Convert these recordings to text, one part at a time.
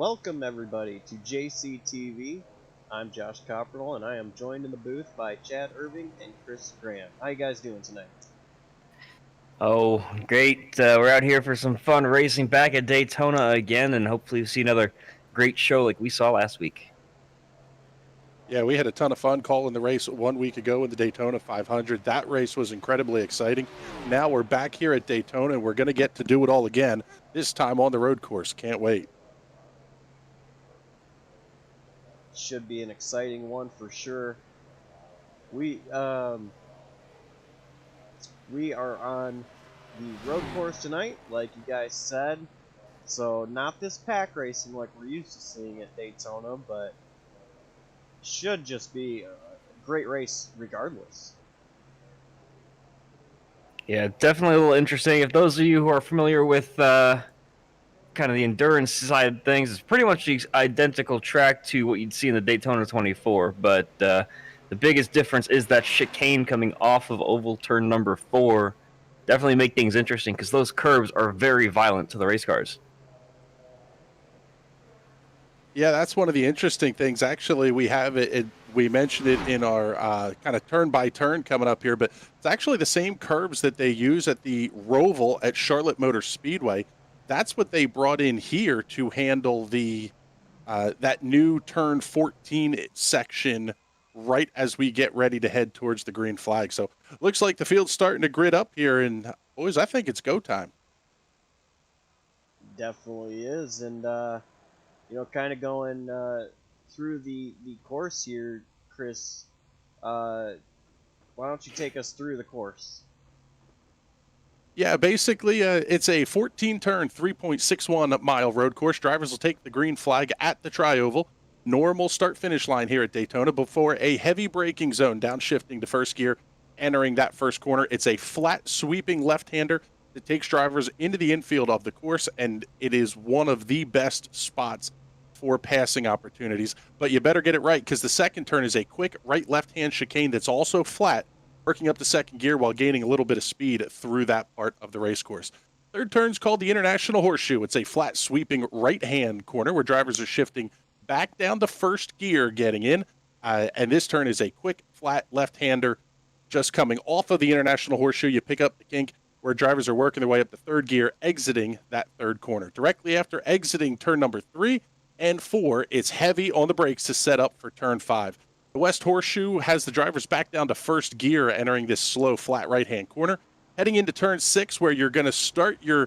welcome everybody to JCTV. I'm Josh Copperl, and I am joined in the booth by Chad Irving and Chris Graham. How you guys doing tonight? Oh, great. We're out here for some fun racing back at Daytona again, and hopefully we see another great show like we saw last week. Yeah, we had a ton of fun calling the race 1 week ago in the Daytona 500. That race was incredibly exciting. Now we're back here at Daytona, and we're going to get to do it all again, this time on the road course. Can't wait. Should be an exciting one for sure. We are on the road course tonight, like you guys said. So not this pack racing like we're used to seeing at Daytona, but should just be a great race regardless. Yeah, definitely a little interesting. If those of you who are familiar with kind of the endurance side of things, it's pretty much the identical track to what you'd see in the Daytona 24, but the biggest difference is that chicane coming off of oval turn number 4. Definitely make things interesting because those curves are very violent to the race cars. Yeah, that's one of the interesting things. Actually, we have it we mentioned it in our kind of turn-by-turn coming up here, but it's actually the same curves that they use at the Roval at Charlotte Motor Speedway. That's what they brought in here to handle the that new turn 14 section right as we get ready to head towards the green flag. So looks like the field's starting to grid up here, and boys, I think it's go time. Definitely is, and kind of going through the course here, Chris. Why don't you take us through the course? Yeah, basically, it's a 14-turn, 3.61-mile road course. Drivers will take the green flag at the Tri-Oval. Normal start-finish line here at Daytona before a heavy braking zone, downshifting to first gear, entering that first corner. It's a flat, sweeping left-hander that takes drivers into the infield of the course, and it is one of the best spots for passing opportunities. But you better get it right, because the second turn is a quick right-left-hand chicane that's also flat, working up to second gear while gaining a little bit of speed through that part of the race course. Third turn's called the International Horseshoe. It's a flat, sweeping right-hand corner where drivers are shifting back down to first gear getting in. And this turn is a quick, flat left-hander just coming off of the International Horseshoe. You pick up the kink where drivers are working their way up to third gear, exiting that third corner. Directly after exiting turn number 3 and 4, it's heavy on the brakes to set up for turn 5. The West Horseshoe has the drivers back down to first gear, entering this slow, flat right-hand corner. Heading into turn 6, where you're going to start to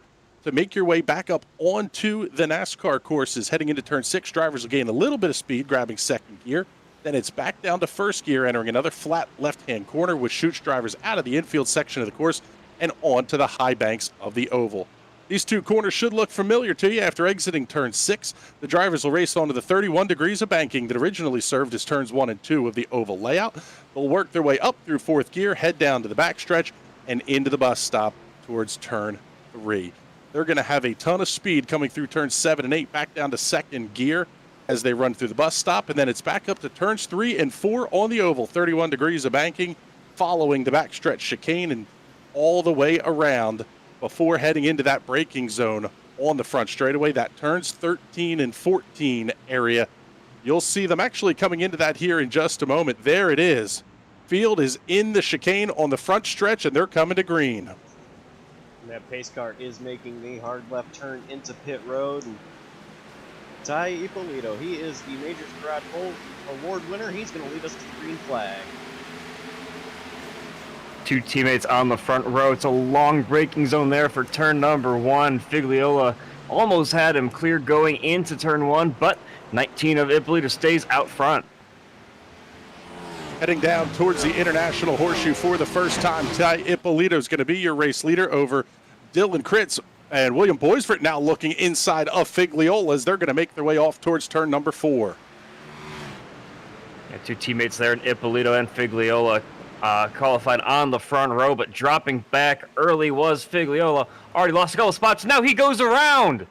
make your way back up onto the NASCAR courses. Heading into turn 6, drivers will gain a little bit of speed, grabbing second gear. Then it's back down to first gear, entering another flat left-hand corner, which shoots drivers out of the infield section of the course and onto the high banks of the oval. These two corners should look familiar to you. After exiting turn 6, the drivers will race onto the 31 degrees of banking that originally served as turns 1 and 2 of the oval layout. They'll work their way up through fourth gear, head down to the backstretch, and into the bus stop towards turn 3. They're going to have a ton of speed coming through turns 7 and 8, back down to second gear as they run through the bus stop, and then it's back up to turns 3 and 4 on the oval, 31 degrees of banking, following the backstretch chicane and all the way around before heading into that braking zone on the front straightaway, that turns 13 and 14 area. You'll see them actually coming into that here in just a moment. There it is. Field is in the chicane on the front stretch, and they're coming to green. And that pace car is making the hard left turn into pit road. And Ippolito, he is the Majors Garage Award winner. He's going to lead us to the green flag. Two teammates on the front row. It's a long braking zone there for turn number 1. Figliola almost had him clear going into turn 1, but 19 of Ippolito stays out front. Heading down towards the International Horseshoe for the first time, Ippolito is going to be your race leader over Dylan Kritz. And William Boysford now looking inside of Figliola as they're going to make their way off towards turn number 4. Yeah, two teammates there in Ippolito and Figliola. Qualified on the front row, but dropping back early was Figliola. Already lost a couple spots. Now he goes around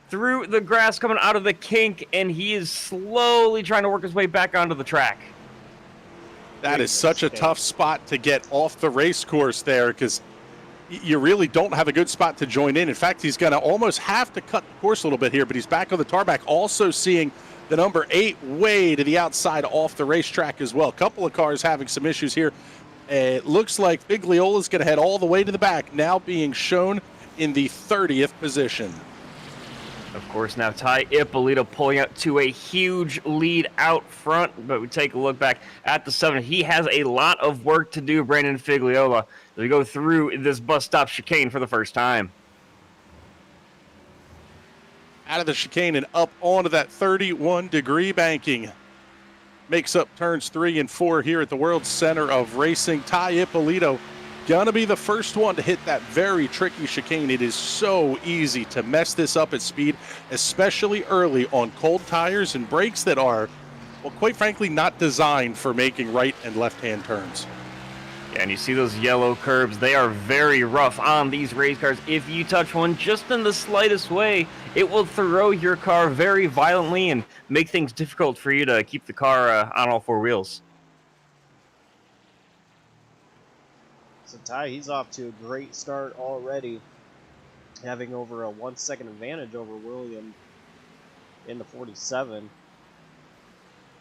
through the grass coming out of the kink, and he is slowly trying to work his way back onto the track. That is such a tough spot to get off the race course there, because you really don't have a good spot to join in. In fact, he's going to almost have to cut the course a little bit here, but he's back on the tarmac, also seeing the number 8 way to the outside off the racetrack as well. A couple of cars having some issues here. It looks like Figliola's going to head all the way to the back, now being shown in the 30th position. Of course, now Ippolito pulling up to a huge lead out front, but we take a look back at the 7. He has a lot of work to do, Brandon Figliola, as we go through this bus stop chicane for the first time. Out of the chicane and up onto that 31-degree banking. Makes up turns 3 and 4 here at the World Center of Racing. Ippolito gonna be the first one to hit that very tricky chicane. It is so easy to mess this up at speed, especially early on cold tires and brakes that are, well, quite frankly, not designed for making right and left-hand turns. Yeah, and you see those yellow curbs. They are very rough on these race cars. If you touch one just in the slightest way, it will throw your car very violently and make things difficult for you to keep the car on all 4 wheels. So Ty, he's off to a great start already, having over a 1 second advantage over William in the 47.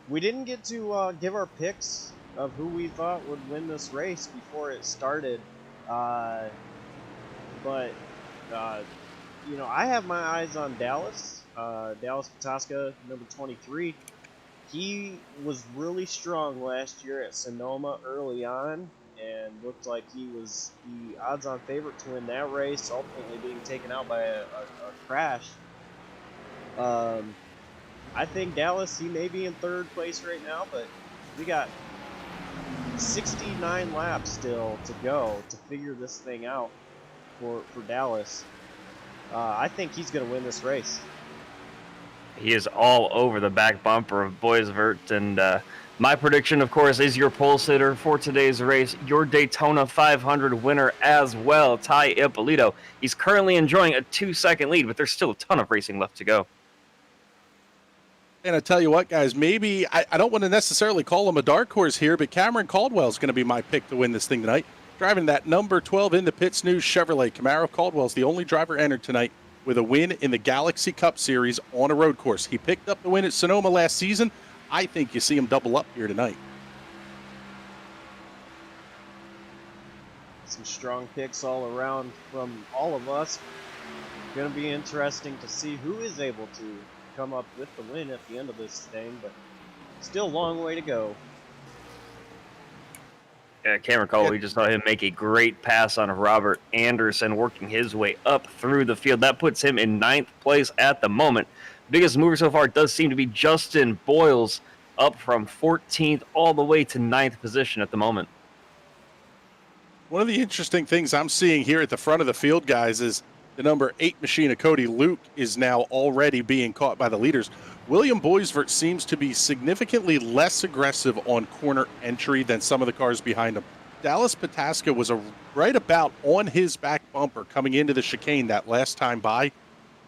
We didn't get to give our picks of who we thought would win this race before it started, but you know, I have my eyes on Dallas Pataska, number 23. He was really strong last year at Sonoma early on, and looked like he was the odds-on favorite to win that race, ultimately being taken out by a crash. I think Dallas, he may be in 3rd place right now, but we got 69 laps still to go to figure this thing out for Dallas. I think he's going to win this race. He is all over the back bumper of Boysford, and my prediction, of course, is your pole sitter for today's race, your Daytona 500 winner as well, Ippolito. He's currently enjoying a 2-second lead, but there's still a ton of racing left to go. And I tell you what, guys, maybe I don't want to necessarily call him a dark horse here, but Cameron Caldwell is going to be my pick to win this thing tonight. Driving that number 12 in the pits new Chevrolet Camaro. Caldwell's the only driver entered tonight with a win in the Galaxy Cup Series on a road course. He picked up the win at Sonoma last season. I think you see him double up here tonight. Some strong picks all around from all of us. Going to be interesting to see who is able to come up with the win at the end of this thing, but still a long way to go. Yeah, Cameron Caldwell, we just saw him make a great pass on Robert Anderson, working his way up through the field. That puts him in 9th place at the moment. Biggest mover so far does seem to be Justin Boyles, up from 14th all the way to 9th position at the moment. One of the interesting things I'm seeing here at the front of the field, guys, is the number 8 machine of Cody Luke is now already being caught by the leaders. William Boysford seems to be significantly less aggressive on corner entry than some of the cars behind him. Dallas Pataska was right about on his back bumper coming into the chicane that last time by,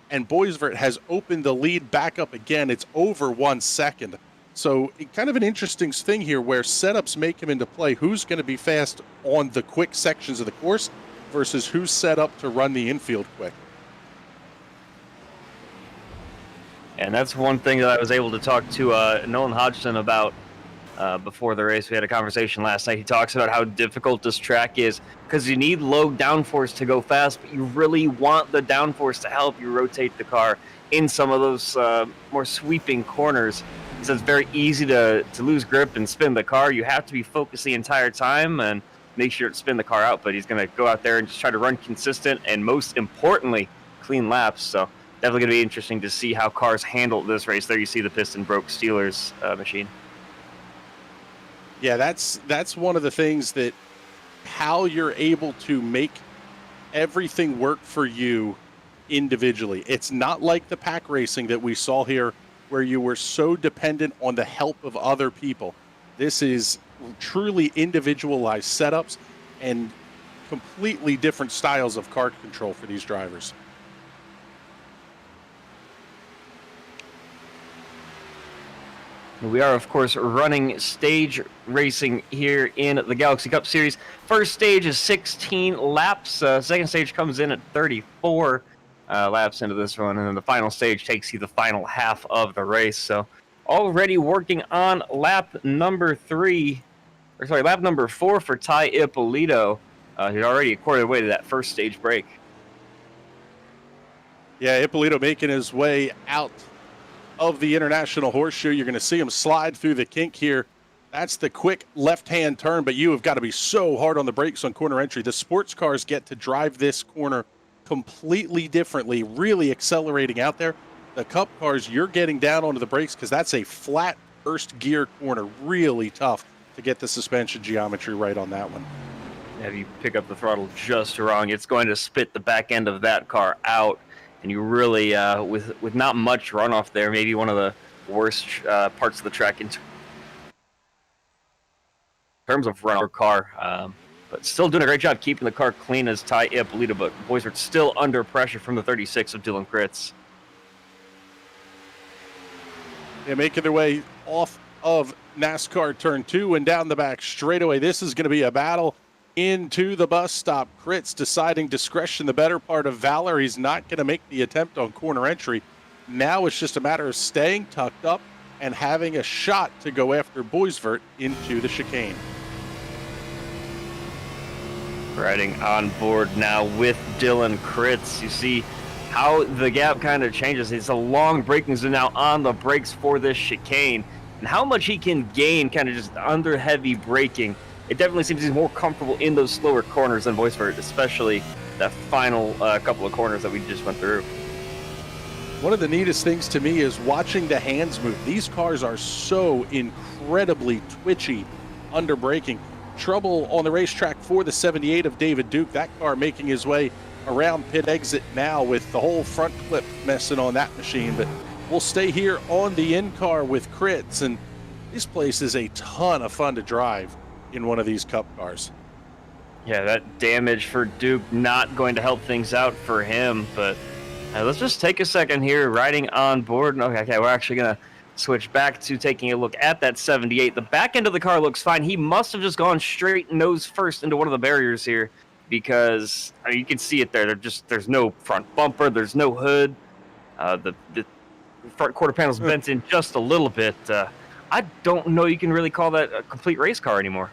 and Boysford has opened the lead back up again. It's over 1 second. So kind of an interesting thing here where setups may come into play. Who's going to be fast on the quick sections of the course versus who's set up to run the infield quick. And that's one thing that I was able to talk to Nolan Hodgson about before the race. We had a conversation last night. He talks about how difficult this track is because you need low downforce to go fast, but you really want the downforce to help you rotate the car in some of those more sweeping corners. He says it's very easy to lose grip and spin the car. You have to be focused the entire time and make sure to spin the car out, but he's going to go out there and just try to run consistent and, most importantly, clean laps. So definitely going to be interesting to see how cars handle this race. There you see the piston broke Steelers machine. Yeah, that's one of the things that how you're able to make everything work for you individually. It's not like the pack racing that we saw here where you were so dependent on the help of other people. This is truly individualized setups and completely different styles of car control for these drivers. We are, of course, running stage racing here in the Galaxy Cup Series. First stage is 16 laps. Second stage comes in at 34 laps into this one, and then the final stage takes you the final half of the race. So already working on lap number 4 for Ty Ippolito. He already accorded away to that first stage break. Yeah, Ippolito making his way out of the International Horseshoe. You're going to see him slide through the kink here. That's the quick left-hand turn, but you have got to be so hard on the brakes on corner entry. The sports cars get to drive this corner completely differently, really accelerating out there. The Cup cars, you're getting down onto the brakes because that's a flat first gear corner. Really tough to get the suspension geometry right on that one. If you pick up the throttle just wrong, it's going to spit the back end of that car out. And you really, with not much runoff there, maybe one of the worst parts of the track in terms of runoff car. But still doing a great job keeping the car clean as Ty Ippolito, but Boysford still under pressure from the 36 of Dylan Kritz. They're making their way off of NASCAR Turn 2 and down the back straightaway. This is going to be a battle into the bus stop. Kritz deciding discretion the better part of valor. He's not going to make the attempt on corner entry. Now it's just a matter of staying tucked up and having a shot to go after Boysford into the chicane. Riding on board now with Dylan Kritz. You see how the gap kind of changes. It's a long braking zone now on the brakes for this chicane, and how much he can gain kind of just under heavy braking. It definitely seems he's more comfortable in those slower corners than Boysford, especially that final couple of corners that we just went through. One of the neatest things to me is watching the hands move. These cars are so incredibly twitchy under braking. Trouble on the racetrack for the 78 of David Duke. That car making his way around pit exit now with the whole front clip messing on that machine. But we'll stay here on the in-car with Kritz, and this place is a ton of fun to drive in one of these Cup cars. Yeah, that damage for Duke not going to help things out for him, but let's just take a second here riding on board. Okay, we're actually going to switch back to taking a look at that 78. The back end of the car looks fine. He must have just gone straight nose first into one of the barriers here because I mean, you can see it there. There's no front bumper. There's no hood. The front quarter panel's bent in just a little bit. I don't know you can really call that a complete race car anymore.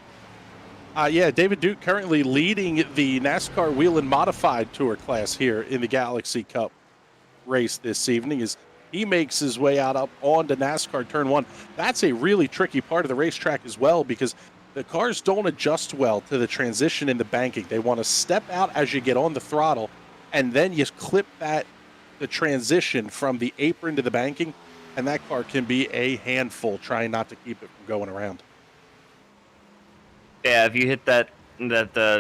Yeah, David Duke currently leading the NASCAR Wheel and Modified Tour class here in the Galaxy Cup race this evening as he makes his way out up onto NASCAR Turn 1. That's a really tricky part of the racetrack as well because the cars don't adjust well to the transition in the banking. They want to step out as you get on the throttle, and then you clip the transition from the apron to the banking, and that car can be a handful trying not to keep it from going around. Yeah, if you hit that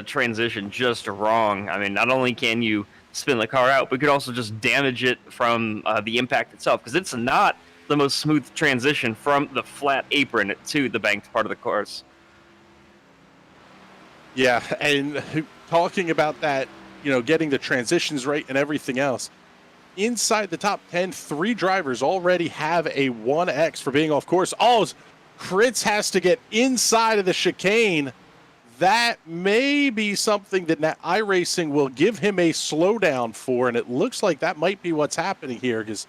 transition just wrong, I mean, not only can you spin the car out, but you could also just damage it from the impact itself, because it's not the most smooth transition from the flat apron to the banked part of the course. Yeah, and talking about that, getting the transitions right and everything else, inside the top 10, 3 drivers already have a 1X for being off course. Oh, Kritz has to get inside of the chicane. That may be something that iRacing will give him a slowdown for, and it looks like that might be what's happening here because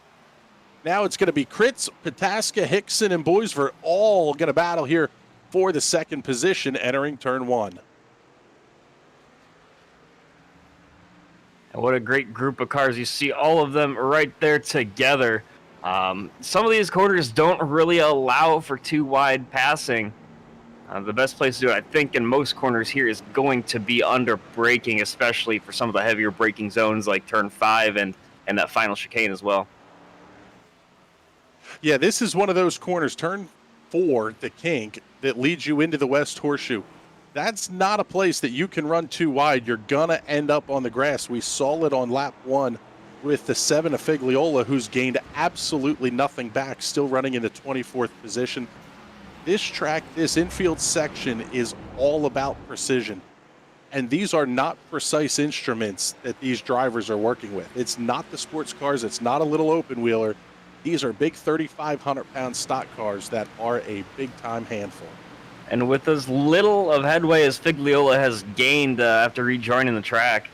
now it's going to be Kritz, Pataska, Hickson, and Boysford all going to battle here for the second position entering Turn 1. And what a great group of cars. You see all of them right there together. Some of these corners don't really allow for too wide passing. The best place to do it, I think, in most corners here is going to be under braking, especially for some of the heavier braking zones like Turn 5 and that final chicane as well. Yeah, this is one of those corners, Turn 4, the kink, that leads you into the West Horseshoe. That's not a place that you can run too wide. You're going to end up on the grass. We saw it on lap 1 with the 7 of Figliola, who's gained absolutely nothing back, still running in the 24th position. This track, this infield section is all about precision. And these are not precise instruments that these drivers are working with. It's not the sports cars. It's not a little open wheeler. These are big 3,500-pound stock cars that are a big-time handful. And with as little of headway as Figliola has gained after rejoining the track,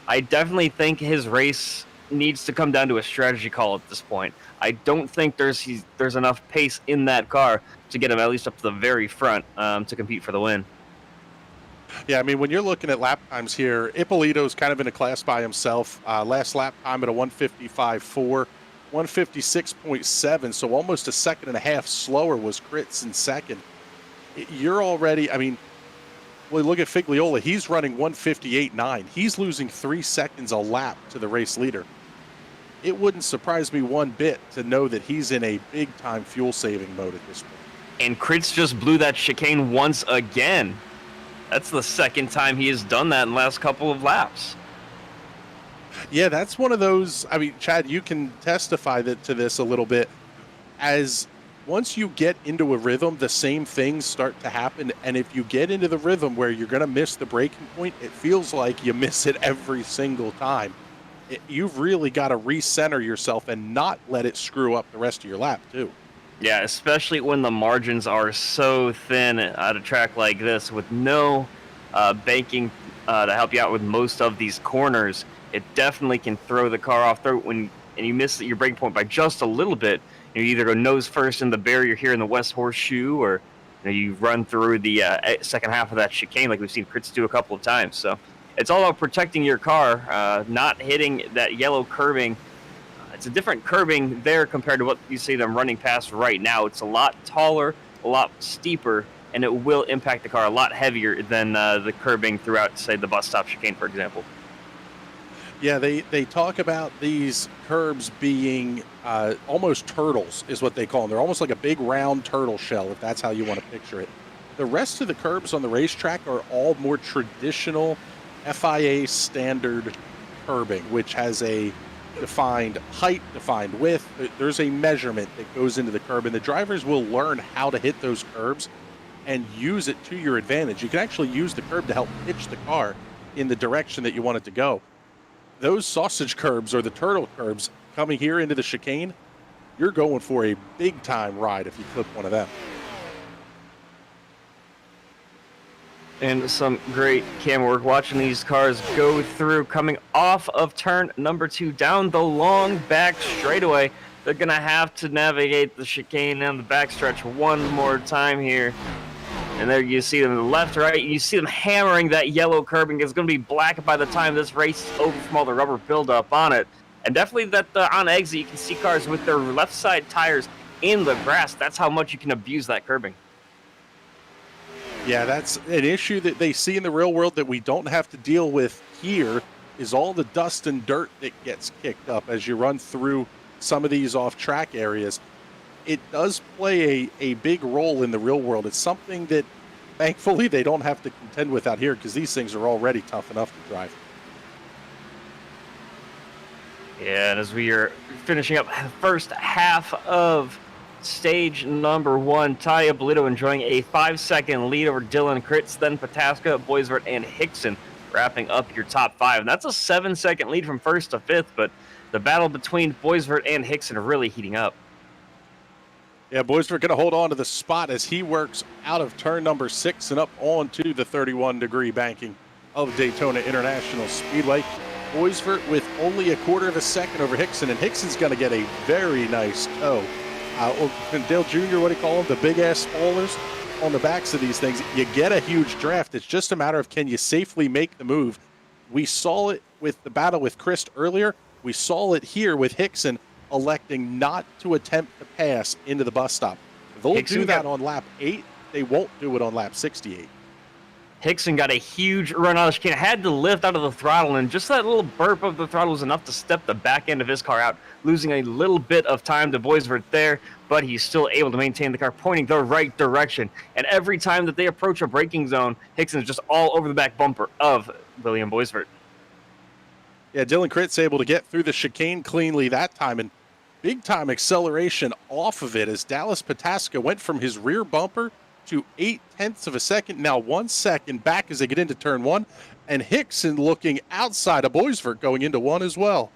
I definitely think his race needs to come down to a strategy call at this point. I don't think there's enough pace in that car to get him at least up to the very front to compete for the win. Yeah, I mean, when you're looking at lap times here, Ippolito's kind of in a class by himself. Last lap time at a 155.4, 156.7, so almost a second and a half slower was Kritz in second. You're already, I mean, well, look at Figliola. He's running 158.9. He's losing 3 seconds a lap to the race leader. It wouldn't surprise me one bit to know that he's in a big-time fuel-saving mode at this point. And Kritz just blew that chicane once again. That's the second time he has done that in the last couple of laps. Yeah, that's one of those, I mean, Chad, you can testify to this a little bit. As once you get into a rhythm, the same things start to happen. And if you get into the rhythm where you're going to miss the braking point, it feels like you miss it every single time. You've really got to recenter yourself and not let it screw up the rest of your lap, too. Yeah, especially when the margins are so thin at a track like this with no banking to help you out with most of these corners. It definitely can throw the car off and you miss your braking point by just a little bit. You either go nose first in the barrier here in the West Horseshoe, or you run through the second half of that chicane like we've seen Kritz do a couple of times. So it's all about protecting your car, not hitting that yellow curbing. It's a different curbing there compared to what you see them running past right now. It's a lot taller, a lot steeper, and it will impact the car a lot heavier than the curbing throughout, say, the bus stop chicane, for example. Yeah, they talk about these curbs being almost turtles is what they call them. They're almost like a big round turtle shell, if that's how you want to picture it. The rest of the curbs on the racetrack are all more traditional FIA standard curbing, which has a defined height, defined width. There's a measurement that goes into the curb, and the drivers will learn how to hit those curbs and use it to your advantage. You can actually use the curb to help pitch the car in the direction that you want it to go. Those sausage curbs or the turtle curbs coming here into the chicane, you're going for a big time ride if you clip one of them. And some great camera work watching these cars go through, coming off of turn number 2 down the long back straightaway. They're going to have to navigate the chicane down the backstretch one more time here. And there you see them to the left, right. You see them hammering that yellow curbing. It's going to be black by the time this race is over from all the rubber buildup on it. And definitely that on exit, you can see cars with their left side tires in the grass. That's how much you can abuse that curbing. Yeah, that's an issue that they see in the real world that we don't have to deal with here, is all the dust and dirt that gets kicked up as you run through some of these off-track areas. It does play a big role in the real world. It's something that, thankfully, they don't have to contend with out here because these things are already tough enough to drive. Yeah, and as we are finishing up the first half of stage number 1, Ippolito enjoying a 5-second lead over Dylan Kritz, then Pataska, Boysford, and Hickson wrapping up your top 5. And that's a 7-second lead from 1st to 5th, but the battle between Boysford and Hickson are really heating up. Yeah, Boysford going to hold on to the spot as he works out of turn number 6 and up onto the 31-degree banking of Daytona International Speedway. Boysford with only a quarter of a second over Hickson, and Hickson's going to get a very nice tow. Dale Jr., what do you call them? The big-ass spoilers on the backs of these things. You get a huge draft. It's just a matter of can you safely make the move. We saw it with the battle with Chris earlier. We saw it here with Hickson electing not to attempt to pass into the bus stop. They'll do that on lap 8. They won't do it on lap 68. Hickson got a huge run out of the chicane, had to lift out of the throttle, and just that little burp of the throttle was enough to step the back end of his car out, losing a little bit of time to Boysford there, but he's still able to maintain the car pointing the right direction. And every time that they approach a braking zone, Hickson's just all over the back bumper of William Boysford. Yeah, Dylan Kritz able to get through the chicane cleanly that time, and big-time acceleration off of it as Dallas Pataska went from his rear bumper to 0.8 of a second, now 1 second back as they get into turn 1, and Hickson looking outside of Boysford going into 1 as well.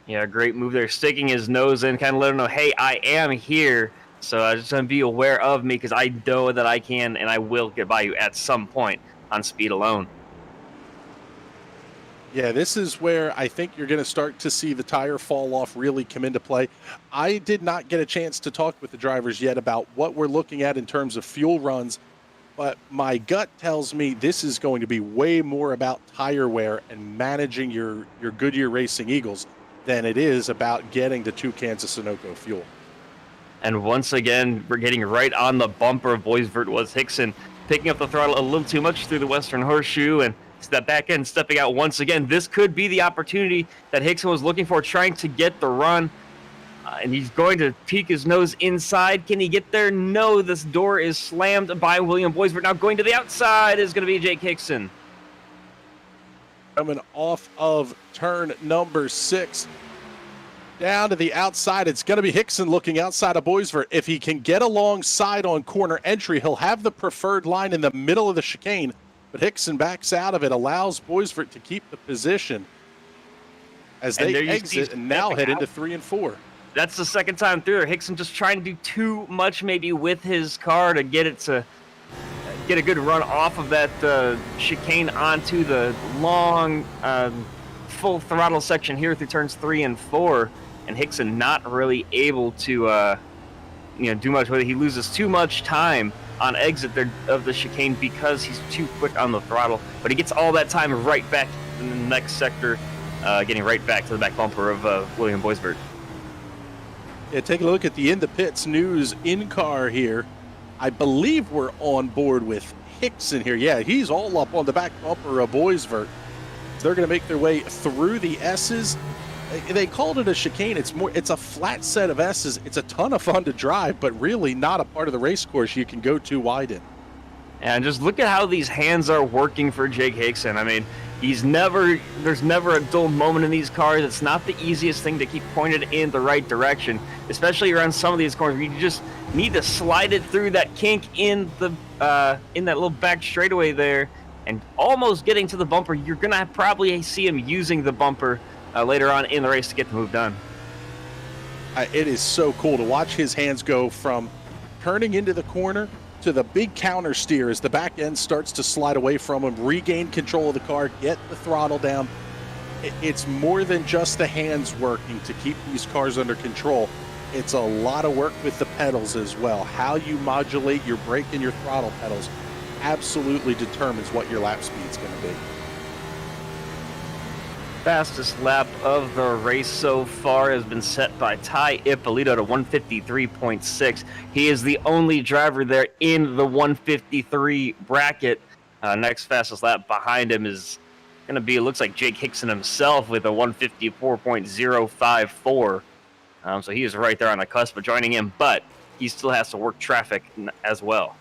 Yeah, great move there. Sticking his nose in, kind of let him know, hey, I am here. So I just want to be aware of me because I know that I can and I will get by you at some point on speed alone. Yeah, this is where I think you're going to start to see the tire fall off really come into play. I did not get a chance to talk with the drivers yet about what we're looking at in terms of fuel runs, but my gut tells me this is going to be way more about tire wear and managing your Goodyear Racing Eagles than it is about getting the 2 cans of Sunoco fuel. And once again, we're getting right on the bumper of Boysford was Hickson, picking up the throttle a little too much through the Western Horseshoe, and that back end stepping out once again. This could be the opportunity that Hickson was looking for, trying to get the run. And he's going to peek his nose inside. Can he get there? No, this door is slammed by William Boysford. Now going to the outside is going to be Jake Hickson. Coming off of turn number 6. Down to the outside, it's going to be Hickson looking outside of Boysford. If he can get alongside on corner entry, he'll have the preferred line in the middle of the chicane. But Hickson backs out of it, allows Boysford to keep the position as they exit and now head into 3 and 4. That's the second time through. Hickson just trying to do too much maybe with his car to get a good run off of that chicane onto the long full throttle section here through turns 3 and 4. And Hickson not really able to do much with it. He loses too much time on exit there of the chicane because he's too quick on the throttle. But he gets all that time right back in the next sector, getting right back to the back bumper of William Boysford. Yeah, take a look at the In the Pits news in-car here. I believe we're on board with Hickson here. Yeah, he's all up on the back bumper of Boysford. They're going to make their way through the S's. They called it a chicane. It's a flat set of S's. It's a ton of fun to drive, but really not a part of the race course you can go too wide in. And just look at how these hands are working for Jake Hickson. I mean, there's never a dull moment in these cars. It's not the easiest thing to keep pointed in the right direction, especially around some of these corners. You just need to slide it through that kink in that little back straightaway there, and almost getting to the bumper. You're gonna probably see him using the bumper later on in the race to get the move done. It is so cool to watch his hands go from turning into the corner to the big counter steer as the back end starts to slide away from him, regain control of the car, get the throttle down. It's more than just the hands working to keep these cars under control. It's a lot of work with the pedals as well. How you modulate your brake and your throttle pedals absolutely determines what your lap speed is going to be. Fastest lap of the race so far has been set by Ippolito to 153.6. He is the only driver there in the 153 bracket. Next fastest lap behind him is going to be, it looks like Jake Hickson himself with a 154.054. So he is right there on the cusp of joining him, but he still has to work traffic as well.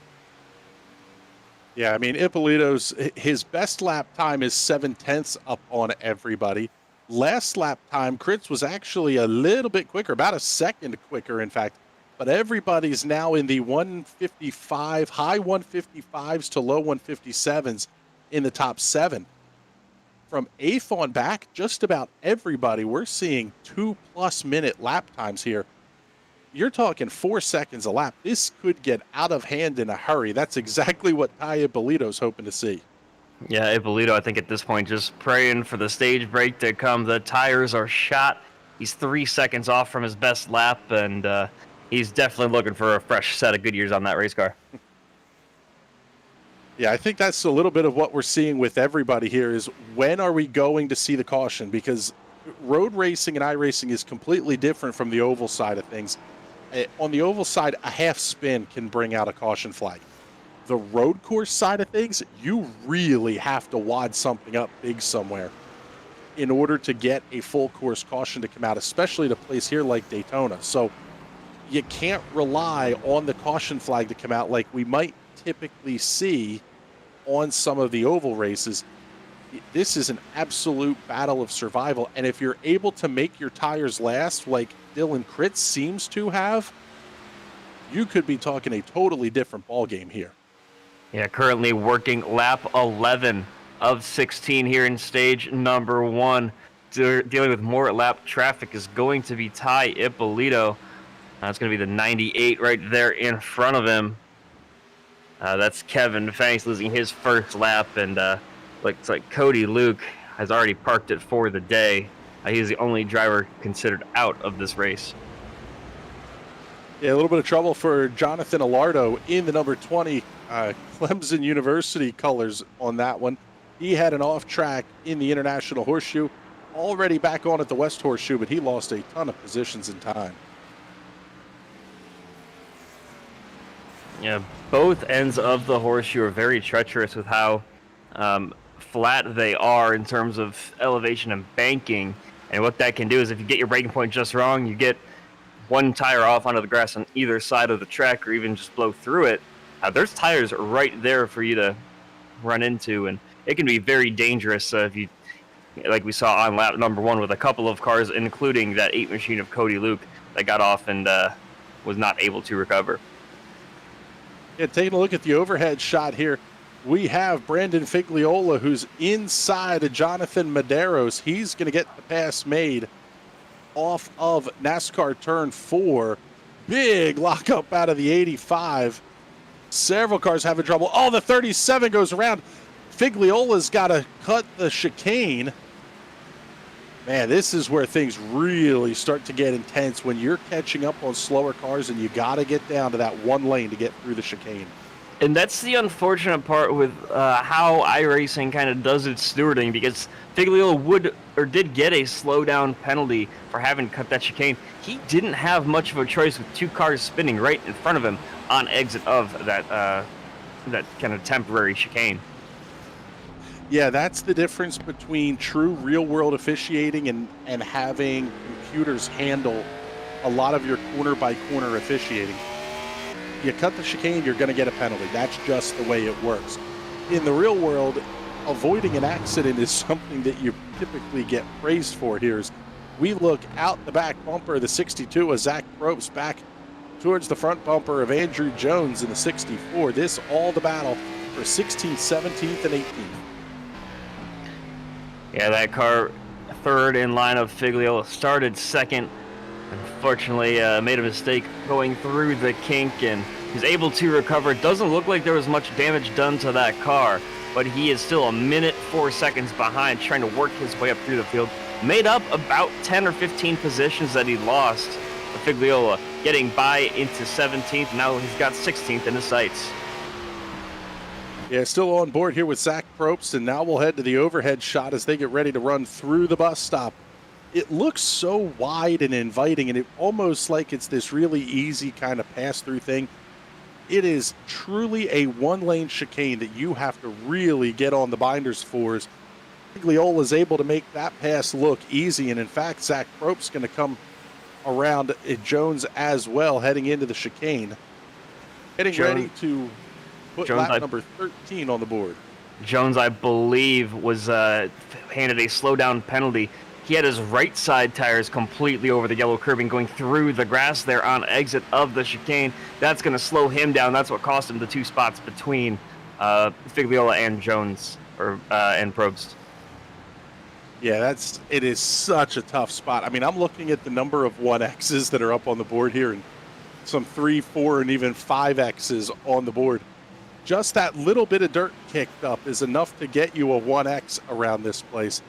Yeah, I mean, Ippolito's, his best lap time is 7/10 up on everybody. Last lap time, Kritz was actually a little bit quicker, about a second quicker, in fact. But everybody's now in the 155, high 155s to low 157s in the top 7. From 8th on back, just about everybody, we're seeing 2+ minute lap times here. You're talking 4 seconds a lap. This could get out of hand in a hurry. That's exactly what Ippolito's hoping to see. Yeah, Ippolito, I think at this point, just praying for the stage break to come. The tires are shot. He's 3 seconds off from his best lap, and he's definitely looking for a fresh set of Goodyears on that race car. Yeah, I think that's a little bit of what we're seeing with everybody here is when are we going to see the caution? Because road racing and iRacing is completely different from the oval side of things. On the oval side, a half spin can bring out a caution flag. The road course side of things, you really have to wad something up big somewhere in order to get a full course caution to come out, especially at a place here like Daytona. So you can't rely on the caution flag to come out like we might typically see on some of the oval races. This is an absolute battle of survival. And if you're able to make your tires last like Dylan Kritz seems to have, you could be talking a totally different ball game here. Yeah, currently working lap 11 of 16 here in stage number 1. dealing with more lap traffic is going to be Ty Ippolito. It's going to be the 98 right there in front of him. That's Kevin Fangs losing his first lap, and looks like Cody Luke has already parked it for the day. He's the only driver considered out of this race. Yeah, a little bit of trouble for Jonathan Alardo in the number 20 Clemson University colors on that one. He had an off track in the International Horseshoe, already back on at the West Horseshoe, but he lost a ton of positions in time. Yeah, both ends of the horseshoe are very treacherous with how flat they are in terms of elevation and banking. And what that can do is if you get your braking point just wrong, you get one tire off onto the grass on either side of the track or even just blow through it. There's tires right there for you to run into, and it can be very dangerous if you, like we saw on lap number 1 with a couple of cars, including that 8 machine of Cody Luke that got off and was not able to recover. Yeah, taking a look at the overhead shot here, we have Brandon Figliola, who's inside of Jonathan Medeiros. He's going to get the pass made off of NASCAR turn 4. Big lockup out of the 85. Several cars having trouble. Oh, the 37 goes around. Figliola's got to cut the chicane. Man, this is where things really start to get intense when you're catching up on slower cars and you got to get down to that one lane to get through the chicane. And that's the unfortunate part with how iRacing kind of does its stewarding, because Figliola did get a slowdown penalty for having cut that chicane. He didn't have much of a choice with 2 cars spinning right in front of him on exit of that kind of temporary chicane. Yeah, that's the difference between true real-world officiating and having computers handle a lot of your corner-by-corner officiating. You cut the chicane, you're going to get a penalty. That's just the way it works. In the real world, avoiding an accident is something that you typically get praised for here. As we look out the back bumper of the 62 of Zach Probst back towards the front bumper of Andrew Jones in the 64. This all the battle for 16th, 17th, and 18th. Yeah, that car third in line of Figliola started second. Unfortunately, made a mistake going through the kink and he's able to recover. It doesn't look like there was much damage done to that car, but he is still a minute 4 seconds behind trying to work his way up through the field. Made up about 10 or 15 positions that he lost. Figliola getting by into 17th. Now he's got 16th in his sights. Yeah, still on board here with Zach Probst, and now we'll head to the overhead shot as they get ready to run through the bus stop. It looks so wide and inviting, and it almost like it's this really easy kind of pass-through thing. It is truly a one-lane chicane that you have to really get on the binders for. Figliola is able to make that pass look easy, and in fact, Zach Probst is going to come around Jones as well, heading into the chicane. Getting ready to put lap number 13 on the board. Jones, I believe, was handed a slowdown penalty. He had his right side tires completely over the yellow curbing going through the grass there on exit of the chicane. That's going to slow him down. That's what cost him the 2 spots between Figliola and Jones, and Probst. Yeah, it is such a tough spot. I mean, I'm looking at the number of 1Xs that are up on the board here, and some 3, 4, and even 5Xs on the board. Just that little bit of dirt kicked up is enough to get you a 1X around this place.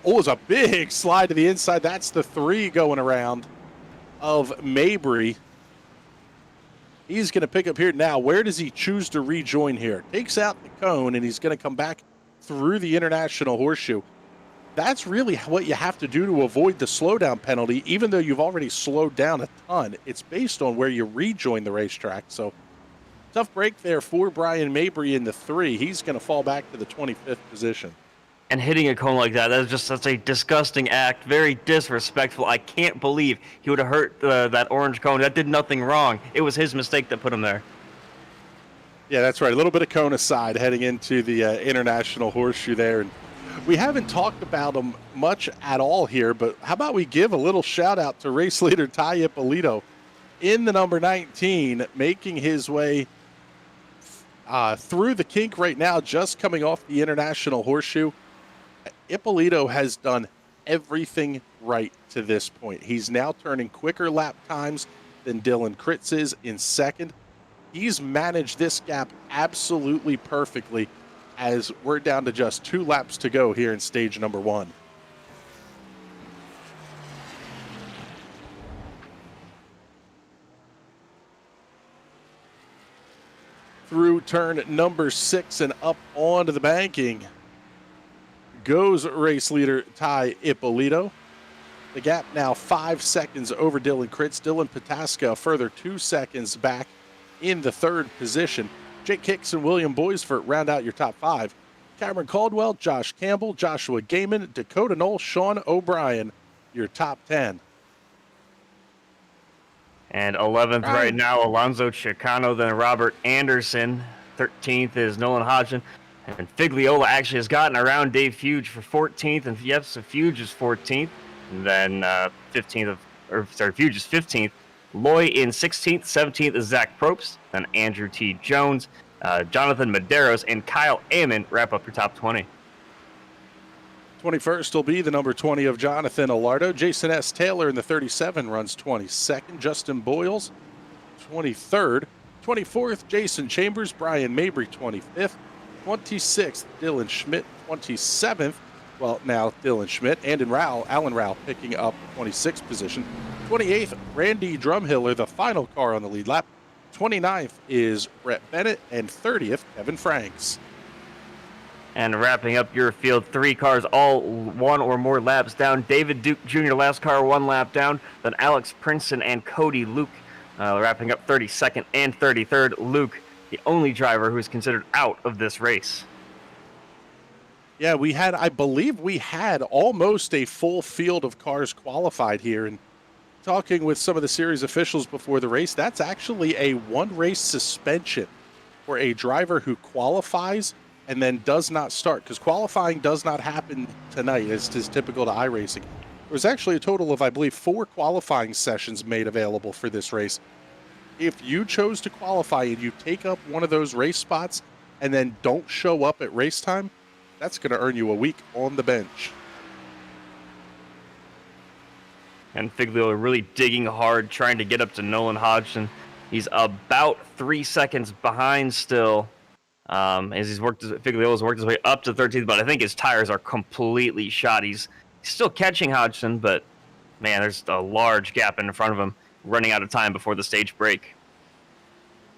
It's a big slide to the inside. That's the 3 going around of Mabry. He's going to pick up here now. Where does he choose to rejoin here? Takes out the cone, and he's going to come back through the International Horseshoe. That's really what you have to do to avoid the slowdown penalty, even though you've already slowed down a ton. It's based on where you rejoin the racetrack. So tough break there for Brian Mabry in the 3. He's going to fall back to the 25th position. And hitting a cone like that is just such a disgusting act, very disrespectful. I can't believe he would have hurt that orange cone. That did nothing wrong. It was his mistake that put him there. Yeah, that's right. A little bit of cone aside heading into the International Horseshoe there. And we haven't talked about them much at all here, but how about we give a little shout out to race leader Ty Ippolito in the number 19, making his way through the kink right now, just coming off the International Horseshoe. Ippolito has done everything right to this point. He's now turning quicker lap times than Dylan Kritz is in second. He's managed this gap absolutely perfectly as we're down to just 2 laps to go here in stage number 1. Through turn number 6 and up onto the banking goes race leader Ty Ippolito. The gap now 5 seconds over Dylan Kritz. Dylan Pataska a further 2 seconds back in the 3rd position. Jake Hicks and William Boysford round out your top 5. Cameron Caldwell, Josh Campbell, Joshua Gaiman, Dakota Knoll, Sean O'Brien, your top 10. And 11th right now, Alonzo Chicano, then Robert Anderson. 13th is Nolan Hodgson. And Figliola actually has gotten around Dave Fuge for 14th. And yes, so Fuge is 14th. And then Fuge is 15th. Loy in 16th. 17th is Zach Probst. Then Andrew T. Jones, Jonathan Medeiros, and Kyle Amon wrap up your top 20. 21st will be the number 20 of Jonathan Alardo. Jason S. Taylor in the 37 runs 22nd. Justin Boyles, 23rd. 24th, Jason Chambers. Brian Mabry, 25th. 26th, Dylan Schmidt. 27th, well, now Dylan Schmidt. And Alan Rowell picking up 26th position. 28th, Randy Drumhiller, the final car on the lead lap. 29th is Brett Bennett. And 30th, Kevin Franks. And wrapping up your field, 3 cars, all 1 or more laps down. David Duke Jr., last car, 1 lap down. Then Alex Princeton and Cody Luke wrapping up 32nd and 33rd. Luke, the only driver who is considered out of this race. Yeah, I believe we had almost a full field of cars qualified here. And talking with some of the series officials before the race, that's actually a 1-race suspension for a driver who qualifies and then does not start, because qualifying does not happen tonight, as is typical to iRacing. There was actually a total of, I believe, 4 qualifying sessions made available for this race. If you chose to qualify and you take up one of those race spots and then don't show up at race time, that's going to earn you a week on the bench. And Figlio really digging hard, trying to get up to Nolan Hodgson. He's about 3 seconds behind still. As Figliola's worked his way up to 13th, but I think his tires are completely shot. He's still catching Hodgson, but man, there's a large gap in front of him, running out of time before the stage break.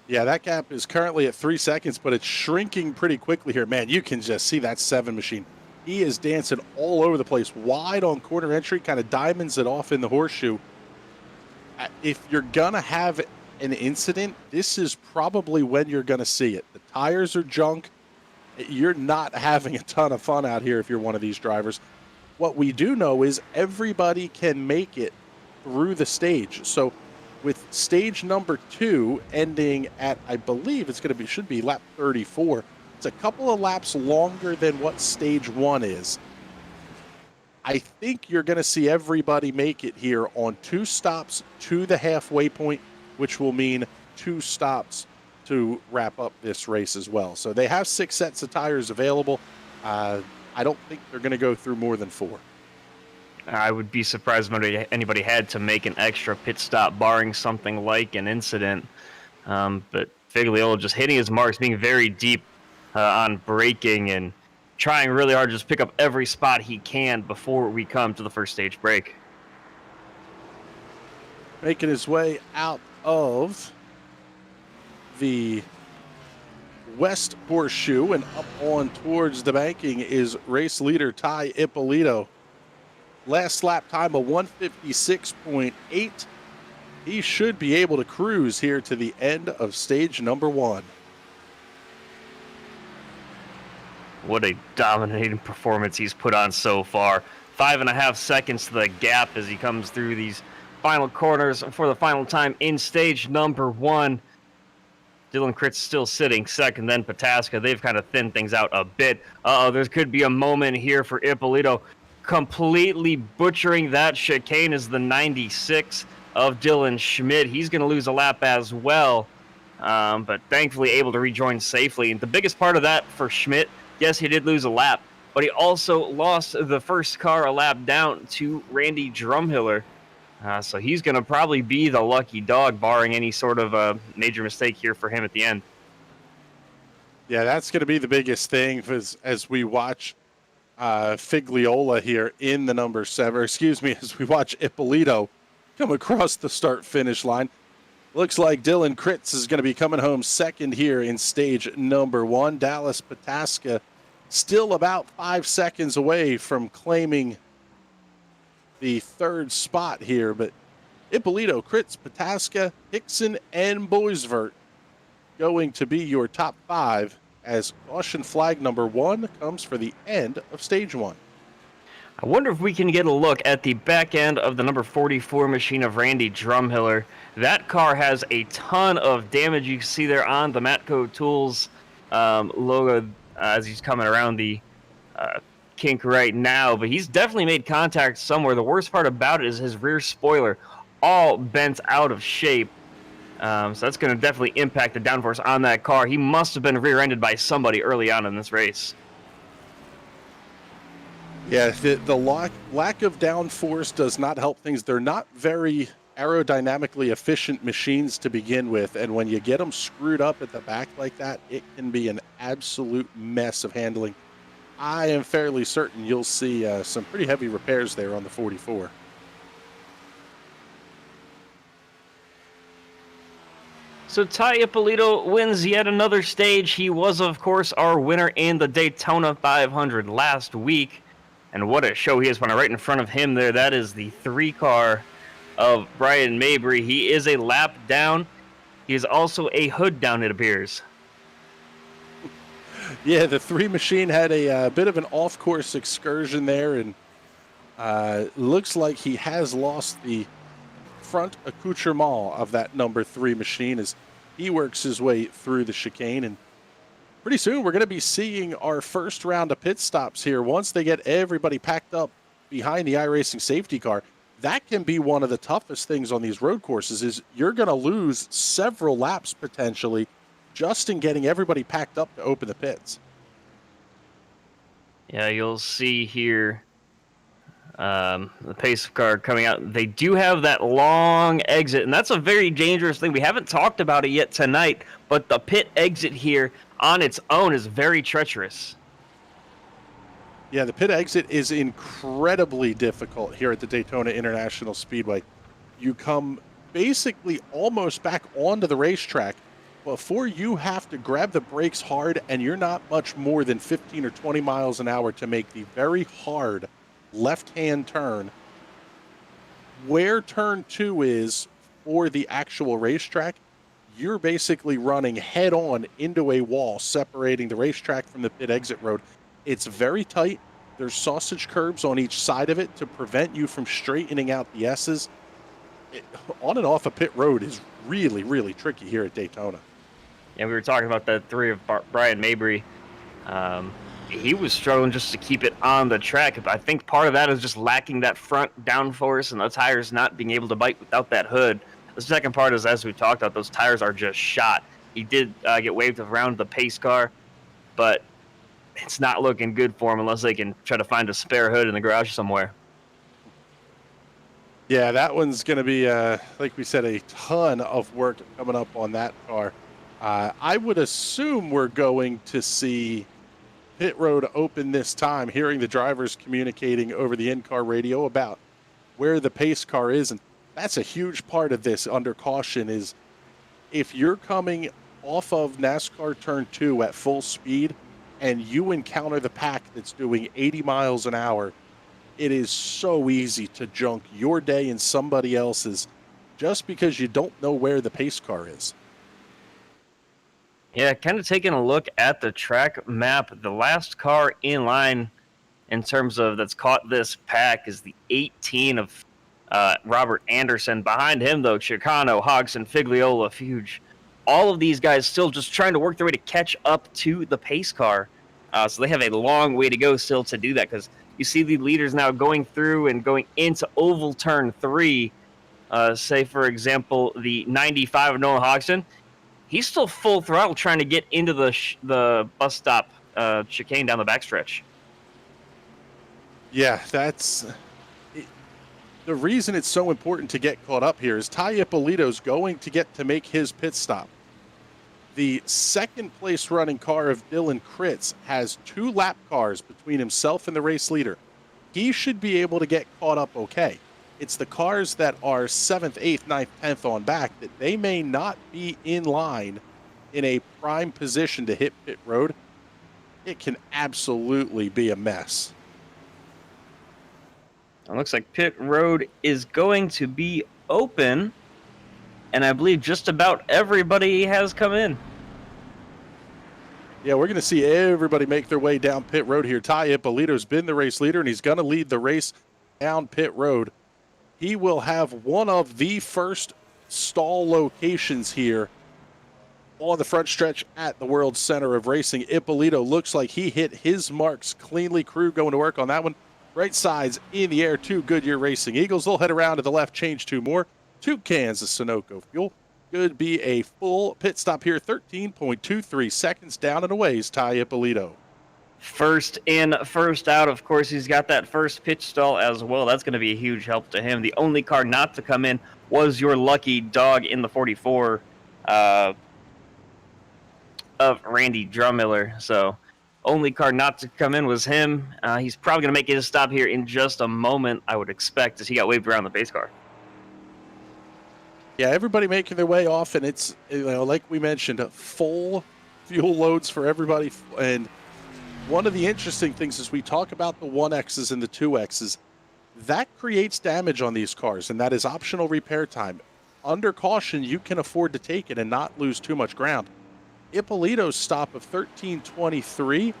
Yeah, that gap is currently at 3 seconds, but it's shrinking pretty quickly here. Man, you can just see that 7 machine. He is dancing all over the place, wide on corner entry, kind of diamonds it off in the horseshoe. If you're going to have an incident, this is probably when you're going to see it. The tires are junk. You're not having a ton of fun out here if you're one of these drivers. What we do know is everybody can make it through the stage. So with stage number 2 ending at, I believe should be lap 34. It's a couple of laps longer than what stage 1 is. I think you're going to see everybody make it here on 2 stops to the halfway point, which will mean 2 stops to wrap up this race as well. So they have 6 sets of tires available. I don't think they're going to go through more than 4. I would be surprised if anybody had to make an extra pit stop, barring something like an incident. But Figliola just hitting his marks, being very deep on braking and trying really hard to just pick up every spot he can before we come to the first stage break. Making his way out of the West Horseshoe and up on towards the banking is race leader Ty Ippolito. Last lap time of 156.8. He should be able to cruise here to the end of stage number 1. What a dominating performance he's put on so far. 5.5 seconds to the gap as he comes through these final corners for the final time in stage number 1. Dylan Kritz still sitting second, then Pataska. They've kind of thinned things out a bit. There could be a moment here for Ippolito. Completely butchering that chicane is the 96 of Dylan Schmidt. He's going to lose a lap as well, but thankfully able to rejoin safely. And the biggest part of that for Schmidt, yes, he did lose a lap, but he also lost the first car a lap down to Randy Drumhiller. So he's going to probably be the lucky dog, barring any sort of major mistake here for him at the end. Yeah, that's going to be the biggest thing as we watch Figliola here in the number 7. Excuse me, as we watch Ippolito come across the start-finish line. Looks like Dylan Kritz is going to be coming home second here in stage number 1. Dallas Pataska still about 5 seconds away from claiming the third spot here, but Ippolito, Kritz, Pataska, Hickson, and Boysford going to be your top 5 as caution flag number 1 comes for the end of stage 1. I wonder if we can get a look at the back end of the number 44 machine of Randy Drumhiller. That car has a ton of damage. You can see there on the Matco Tools logo as he's coming around the kink right now, but he's definitely made contact somewhere. The worst part about it is his rear spoiler all bent out of shape. So that's going to definitely impact the downforce on that car. He must have been rear-ended by somebody early on in this race. Yeah, the lack of downforce does not help things. They're not very aerodynamically efficient machines to begin with, and when you get them screwed up at the back like that, it can be an absolute mess of handling. I am fairly certain you'll see some pretty heavy repairs there on the 44. So Ty Ippolito wins yet another stage. He was, of course, our winner in the Daytona 500 last week. And what a show he is when right in front of him there. That is the 3 car of Brian Mabry. He is a lap down. He is also a hood down, it appears. Yeah, the 3 machine had a bit of an off-course excursion there, and looks like he has lost the front accoutrement of that number 3 machine as he works his way through the chicane. And pretty soon we're going to be seeing our first round of pit stops here. Once they get everybody packed up behind the iRacing safety car, that can be one of the toughest things on these road courses is you're going to lose several laps potentially just in getting everybody packed up to open the pits. Yeah, you'll see here the pace car coming out. They do have that long exit, and that's a very dangerous thing. We haven't talked about it yet tonight, but the pit exit here on its own is very treacherous. Yeah, the pit exit is incredibly difficult here at the Daytona International Speedway. You come basically almost back onto the racetrack before you have to grab the brakes hard, and you're not much more than 15 or 20 miles an hour to make the very hard left-hand turn. Where turn 2 is for the actual racetrack, you're basically running head-on into a wall separating the racetrack from the pit exit road. It's very tight. There's sausage curbs on each side of it to prevent you from straightening out the S's. On and off a pit road is really, really tricky here at Daytona. Yeah, we were talking about that 3 of Brian Mabry. He was struggling just to keep it on the track. I think part of that is just lacking that front downforce and the tires not being able to bite without that hood. The second part is, as we talked about, those tires are just shot. He did get waved around the pace car, but it's not looking good for him unless they can try to find a spare hood in the garage somewhere. Yeah, that one's going to be, like we said, a ton of work coming up on that car. I would assume we're going to see pit road open this time, hearing the drivers communicating over the in-car radio about where the pace car is. And that's a huge part of this under caution is if you're coming off of NASCAR turn 2 at full speed and you encounter the pack that's doing 80 miles an hour, it is so easy to junk your day and somebody else's just because you don't know where the pace car is. Yeah, kind of taking a look at the track map, the last car in line in terms of that's caught this pack is the 18 of Robert Anderson. Behind him, though, Chicano, Hodgson, Figliola, Fuge. All of these guys still just trying to work their way to catch up to the pace car. So they have a long way to go still to do that because you see the leaders now going through and going into oval turn 3. Say, for example, the 95 of Nolan Hodgson. He's still full throttle trying to get into the bus stop chicane down the backstretch. Yeah, that's it, the reason it's so important to get caught up here is Ty Ippolito's going to get to make his pit stop. The second place running car of Dylan Kritz has 2 lap cars between himself and the race leader. He should be able to get caught up okay. It's the cars that are 7th, 8th, 9th, 10th on back that they may not be in line in a prime position to hit pit road. It can absolutely be a mess. It looks like pit road is going to be open, and I believe just about everybody has come in. Yeah, we're going to see everybody make their way down pit road here. Ty Ippolito's been the race leader, and he's going to lead the race down pit road. He will have one of the first stall locations here on the front stretch at the World Center of Racing. Ippolito looks like he hit his marks cleanly. Crew going to work on that one. Right sides in the air, 2 Goodyear Racing Eagles. They'll head around to the left, change 2 more. 2 cans of Sunoco fuel. Could be a full pit stop here. 13.23 seconds down and away is Ty Ippolito. First in, first out. Of course, he's got that first pitch stall as well. That's going to be a huge help to him. The only car not to come in was your lucky dog in the 44 of Randy Drummiller. So only car not to come in was him. He's probably going to make his stop here in just a moment, I would expect, as he got waved around the base car. Yeah, everybody making their way off, and it's, like we mentioned, full fuel loads for everybody. And one of the interesting things is we talk about the 1Xs and the 2Xs. That creates damage on these cars, and that is optional repair time. Under caution, you can afford to take it and not lose too much ground. Ippolito's stop of 13:23,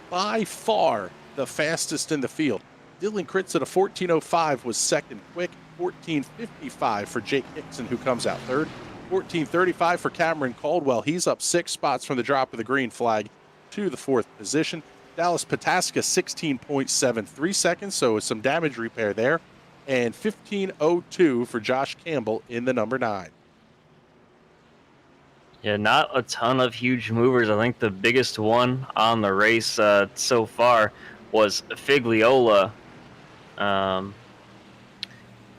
by far the fastest in the field. Dylan Kritz at a 14:05 was second quick. 14:55 for Jake Hickson, who comes out third. 14:35 for Cameron Caldwell. He's up 6 spots from the drop of the green flag to the 4th position. Dallas Pataska, 16.73 seconds, so some damage repair there. And 15:02 for Josh Campbell in the number 9. Yeah, not a ton of huge movers. I think the biggest one on the race so far was Figliola.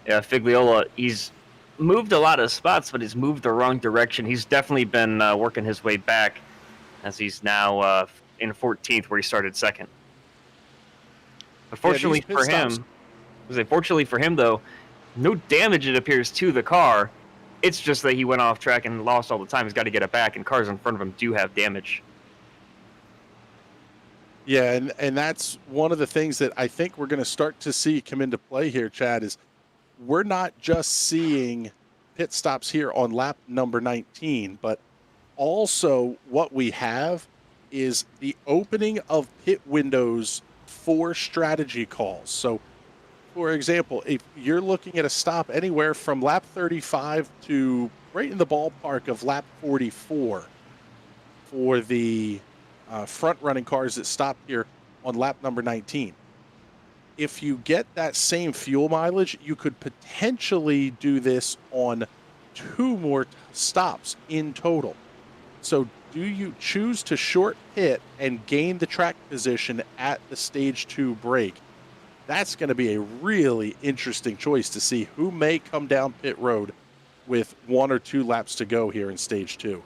Figliola, he's moved a lot of spots, but he's moved the wrong direction. He's definitely been working his way back, as he's now in 14th, where he started second. But fortunately for him, though, no damage, it appears, to the car. It's just that he went off track and lost all the time. He's got to get it back, and cars in front of him do have damage. Yeah, and that's one of the things that I think we're going to start to see come into play here, Chad, is we're not just seeing pit stops here on lap number 19, but also what we have is the opening of pit windows for strategy calls. So, for example, if you're looking at a stop anywhere from lap 35 to right in the ballpark of lap 44 for the front-running cars that stopped here on lap number 19. If you get that same fuel mileage, you could potentially do this on 2 more stops in total. So do you choose to short pit and gain the track position at the stage 2 break? That's going to be a really interesting choice to see who may come down pit road with 1 or 2 laps to go here in stage 2.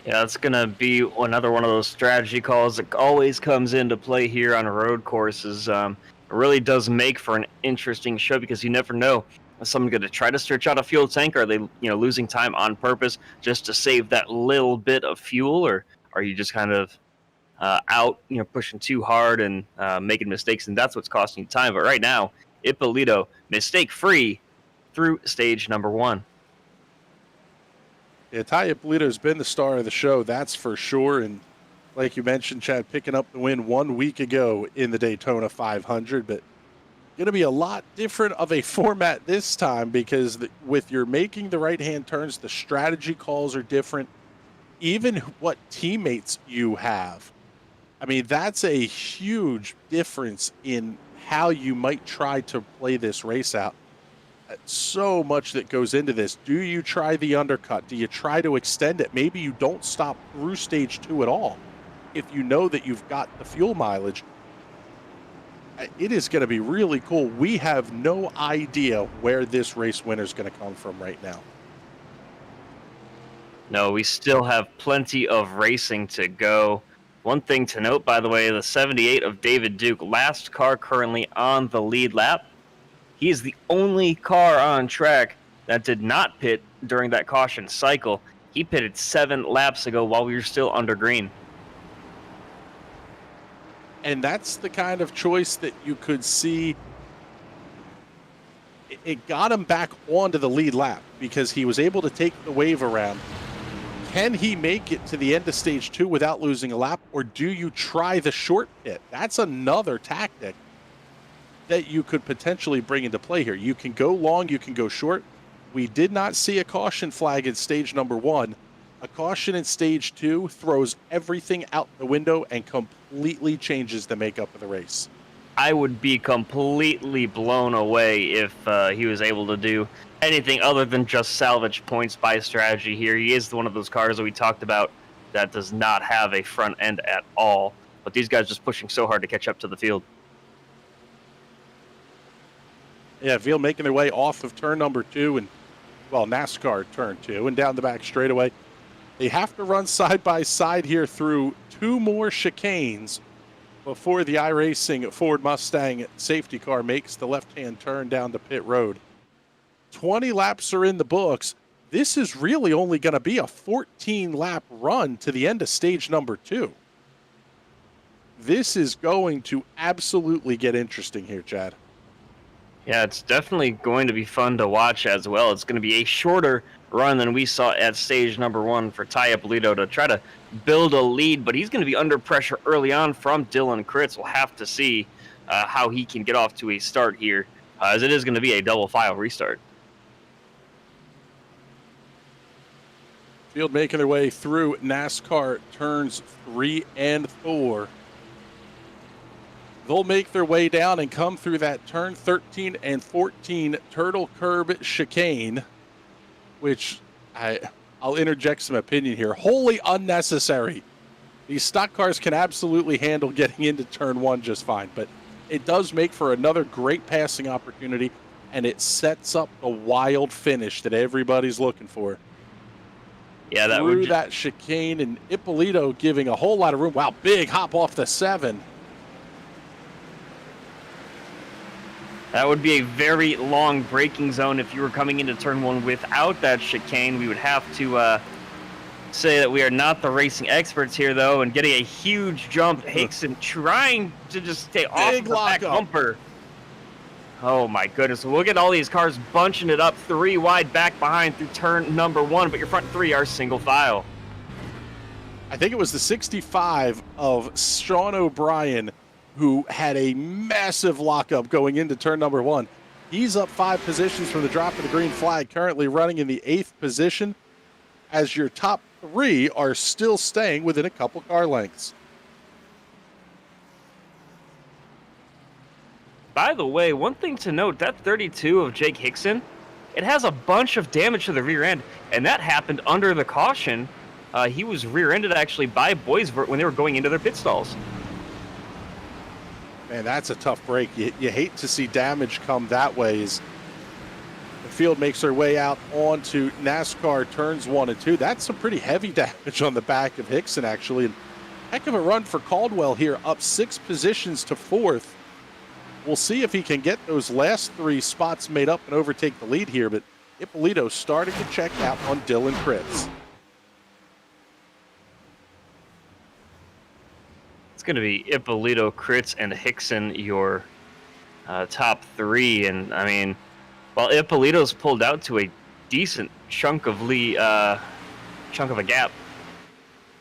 Yeah, it's going to be another one of those strategy calls that always comes into play here on road courses. It really does make for an interesting show, because you never know. Is someone going to try to stretch out a fuel tank? Are they, losing time on purpose just to save that little bit of fuel? Or are you just kind of out, pushing too hard and making mistakes, and that's what's costing you time? But right now, Ippolito, mistake-free through stage number 1. Yeah, Ty Ippolito's been the star of the show, that's for sure. And like you mentioned, Chad, picking up the win 1 week ago in the Daytona 500, but going to be a lot different of a format this time, because with your making the right-hand turns, the strategy calls are different. Even what teammates you have. I mean, that's a huge difference in how you might try to play this race out. So much that goes into this. Do you try the undercut? Do you try to extend it? Maybe you don't stop through stage 2 at all if you know that you've got the fuel mileage. it is going to be really cool. We have no idea where this race winner is going to come from right now. No, we still have plenty of racing to go. One thing to note, by the way, the 78 of David Duke, last car currently on the lead lap. He is the only car on track that did not pit during that caution cycle. He pitted 7 laps ago while we were still under green. And that's the kind of choice that you could see. It got him back onto the lead lap because he was able to take the wave around. Can he make it to the end of stage 2 without losing a lap, or do you try the short pit? That's another tactic that you could potentially bring into play here. You can go long, you can go short. We did not see a caution flag in stage number 1. A caution in stage 2 throws everything out the window and completely changes the makeup of the race. I would be completely blown away if he was able to do anything other than just salvage points by strategy here. He is one of those cars that we talked about that does not have a front end at all. But these guys just pushing so hard to catch up to the field. Yeah, field making their way off of turn number 2 and, well, NASCAR turn 2 and down the back straightaway. They have to run side by side here through 2 more chicanes before the iRacing Ford Mustang safety car makes the left-hand turn down to pit road. 20 laps are in the books. This is really only going to be a 14-lap run to the end of stage number 2. This is going to absolutely get interesting here, Chad. Yeah, it's definitely going to be fun to watch as well. It's going to be a shorter run than we saw at stage number 1 for Ippolito to try to build a lead, but he's going to be under pressure early on from Dylan Kritz. We'll have to see how he can get off to a start here, as it is going to be a double file restart. Field making their way through NASCAR turns 3 and 4. They'll make their way down and come through that turn 13 and 14 turtle curb chicane, which I'll interject some opinion here. Wholly unnecessary. These stock cars can absolutely handle getting into turn 1 just fine, but it does make for another great passing opportunity, and it sets up a wild finish that everybody's looking for. Yeah, that through would that chicane, and Ippolito giving a whole lot of room. Wow, big hop off the 7. That would be a very long braking zone if you were coming into turn 1 without that chicane. We would have to say that we are not the racing experts here, though, and getting a huge jump. Hickson trying to just stay off the back bumper. Oh, my goodness. We'll get all these cars bunching it up 3 wide back behind through turn number 1, but your front 3 are single file. I think it was the 65 of Sean O'Brien who had a massive lockup going into turn number 1. He's up 5 positions from the drop of the green flag, currently running in the 8th position, as your top 3 are still staying within a couple car lengths. By the way, one thing to note, that 32 of Jake Hickson, it has a bunch of damage to the rear end, and that happened under the caution. He was rear-ended actually by Boysford when they were going into their pit stalls. Man, that's a tough break. You hate to see damage come that way as the field makes their way out onto NASCAR turns 1 and 2. That's some pretty heavy damage on the back of Hickson, actually. And heck of a run for Caldwell here, up 6 positions to 4th. We'll see if he can get those last 3 spots made up and overtake the lead here, but Ippolito starting to check out on Dylan Kritz. It's going to be Ippolito, Kritz, and Hickson, your top 3. And, I mean, while Ippolito's pulled out to a decent chunk of a gap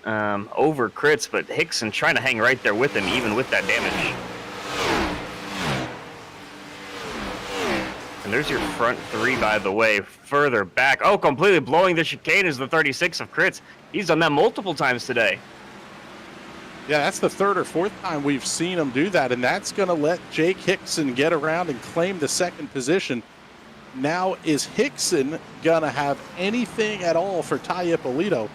over Kritz, but Hickson trying to hang right there with him, even with that damage. And there's your front 3, by the way, further back. Oh, completely blowing the chicane is the 36 of Kritz. He's done that multiple times today. Yeah, that's the 3rd or 4th time we've seen him do that, and that's going to let Jake Hickson get around and claim the 2nd position. Now, is Hickson going to have anything at all for Ty Ippolito?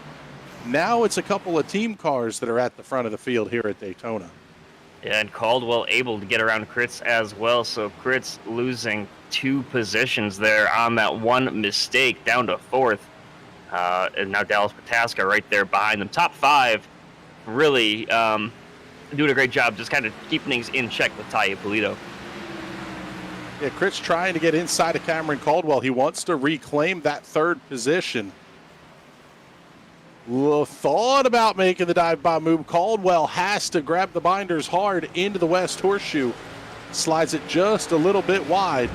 Now it's a couple of team cars that are at the front of the field here at Daytona. And Caldwell able to get around Kritz as well, so Kritz losing 2 positions there on that one mistake, down to 4th. And now Dallas Pataska right there behind them. Top 5, really doing a great job just kind of keeping things in check with Ippolito. Yeah, Kritz trying to get inside of Cameron Caldwell. He wants to reclaim that 3rd position. Thought about making the dive bomb move. Caldwell has to grab the binders hard into the West Horseshoe. Slides it just a little bit wide.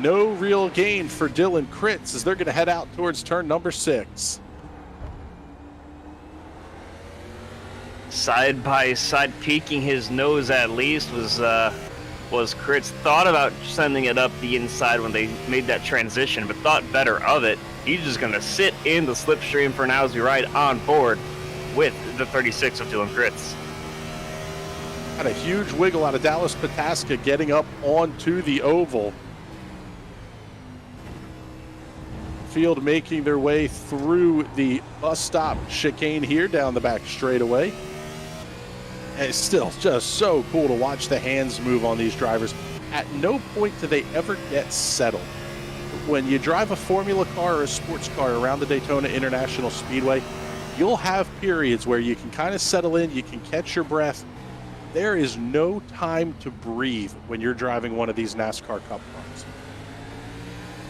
No real gain for Dylan Kritz as they're going to head out towards turn number 6. Side by side, peeking his nose at least was Kritz. Thought about sending it up the inside when they made that transition, but thought better of it. He's just going to sit in the slipstream for now as we ride on board with the 36 of Dylan Kritz. Had a huge wiggle out of Dallas Pataska getting up onto the oval. Field making their way through the bus stop chicane here down the back straightaway. And it's still just so cool to watch the hands move on these drivers. At no point do they ever get settled. When you drive a Formula car or a sports car around the Daytona International Speedway, you'll have periods where you can kind of settle in, you can catch your breath. There is no time to breathe when you're driving one of these NASCAR Cup cars.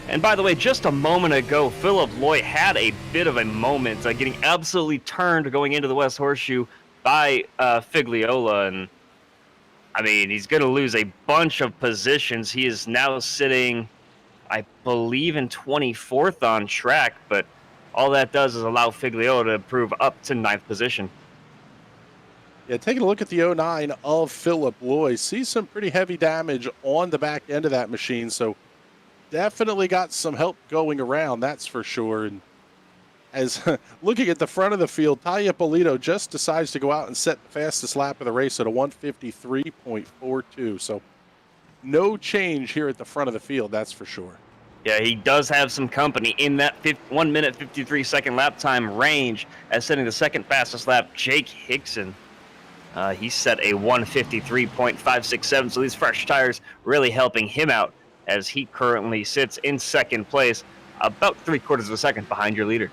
And by the way, just a moment ago, Philip Loy had a bit of a moment, getting absolutely turned going into the West Horseshoe by Figliola. And I mean, he's going to lose a bunch of positions. He is now sitting, I believe, in 24th on track, but all that does is allow Figliola to improve up to 9th position. Yeah, taking a look at the 09 of Philip Loy, see some pretty heavy damage on the back end of that machine, so definitely got some help going around, that's for sure. And as looking at the front of the field, Ippolito just decides to go out and set the fastest lap of the race at a 1:53.42. So no change here at the front of the field, that's for sure. Yeah, he does have some company in that 1 minute 53 second lap time range as setting the second fastest lap, Jake Hickson. He set a 1:53.567, so these fresh tires really helping him out as he currently sits in 2nd place, about 3/4 of a second behind your leader.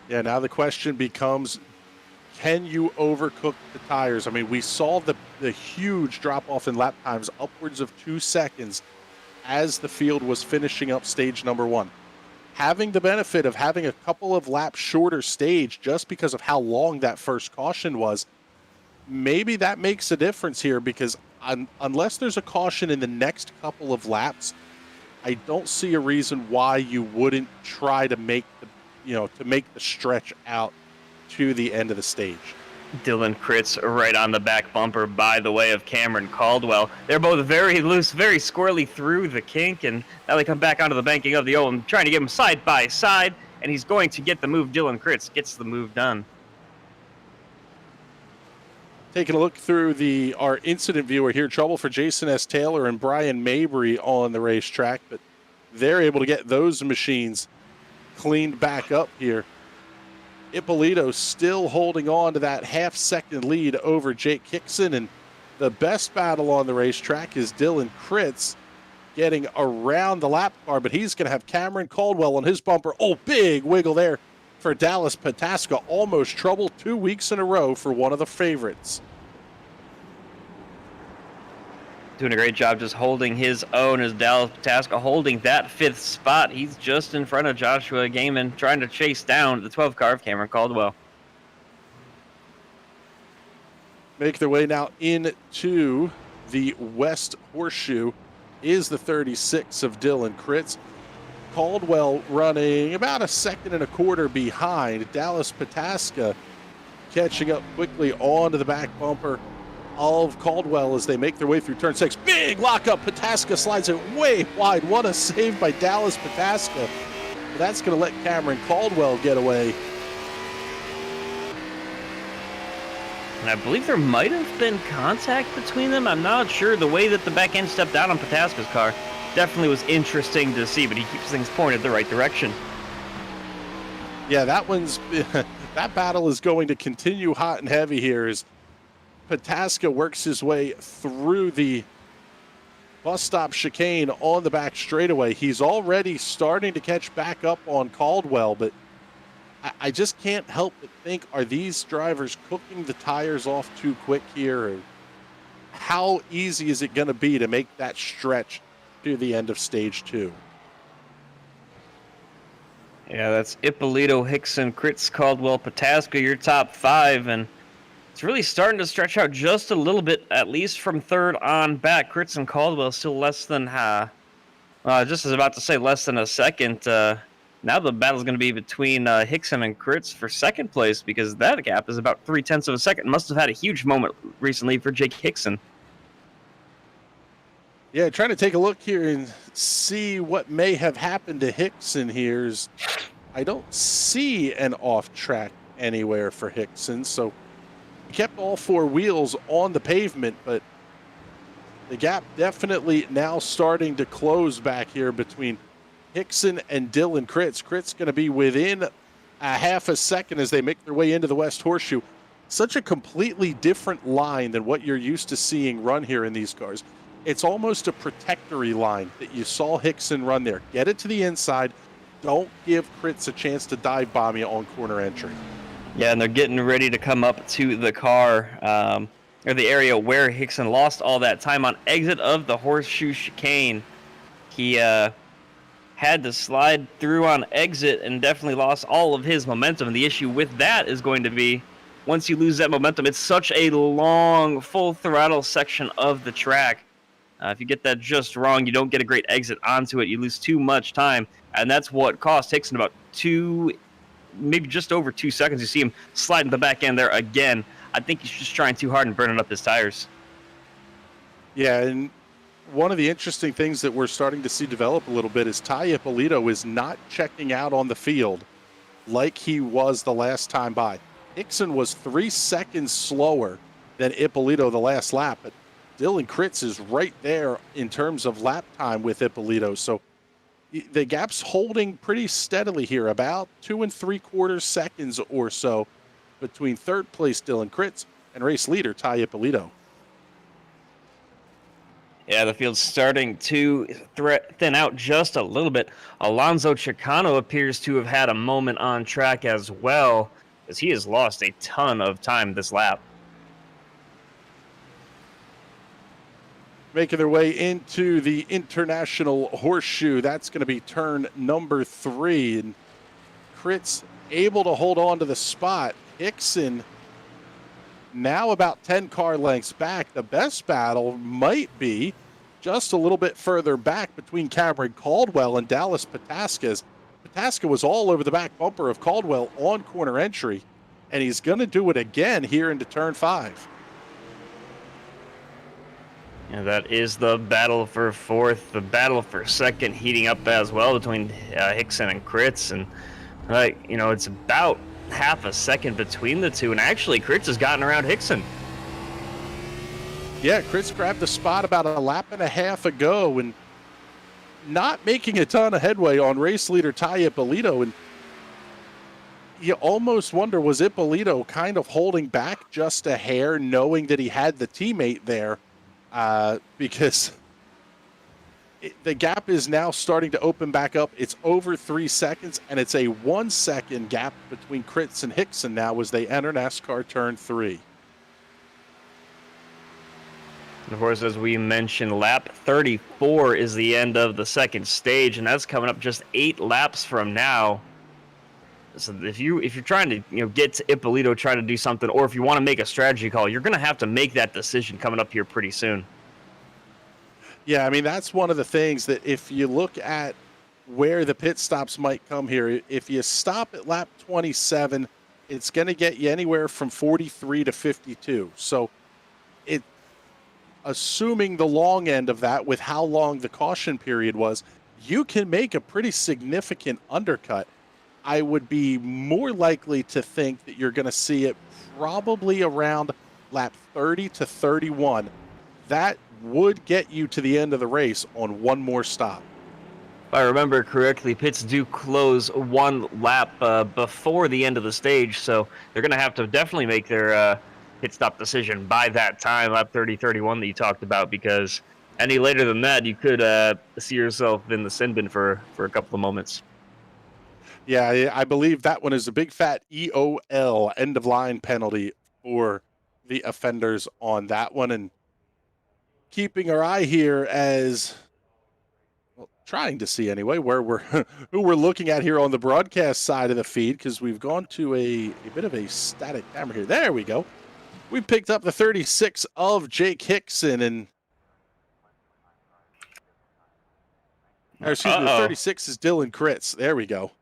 Yeah, now the question becomes, can you overcook the tires? I mean, we saw the huge drop-off in lap times, upwards of 2 seconds, as the field was finishing up stage number 1. Having the benefit of having a couple of laps shorter stage just because of how long that first caution was, maybe that makes a difference here, because unless there's a caution in the next couple of laps, I don't see a reason why you wouldn't try to make the stretch out to the end of the stage. Dylan Kritz right on the back bumper by the way of Cameron Caldwell. They're both very loose, very squirrely through the kink, and now they come back onto the banking of the oval and trying to get them side by side, and he's going to get the move. Dylan Kritz gets the move done. Taking a look through our incident viewer here, trouble for Jason S. Taylor and Brian Mabry on the racetrack, but they're able to get those machines cleaned back up here. Ippolito still holding on to that half-second lead over Jake Hickson, and the best battle on the racetrack is Dylan Kritz getting around the lap car, but he's going to have Cameron Caldwell on his bumper. Oh, big wiggle there for Dallas Pataska. Almost trouble 2 weeks in a row for one of the favorites. Doing a great job just holding his own as Dallas Pataska holding that 5th spot. He's just in front of Joshua Gaiman, trying to chase down the 12 car of Cameron Caldwell. Make their way now into the West Horseshoe is the 36 of Dylan Kritz. Caldwell running about 1.25 seconds behind. Dallas Pataska catching up quickly onto the back bumper of Caldwell as they make their way through turn 6. Big lockup. Pataska slides it way wide. What a save by Dallas Pataska. That's going to let Cameron Caldwell get away. And I believe there might have been contact between them. I'm not sure. The way that the back end stepped out on Pataska's car definitely was interesting to see, but he keeps things pointed the right direction. Yeah, that battle is going to continue hot and heavy here as Pataska works his way through the bus stop chicane on the back straightaway. He's already starting to catch back up on Caldwell, but I just can't help but think, are these drivers cooking the tires off too quick here? Or how easy is it going to be to make that stretch to the end of stage 2? Yeah, that's Ippolito, Hickson, Kritz, Caldwell, Pataska, your top 5, and it's really starting to stretch out just a little bit, at least from third on back. Kritz and Caldwell still less than, just as about to say, less than a second. Now the battle's going to be between Hickson and Kritz for second place, because that gap is about 0.3 of a second. Must have had a huge moment recently for Jake Hickson. Yeah, trying to take a look here and see what may have happened to Hickson here. I don't see an off track anywhere for Hickson, so he kept all 4 wheels on the pavement, but the gap definitely now starting to close back here between Hickson and Dylan Kritz. Kritz going to be within a half a second as they make their way into the West Horseshoe. Such a completely different line than what you're used to seeing run here in these cars. It's almost a protectory line that you saw Hickson run there. Get it to the inside. Don't give Kritz a chance to dive bomb you on corner entry. Yeah, and they're getting ready to come up to the car, or the area where Hickson lost all that time on exit of the Horseshoe chicane. He had to slide through on exit and definitely lost all of his momentum. And the issue with that is going to be, once you lose that momentum, it's such a long, full throttle section of the track. If you get that just wrong, you don't get a great exit onto it. You lose too much time, and that's what cost Hickson about 2, maybe just over 2 seconds. You see him sliding the back end there again. I think he's just trying too hard and burning up his tires. Yeah, and one of the interesting things that we're starting to see develop a little bit is Ty Ippolito is not checking out on the field like he was the last time by. Hickson was 3 seconds slower than Ippolito the last lap, but Dylan Kritz is right there in terms of lap time with Ippolito. So the gap's holding pretty steadily here, about 2 3/4 seconds or so between third place Dylan Kritz and race leader Ty Ippolito. Yeah, the field's starting to thin out just a little bit. Alonso Chicano appears to have had a moment on track as well, as he has lost a ton of time this lap. Making their way into the International Horseshoe. That's going to be turn number 3. And Kritz able to hold on to the spot. Hickson now about 10 car lengths back. The best battle might be just a little bit further back between Cameron Caldwell and Dallas Pataska. Pataska was all over the back bumper of Caldwell on corner entry, and he's going to do it again here into turn 5. And that is the battle for 4th, the battle for 2nd heating up as well between Hickson and Kritz. And, it's about half a second between the two. And actually, Kritz has gotten around Hickson. Yeah, Kritz grabbed the spot about a lap and a half ago and not making a ton of headway on race leader Ty Ippolito. And you almost wonder, was Ippolito kind of holding back just a hair, knowing that he had the teammate there? Because the gap is now starting to open back up. It's over 3 seconds, and it's a 1 second gap between Kritz and Hickson now as they enter NASCAR turn 3. And of course, as we mentioned, lap 34 is the end of the 2nd stage, and that's coming up just 8 laps from now. So if you're trying to get to Ippolito, try to do something, or if you want to make a strategy call, you're going to have to make that decision coming up here pretty soon. Yeah, I mean, that's one of the things that if you look at where the pit stops might come here, if you stop at lap 27, it's going to get you anywhere from 43 to 52. So assuming the long end of that with how long the caution period was, you can make a pretty significant undercut. I would be more likely to think that you're going to see it probably around lap 30 to 31. That would get you to the end of the race on one more stop. If I remember correctly, pits do close 1 lap before the end of the stage, so they're going to have to definitely make their pit stop decision by that time, lap 30-31 that you talked about, because any later than that, you could see yourself in the sin bin for a couple of moments. Yeah, I believe that one is a big fat EOL, end of line penalty for the offenders on that one. And keeping our eye here as well, trying to see anyway where we're who we're looking at here on the broadcast side of the feed, because we've gone to a bit of a static camera here. There we go. We picked up the 36 of Jake Hickson, and or excuse me, the 36 is Dylan Kritz. There we go.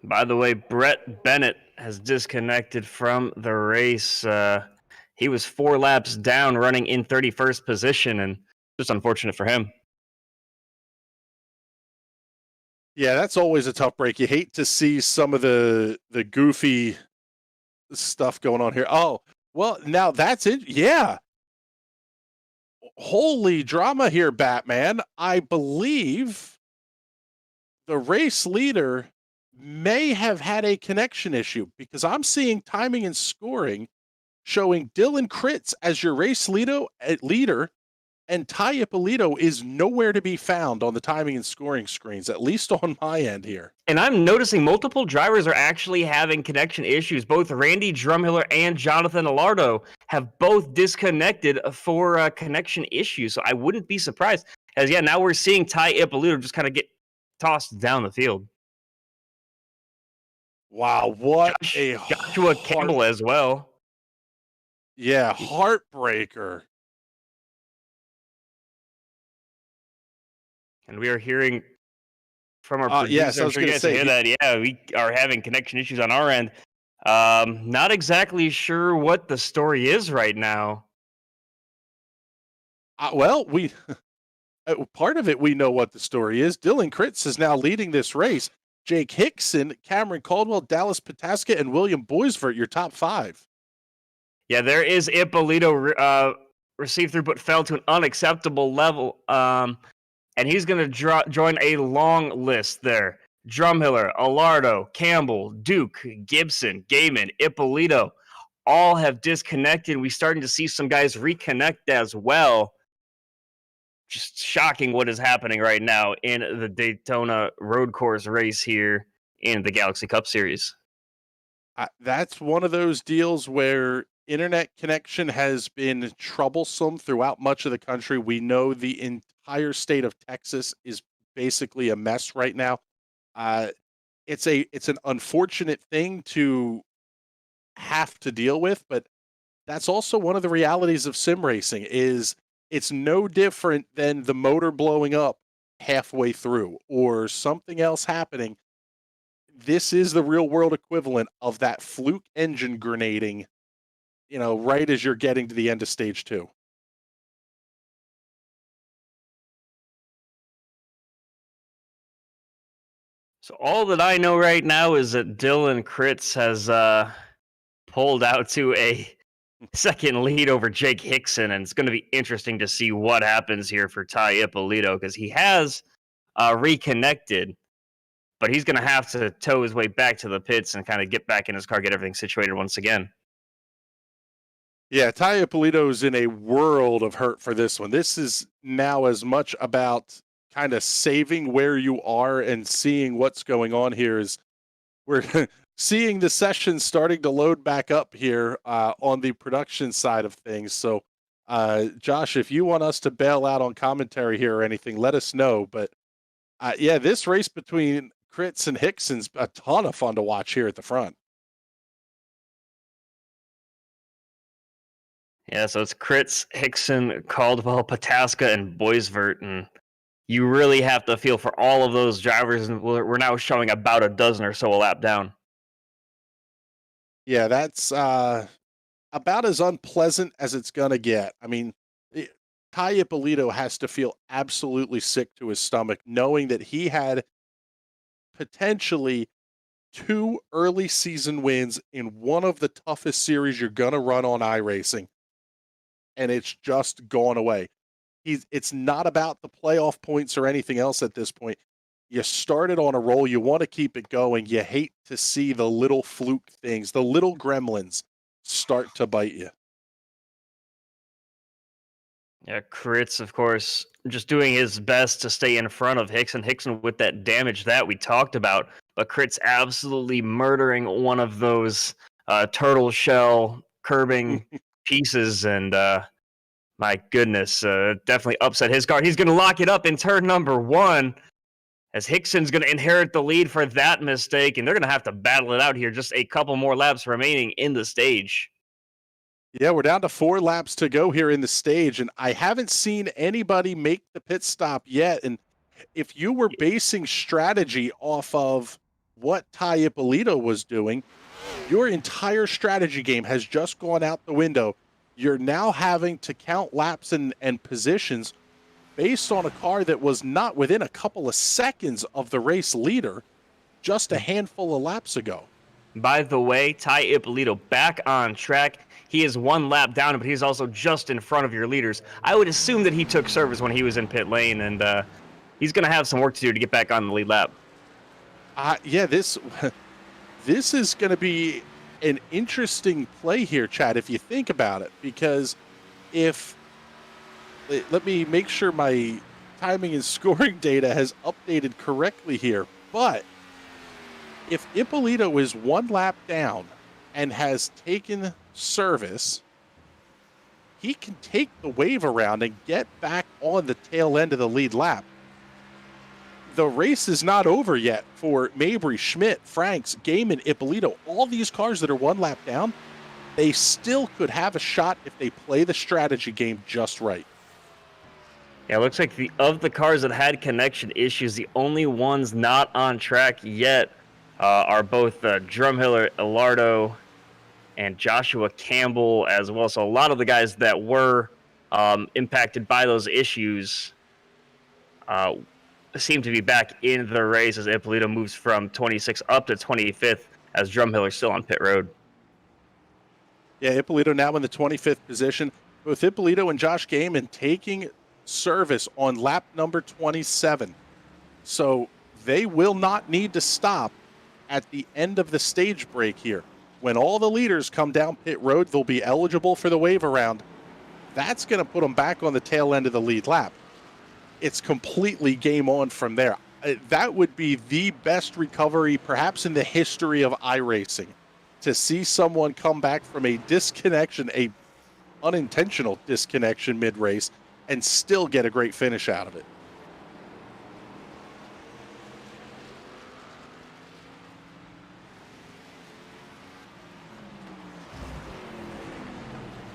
By the way, Brett Bennett has disconnected from the race. He was 4 laps down, running in 31st position, and just unfortunate for him. Yeah, that's always a tough break. You hate to see some of the goofy stuff going on here. Oh, well, now that's it. Yeah. Holy drama here, Batman. I believe the race leader may have had a connection issue, because I'm seeing timing and scoring showing Dylan Kritz as your race leader, and Ty Ippolito is nowhere to be found on the timing and scoring screens, at least on my end here. And I'm noticing multiple drivers are actually having connection issues. Both Randy Drumhiller and Jonathan Alardo have both disconnected for connection issues. So I wouldn't be surprised. As now we're seeing Ty Ippolito just kind of get tossed down the field. Wow, what Joshua Campbell as well. Yeah, heartbreaker. And we are hearing from our producer. Yes, I was going to say that. Yeah, we are having connection issues on our end. Not exactly sure what the story is right now. Well, we part of it, we know what the story is. Dylan Kritz is now leading this race. Jake Hickson, Cameron Caldwell, Dallas Pataska, and William Boysford, your top 5. Yeah, there is Ippolito received through but fell to an unacceptable level. And he's going to join a long list there. Drumhiller, Alardo, Campbell, Duke, Gibson, Gaiman, Ippolito, all have disconnected. We're starting to see some guys reconnect as well. Just shocking what is happening right now in the Daytona Road Course race here in the Galaxy Cup Series. That's one of those deals where internet connection has been troublesome throughout much of the country. We know the entire state of Texas is basically a mess right now. It's an unfortunate thing to have to deal with, but that's also one of the realities of sim racing. Is it's no different than the motor blowing up halfway through or something else happening. This is the real world equivalent of that fluke engine grenading, right as you're getting to the end of stage 2. So all that I know right now is that Dylan Kritz has pulled out to a second lead over Jake Hickson, and it's going to be interesting to see what happens here for Ty Ippolito, because he has reconnected, but he's going to have to tow his way back to the pits and kind of get back in his car, get everything situated once again. Yeah, Ty Ippolito's in a world of hurt for this one. This is now as much about kind of saving where you are and seeing what's going on here. Is we're seeing the session starting to load back up here on the production side of things. So, Josh, if you want us to bail out on commentary here or anything, let us know. But this race between Kritz and Hickson's a ton of fun to watch here at the front. Yeah, so it's Kritz, Hickson, Caldwell, Pataska, and Boysvert, and you really have to feel for all of those drivers, and we're now showing about a dozen or so a lap down. Yeah, that's about as unpleasant as it's going to get. I mean, Ty Ippolito has to feel absolutely sick to his stomach, knowing that he had potentially 2 early season wins in one of the toughest series you're going to run on iRacing, and it's just gone away. It's not about the playoff points or anything else at this point. you started on a roll, you want to keep it going. You hate to see the little fluke things, the little gremlins start to bite you. Yeah, Critz, of course, just doing his best to stay in front of Hickson. Hickson with that damage that we talked about, but Critz absolutely murdering one of those turtle shell curbing pieces, and my goodness, definitely upset his guard. He's going to lock it up in turn number 1, as Hickson's going to inherit the lead for that mistake, and they're going to have to battle it out here. Just a couple more laps remaining in the stage. Yeah, we're down to 4 laps to go here in the stage, and I haven't seen anybody make the pit stop yet. And if you were basing strategy off of what Ty Ippolito was doing, your entire strategy game has just gone out the window. You're now having to count laps and positions based on a car that was not within a couple of seconds of the race leader just a handful of laps ago. By the way, Ty Ippolito back on track. He is 1 lap down, but he's also just in front of your leaders. I would assume that he took service when he was in pit lane, and he's going to have some work to do to get back on the lead lap. Yeah, this is going to be an interesting play here, Chad, if you think about it, because let me make sure my timing and scoring data has updated correctly here, but if Ippolito is 1 lap down and has taken service, he can take the wave around and get back on the tail end of the lead lap. The race is not over yet for Mabry, Schmidt, Franks, Gaiman, Ippolito. All these cars that are 1 lap down, they still could have a shot if they play the strategy game just right. Yeah, it looks like of the cars that had connection issues, the only ones not on track yet are both Drumhiller, Ippolito, and Joshua Campbell as well. So a lot of the guys that were impacted by those issues seem to be back in the race as Ippolito moves from 26th up to 25th as Drumhiller still on pit road. Yeah, Ippolito now in the 25th position. Both Ippolito and Josh Gaiman taking service on lap number 27. So they will not need to stop at the end of the stage break here. When all the leaders come down pit road, they'll be eligible for the wave around. That's going to put them back on the tail end of the lead lap. It's completely game on from there. That would be the best recovery perhaps in the history of iRacing, to see someone come back from a disconnection, a unintentional disconnection mid-race, and still get a great finish out of it.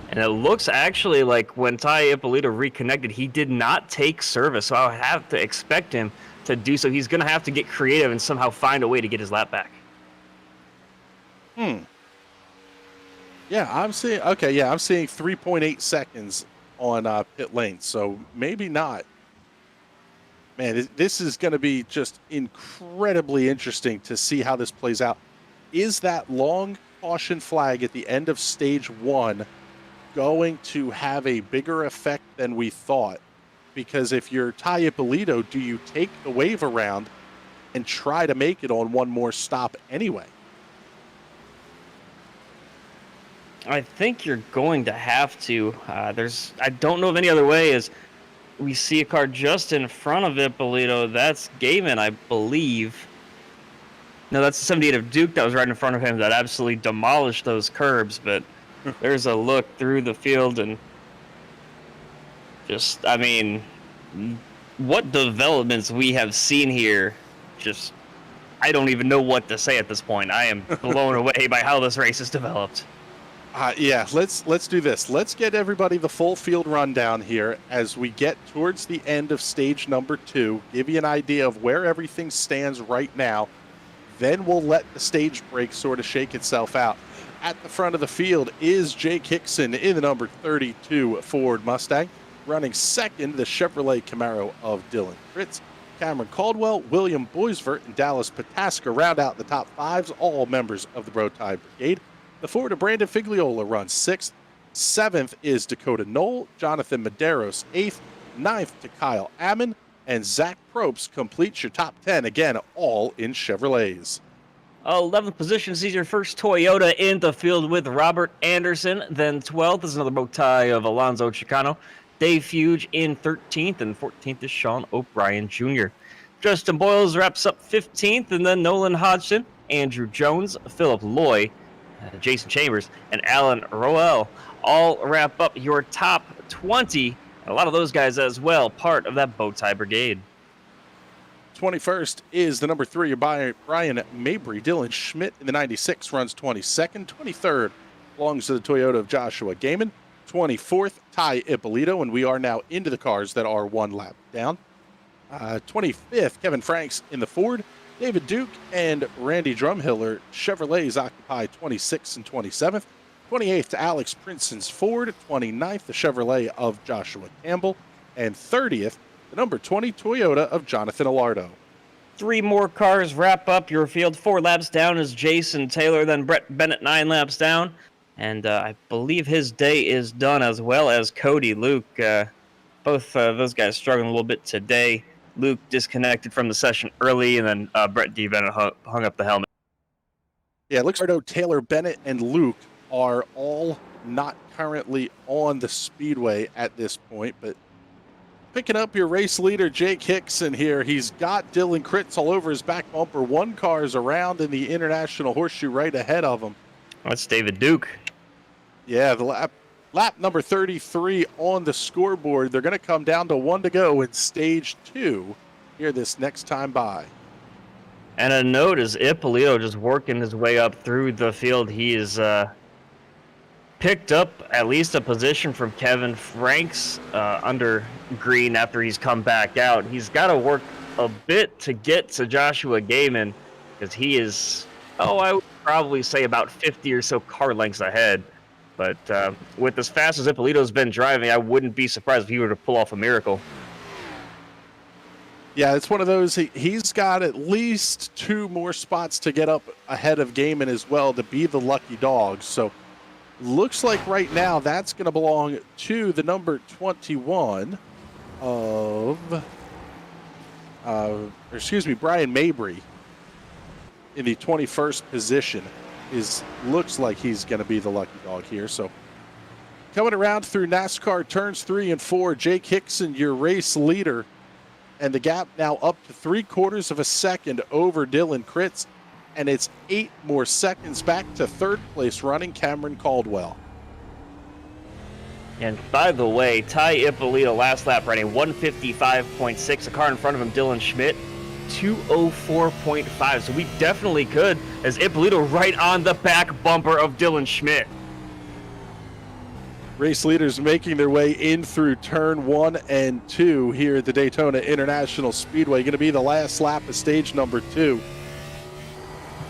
And it looks actually like when Ty Ippolito reconnected, he did not take service. So I would have to expect him to do so. He's going to have to get creative and somehow find a way to get his lap back. Yeah, I'm seeing 3.8 seconds on pit lane. So maybe not. Man, this is going to be just incredibly interesting to see how this plays out. Is that long caution flag at the end of stage 1 going to have a bigger effect than we thought? Because if you're Ty Ippolito, do you take the wave around and try to make it on one more stop anyway? I think you're going to have to. I don't know of any other way, as we see a car just in front of Ippolito. That's Gaiman, I believe. No, that's the 78 of Duke that was right in front of him that absolutely demolished those curbs. But there's a look through the field, and just, I mean, what developments we have seen here. Just, I don't even know what to say at this point. I am blown away by how this race has developed. Yeah, let's do this. Let's get everybody the full field rundown here as we get towards the end of stage number 2. Give you an idea of where everything stands right now. Then we'll let the stage break sort of shake itself out. At the front of the field is Jake Hickson in the number 32 Ford Mustang. Running second, the Chevrolet Camaro of Dylan Fritz. Cameron Caldwell, William Boysford, and Dallas Pataska round out the top 5s, all members of the Bro Tie Brigade. The Ford of Brandon Figliola runs 6th. 7th is Dakota Knoll, Jonathan Medeiros 8th. 9th to Kyle Ammon. and Zach Probst completes your top 10, again, all in Chevrolets. 11th position sees your first Toyota in the field with Robert Anderson. Then 12th is another bow tie of Alonzo Chicano. Dave Fuge in 13th, and 14th is Sean O'Brien Jr. Justin Boyles wraps up 15th, and then Nolan Hodgson, Andrew Jones, Philip Loy, Jason Chambers, and Alan Roel all wrap up your top 20. And a lot of those guys as well, part of that bow tie brigade. 21st is the number 3 Brian Mabry. Dylan Schmidt in the 96 runs 22nd. 23rd belongs to the Toyota of Joshua Gaiman. 24th, Ty Ippolito, and we are now into the cars that are one lap down. 25th, Kevin Franks in the Ford. David Duke and Randy Drumhiller Chevrolets occupy 26th and 27th. 28th to Alex Prinson's Ford. 29th, the Chevrolet of Joshua Campbell. And 30th, the number 20 Toyota of Jonathan Alardo. 3 more cars wrap up your field. 4 laps down is Jason Taylor, then Brett Bennett 9 laps down. And I believe his day is done, as well as Cody Luke. Both those guys struggling a little bit today. Luke disconnected from the session early, and then Brett D. Bennett hung up the helmet. Yeah, it looks like Taylor, Bennett, and Luke are all not currently on the speedway at this point, but picking up your race leader, Jake Hickson here. He's got Dylan Kritz all over his back bumper. 1 car is around in the International Horseshoe right ahead of him. That's David Duke. Yeah, the lap number 33 on the scoreboard. They're going to come down to 1 to go in stage 2 here this next time by. And a note is Ippolito just working his way up through the field. He is picked up at least a position from Kevin Franks under green after he's come back out. He's got to work a bit to get to Joshua Gaiman, because he is, I would probably say about 50 or so car lengths ahead. But with as fast as Ippolito's been driving, I wouldn't be surprised if he were to pull off a miracle. Yeah, it's one of those, he's got at least 2 more spots to get up ahead of Gaiman as well to be the lucky dog. So looks like right now that's going to belong to the number 21 of, Brian Mabry in the 21st position. Looks like he's going to be the lucky dog here. So coming around through NASCAR turns 3 and 4, Jake Hickson, your race leader, and the gap now up to 3/4 of a second over Dylan Kritz, and it's 8 more seconds back to 3rd place running Cameron Caldwell. And by the way, Ty Ippolito last lap running 155.6. A car in front of him, Dylan Schmidt, 204.5. So we definitely could, as Ippolito right on the back bumper of Dylan Schmidt. Race leaders making their way in through turn 1 and 2 here at the Daytona International Speedway. Going to be the last lap of stage number 2.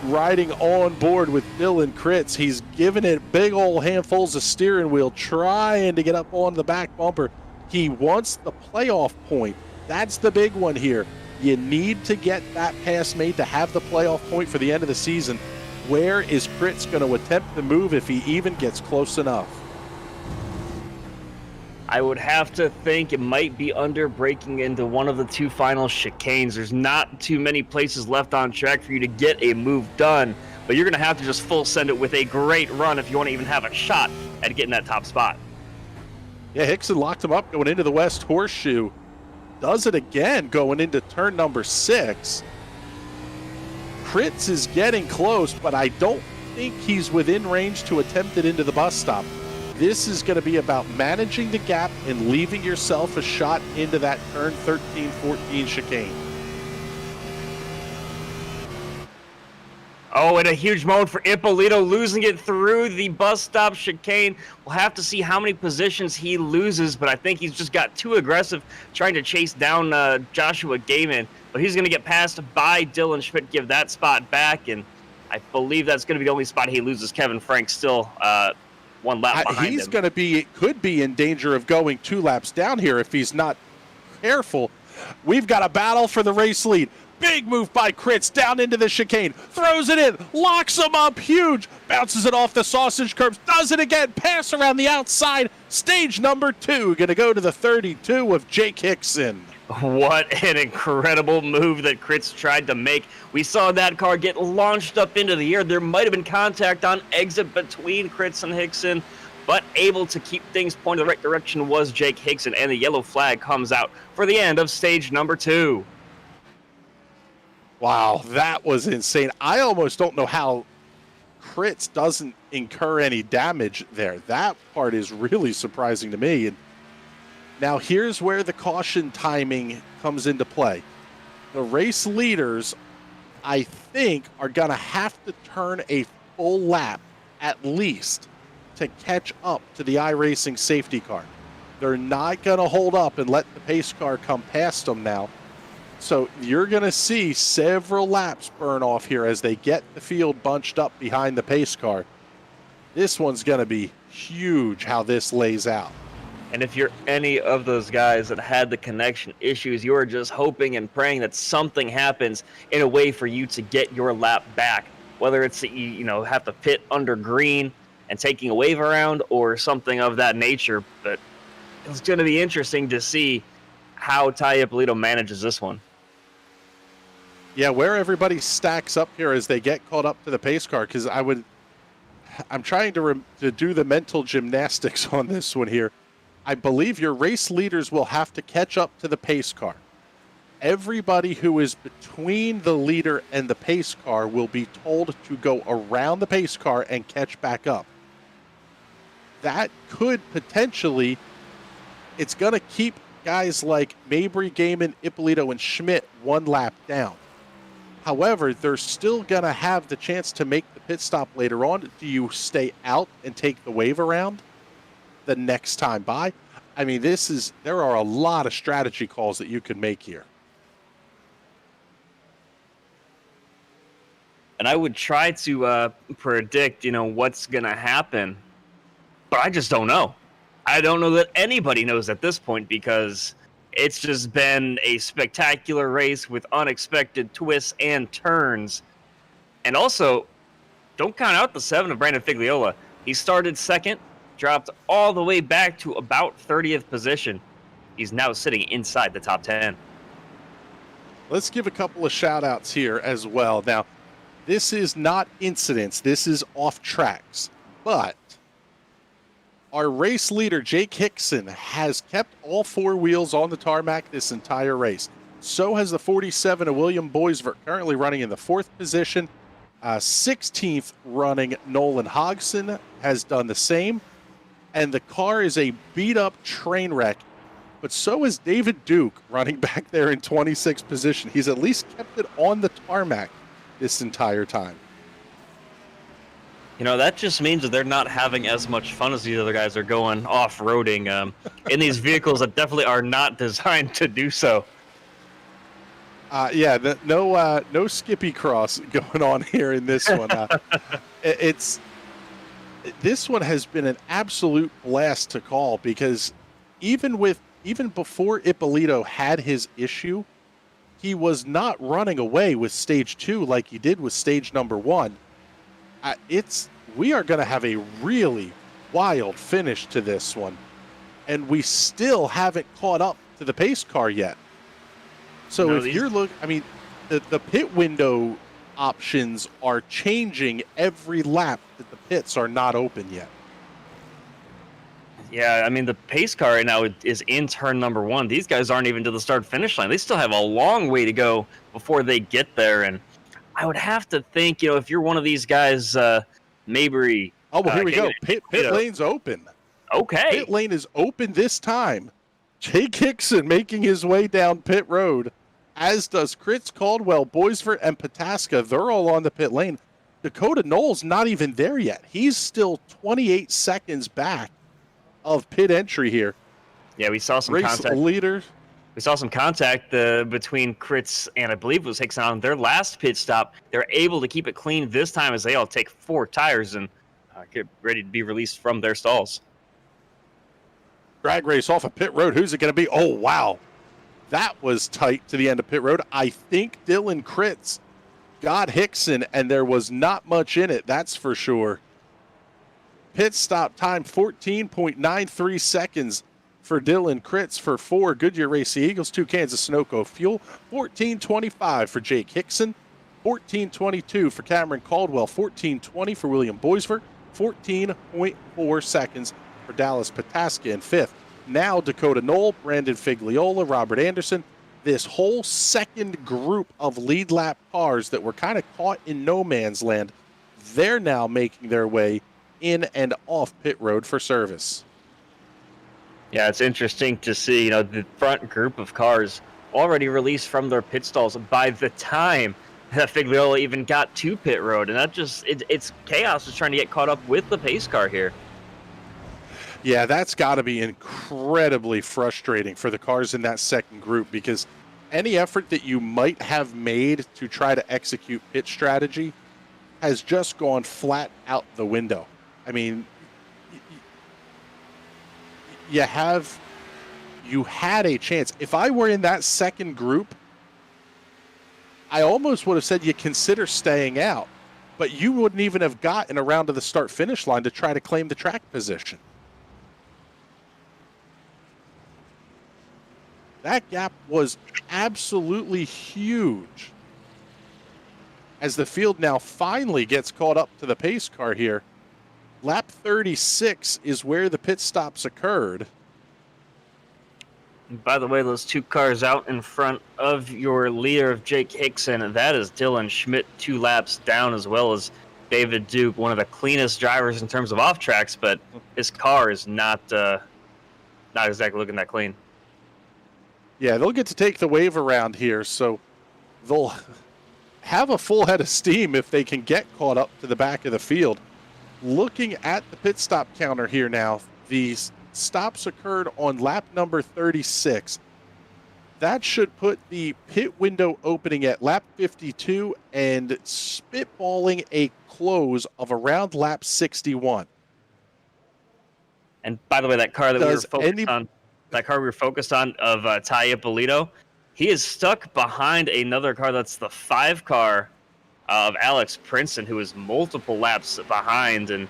Riding on board with Dylan Kritz. He's giving it big old handfuls of steering wheel, trying to get up on the back bumper. He wants the playoff point. That's the big one here. You need to get that pass made to have the playoff point for the end of the season. Where is Kritz going to attempt the move if he even gets close enough? I would have to think it might be under breaking into one of the 2 final chicanes. There's not too many places left on track for you to get a move done, but you're going to have to just full send it with a great run if you want to even have a shot at getting that top spot. Yeah, Hickson locked him up going into the West Horseshoe. Does it again going into turn number 6. Kritz is getting close, but I don't think he's within range to attempt it into the bus stop. This is going to be about managing the gap and leaving yourself a shot into that turn 13-14 chicane. Oh, and a huge moment for Ippolito, losing it through the bus stop chicane. We'll have to see how many positions he loses, but I think he's just got too aggressive trying to chase down Joshua Gaiman. But he's going to get passed by Dylan Schmidt, give that spot back, and I believe that's going to be the only spot he loses. Kevin Frank still 1 lap behind him. He's going to could be in danger of going 2 laps down here if he's not careful. We've got a battle for the race lead. Big move by Kritz down into the chicane. Throws it in. Locks him up huge. Bounces it off the sausage curbs. Does it again. Pass around the outside. Stage number 2. Going to go to the 32 of Jake Hickson. What an incredible move that Kritz tried to make. We saw that car get launched up into the air. There might have been contact on exit between Kritz and Hickson, but able to keep things pointed the right direction was Jake Hickson, and the yellow flag comes out for the end of stage number 2. Wow, that was insane. I almost don't know how Kritz doesn't incur any damage there. That part is really surprising to me. And now here's where the caution timing comes into play. The race leaders, I think, are going to have to turn a full lap at least to catch up to the iRacing safety car. They're not going to hold up and let the pace car come past them now. So you're going to see several laps burn off here as they get the field bunched up behind the pace car. This one's going to be huge how this lays out. And if you're any of those guys that had the connection issues, you're just hoping and praying that something happens in a way for you to get your lap back. Whether it's that you have to pit under green and taking a wave around or something of that nature. But it's going to be interesting to see how Ty Ippolito manages this one. Yeah, where everybody stacks up here as they get caught up to the pace car, because I'm trying to do the mental gymnastics on this one here. I believe your race leaders will have to catch up to the pace car. Everybody who is between the leader and the pace car will be told to go around the pace car and catch back up. That could potentially, it's going to keep guys like Mabry, Gaiman, Ippolito, and Schmidt one lap down. However, they're still going to have the chance to make the pit stop later on. Do you stay out and take the wave around the next time by? I mean, there are a lot of strategy calls that you can make here. And I would try to predict, what's going to happen, but I just don't know. I don't know that anybody knows at this point because it's just been a spectacular race with unexpected twists and turns. And also, don't count out the 7 of Brandon Figliola. He started second, dropped all the way back to about 30th position. He's now sitting inside the top 10. Let's give a couple of shout outs here as well. Now, this is not incidents, this is off tracks, but our race leader, Jake Hickson, has kept all 4 wheels on the tarmac this entire race. So has the 47 of William Boysford, currently running in the 4th position. 16th running Nolan Hodgson has done the same. And the car is a beat-up train wreck. But so is David Duke running back there in 26th position. He's at least kept it on the tarmac this entire time. That just means that they're not having as much fun as these other guys are going off-roading in these vehicles that definitely are not designed to do so. No Skippy Cross going on here in this one. This one has been an absolute blast to call because even before Ippolito had his issue, he was not running away with stage 2 like he did with stage number 1. We are going to have a really wild finish to this one, and we still haven't caught up to the pace car yet. So the pit window options are changing every lap that the pits are not open yet. Yeah, I mean, the pace car right now is in turn number 1. These guys aren't even to the start-finish line. They still have a long way to go before they get there, and I would have to think, if you're one of these guys, Mabry. Oh, well, here we go. Pit lane's open. Okay. Pit lane is open this time. Jake Hickson making his way down pit road, as does Kritz, Caldwell, Boysford, and Pataska. They're all on the pit lane. Dakota Knoll's not even there yet. He's still 28 seconds back of pit entry here. Yeah, we saw some race contact. Leader. We saw some contact between Kritz and I believe it was Hickson on their last pit stop. They're able to keep it clean this time as they all take 4 tires and get ready to be released from their stalls. Drag race off of pit road. Who's it going to be? Oh, wow. That was tight to the end of pit road. I think Dylan Kritz got Hickson, and there was not much in it, that's for sure. Pit stop time, 14.93 seconds. for Dylan Kritz. For 4, Goodyear Racing Eagles. 2 Kansas Sunoco Fuel. 14.25 for Jake Hickson. 14.22 for Cameron Caldwell. 14.20 for William Boysford. 14.4 seconds for Dallas Pataska in 5th. Now Dakota Knoll, Brandon Figliola, Robert Anderson. This whole second group of lead lap cars that were kind of caught in no man's land, they're now making their way in and off pit road for service. Yeah, it's interesting to see, the front group of cars already released from their pit stalls by the time that Figliola even got to pit road. And that it's chaos just trying to get caught up with the pace car here. Yeah, that's got to be incredibly frustrating for the cars in that second group, because any effort that you might have made to try to execute pit strategy has just gone flat out the window. I mean, you had a chance. If I were in that second group, I almost would have said you consider staying out, but you wouldn't even have gotten around to the start-finish line to try to claim the track position. That gap was absolutely huge. As the field now finally gets caught up to the pace car here, lap 36 is where the pit stops occurred. And by the way, those 2 cars out in front of your leader of Jake Hickson, that is Dylan Schmidt 2 laps down, as well as David Duke, one of the cleanest drivers in terms of off tracks, but his car is not exactly looking that clean. Yeah, they'll get to take the wave around here, so they'll have a full head of steam if they can get caught up to the back of the field. Looking at the pit stop counter here now, these stops occurred on lap number 36. That should put the pit window opening at lap 52 and spitballing a close of around lap 61. And by the way, that car that we were focused on of Ty Ippolito, he is stuck behind another car that's the 5 car of Alex Princeton, who is multiple laps behind. And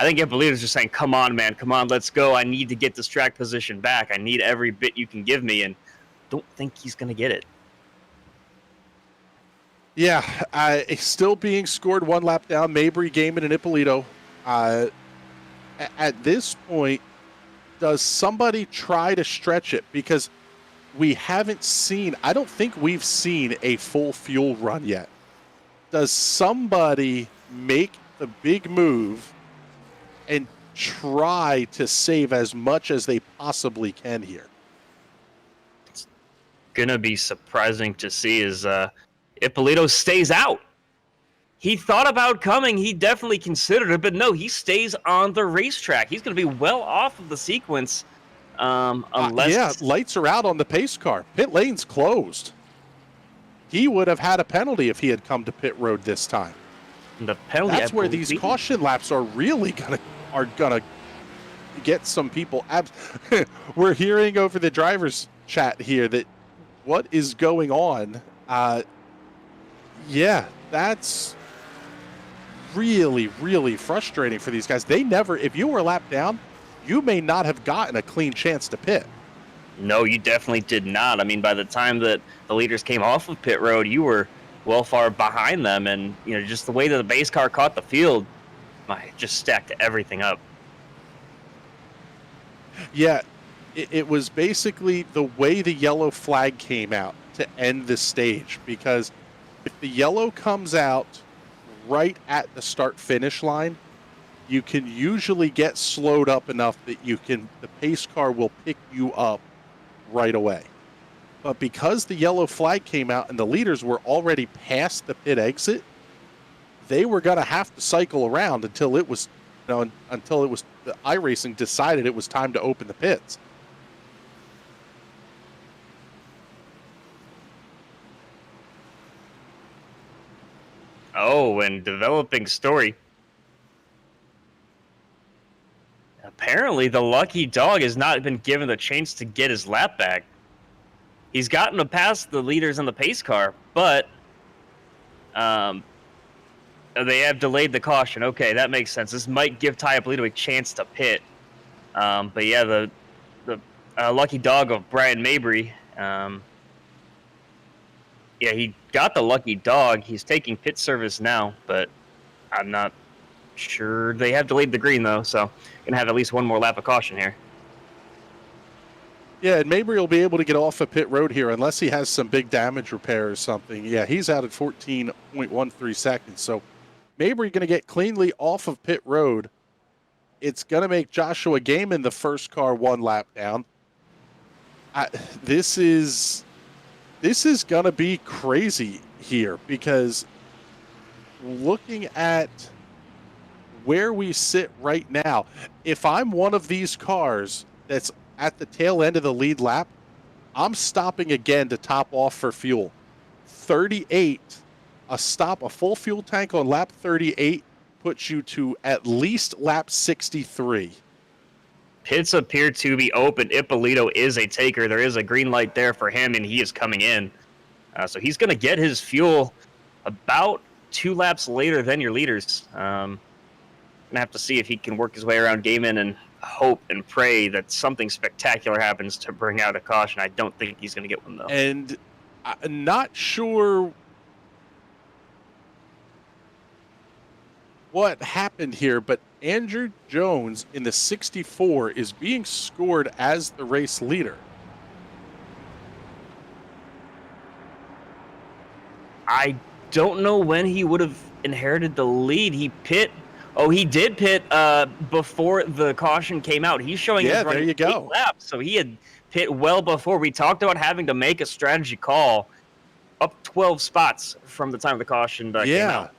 I think Ippolito's just saying, come on, man, come on, let's go. I need to get this track position back. I need every bit you can give me, and don't think he's going to get it. Yeah, still being scored 1 lap down, Mabry, Gaiman, and Ippolito. At this point, does somebody try to stretch it? Because I don't think we've seen a full fuel run yet. Does somebody make the big move and try to save as much as they possibly can here? It's gonna be surprising to see as Ippolito stays out. He thought about coming. He definitely considered it, but no, he stays on the racetrack. He's going to be well off of the sequence unless... lights are out on the pace car. Pit lane's closed. He would have had a penalty if he had come to pit road this time. The penalty, that's where these caution laps are really gonna get some people. We're hearing over the driver's chat here that what is going on. That's really, really frustrating for these guys. If you were a lap down, you may not have gotten a clean chance to pit. No, you definitely did not. I mean, by the time that the leaders came off of pit road, you were well far behind them. And, just the way that the base car caught the field, just stacked everything up. Yeah, it was basically the way the yellow flag came out to end the stage, because if the yellow comes out right at the start-finish line, you can usually get slowed up enough that the pace car will pick you up right away. But because the yellow flag came out and the leaders were already past the pit exit, they were going to have to cycle around until it was the iRacing decided it was time to open the pits. Oh, and developing story. Apparently, the lucky dog has not been given the chance to get his lap back. He's gotten to pass the leaders in the pace car, but they have delayed the caution. Okay, that makes sense. This might give Ty Ippolito a chance to pit. But yeah, the lucky dog of Brian Mabry. Yeah, he got the lucky dog. He's taking pit service now, but I'm not sure. They have delayed the green, though, so going to have at least one more lap of caution here. Yeah, and Mabry will be able to get off of pit road here unless he has some big damage repair or something. Yeah, he's out at 14.13 seconds. So Mabry going to get cleanly off of pit road. It's going to make Joshua Gaiman the first car one lap down. This is going to be crazy here because looking at where we sit right now, if I'm one of these cars that's at the tail end of the lead lap, I'm stopping again to top off for fuel. 38, a full fuel tank on lap 38 puts you to at least lap 63. Pits appear to be open. Ippolito is a taker. There is a green light there for him, and he is coming in. So he's going to get his fuel about 2 laps later than your leaders. Going to have to see if he can work his way around Gaiman and hope and pray that something spectacular happens to bring out a caution. I don't think he's going to get one, though. And I'm not sure what happened here, but Andrew Jones in the 64 is being scored as the race leader. I don't know when he would have inherited the lead. He did pit before the caution came out. He's showing his running 8 laps, so he had pit well before. We talked about having to make a strategy call up 12 spots from the time the caution came out.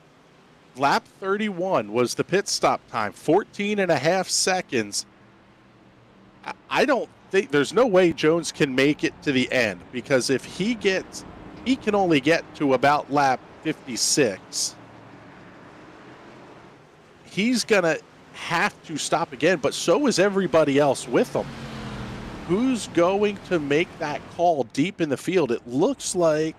Lap 31 was the pit stop time, 14 and a half seconds. I don't think there's no way Jones can make it to the end because if he can only get to about lap 56. He's going to have to stop again, but so is everybody else with him. Who's going to make that call deep in the field? It looks like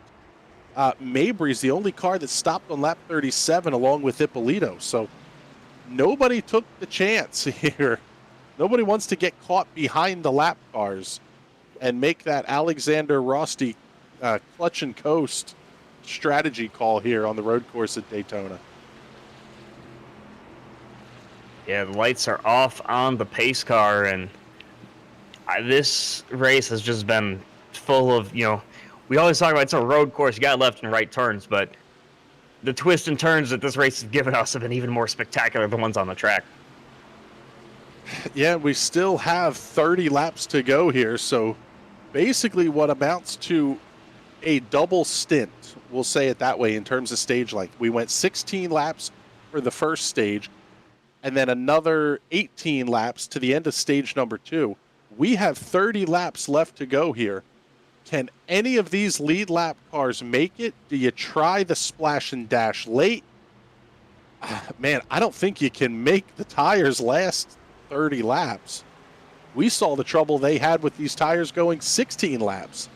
Mabry's the only car that stopped on lap 37 along with Ippolito. So nobody took the chance here. Nobody wants to get caught behind the lap cars and make that Alexander Rossi clutch and coast strategy call here on the road course at Daytona. Yeah, the lights are off on the pace car, and this race has just been full of, we always talk about it's a road course, you got left and right turns, but the twists and turns that this race has given us have been even more spectacular than the ones on the track. Yeah, we still have 30 laps to go here, so basically what amounts to a double stint, we'll say it that way, in terms of stage length. We went 16 laps for the first stage, and then another 18 laps to the end of stage number 2. We have 30 laps left to go here. Can any of these lead lap cars make it? Do you try the splash and dash late? Man, I don't think you can make the tires last 30 laps. We saw the trouble they had with these tires going 16 laps.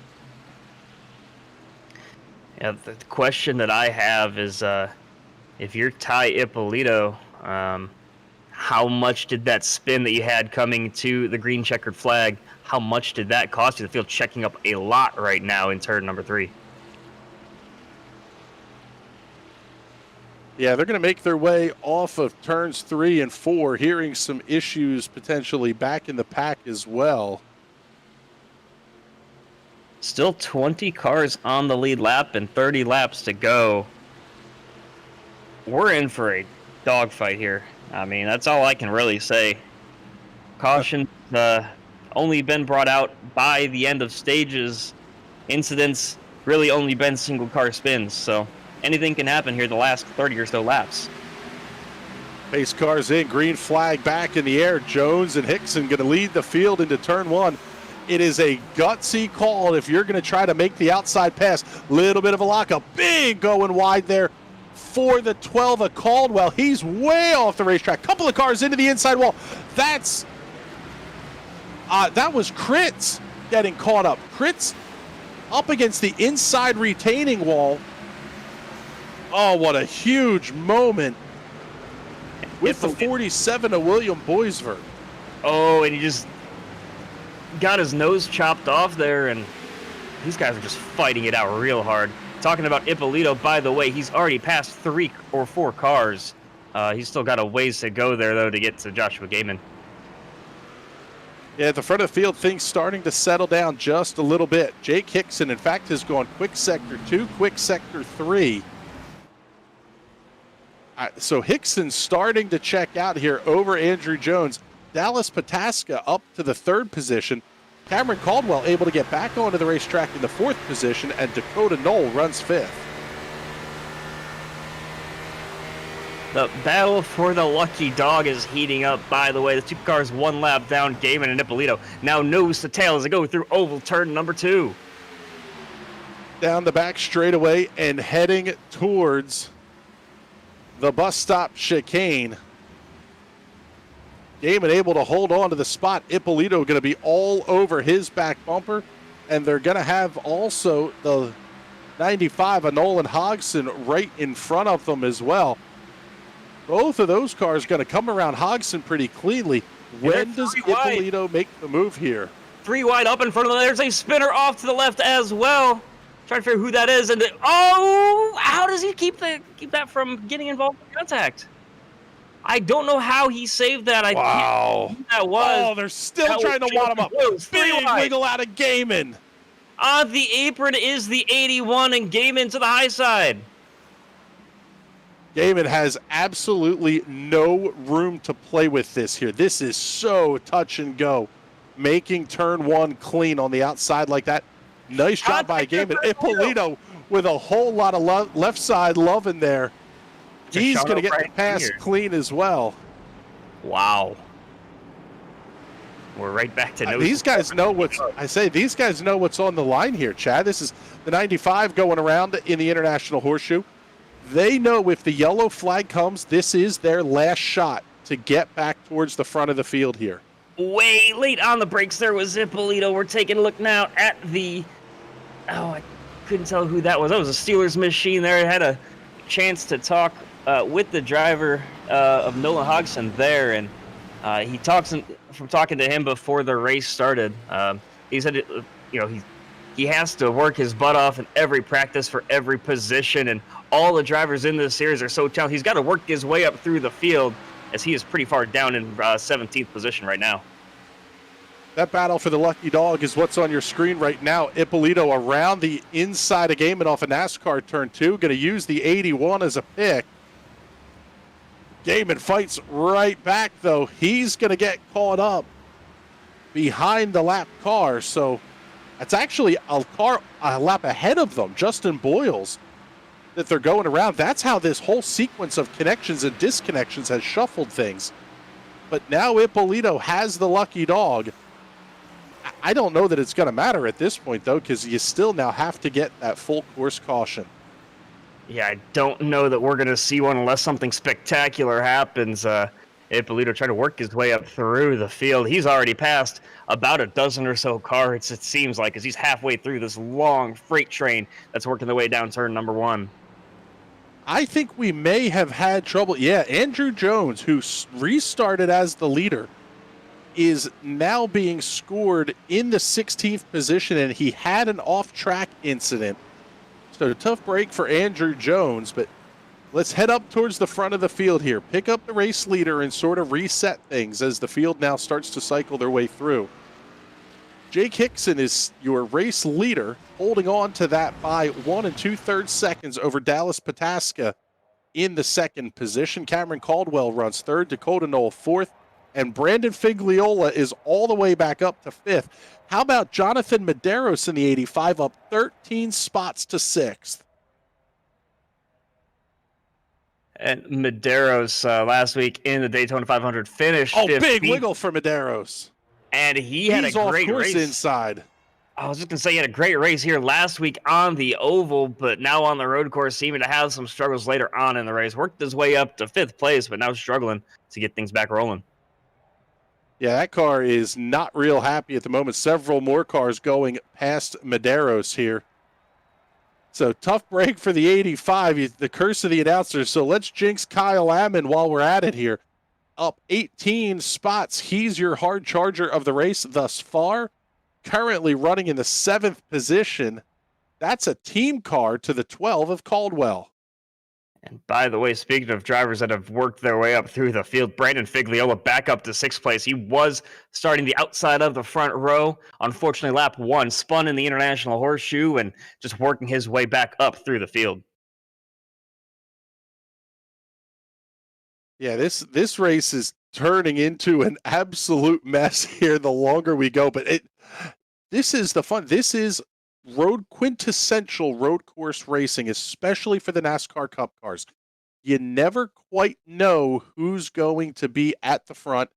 Yeah, the question that I have is, if you're Ty Ippolito, how much did that spin that you had coming to the green checkered flag, how much did that cost you? The field checking up a lot right now in turn number 3. Yeah, they're going to make their way off of turns 3 and 4, hearing some issues potentially back in the pack as well. Still 20 cars on the lead lap and 30 laps to go. We're in for a dogfight here. I mean, that's all I can really say. Caution only been brought out by the end of stages. Incidents really only been single car spins, so anything can happen here the last 30 or so laps. Pace cars in, green flag back in the air. Jones and Hickson going to lead the field into turn 1. It is a gutsy call if you're going to try to make the outside pass. Little bit of a lockup. Big going wide there for the 12 of Caldwell. He's way off the racetrack. Couple of cars into the inside wall. That was Kritz getting caught up. Kritz up against the inside retaining wall. Oh, what a huge moment with the 47 of William Boysford. Oh, and he just got his nose chopped off there, and these guys are just fighting it out real hard. Talking about Ippolito, by the way, he's already passed 3 or 4 cars. He's still got a ways to go there, though, to get to Joshua Gaiman. Yeah, at the front of the field, things starting to settle down just a little bit. Jake Hickson, in fact, has gone quick sector 2, quick sector 3. So Hickson's starting to check out here over Andrew Jones. Dallas Pataska up to the 3rd position. Cameron Caldwell able to get back onto the racetrack in the 4th position, and Dakota Knoll runs 5th. The battle for the lucky dog is heating up, by the way. The 2 cars 1 lap down, Gaiman and Ippolito. Now nose to tail as they go through oval turn number 2. Down the back straightaway and heading towards the bus stop chicane. Gaiman able to hold on to the spot. Ippolito going to be all over his back bumper. And they're going to have also the 95, a Nolan Hodgson, right in front of them as well. Both of those cars going to come around Hodgson pretty cleanly. When does Ippolito make the move here? 3 wide up in front of them. There's a spinner off to the left as well. Trying to figure who that is. And oh, how does he keep that from getting involved in contact? I don't know how he saved that. I wow. can't that was. Oh, they're still trying to wad him up. Big wiggle out of Gaiman. On the apron is the 81 and Gaiman to the high side. Gaiman has absolutely no room to play with this here. This is so touch and go. Making turn 1 clean on the outside like that. Nice job by Gaiman. Ippolito with a whole lot of left side love in there. He's going to get the pass clean as well. Wow. We're right back to no. These guys know what's. I say these guys know what's on the line here, Chad. This is the 95 going around in the International Horseshoe. They know if the yellow flag comes, this is their last shot to get back towards the front of the field here. Way late on the brakes there was Ippolito. We're taking a look now at the. Oh, I couldn't tell who that was. That was a Steelers machine there. I had a chance to talk with the driver of Nolan Hodgson there, and he talks from talking to him before the race started. He said, he has to work his butt off in every practice for every position, and all the drivers in this series are so talented. He's got to work his way up through the field, as he is pretty far down in 17th position right now. That battle for the lucky dog is what's on your screen right now. Ippolito around the inside of Gaiman off a NASCAR turn 2, going to use the 81 as a pick. Gaiman fights right back, though. He's going to get caught up behind the lap car, so that's actually a lap ahead of them, Justin Boyles, that they're going around. That's how this whole sequence of connections and disconnections has shuffled things. But now Ippolito has the lucky dog. I don't know that it's going to matter at this point, though, because you still now have to get that full course caution. Yeah, I don't know that we're going to see one unless something spectacular happens. Ippolito trying to work his way up through the field. He's already passed about a dozen or so cars, it seems like, as he's halfway through this long freight train that's working their way down turn number 1. I think we may have had trouble. Yeah, Andrew Jones, who restarted as the leader, is now being scored in the 16th position, and he had an off-track incident. So tough break for Andrew Jones, but let's head up towards the front of the field here. Pick up the race leader and sort of reset things as the field now starts to cycle their way through. Jake Hickson is your race leader, holding on to that by 1 2/3 seconds over Dallas Pataska in the 2nd position. Cameron Caldwell runs 3rd, Dakota Knoll 4th, and Brandon Figliola is all the way back up to 5th. How about Jonathan Medeiros in the 85, up 13 spots to 6th? And Medeiros last week in the Daytona 500 finished 15th. Big wiggle for Medeiros. And he had a great race inside. I was just going to say he had a great race here last week on the oval, but now on the road course, seeming to have some struggles later on in the race. Worked his way up to 5th place, but now struggling to get things back rolling. Yeah, that car is not real happy at the moment. Several more cars going past Medeiros here. So tough break for the 85, the curse of the announcer. So let's jinx Kyle Ammon while we're at it here. Up 18 spots. He's your hard charger of the race thus far. currently running in the 7th position. That's a team car to the 12 of Caldwell. And by the way, speaking of drivers that have worked their way up through the field, Brandon Figliola back up to 6th place. He was starting the outside of the front row. Unfortunately, lap 1 spun in the International Horseshoe and just working his way back up through the field. Yeah, this race is turning into an absolute mess here the longer we go, but this is the fun. This is quintessential road course racing, especially for the NASCAR Cup cars. You never quite know who's going to be at the front,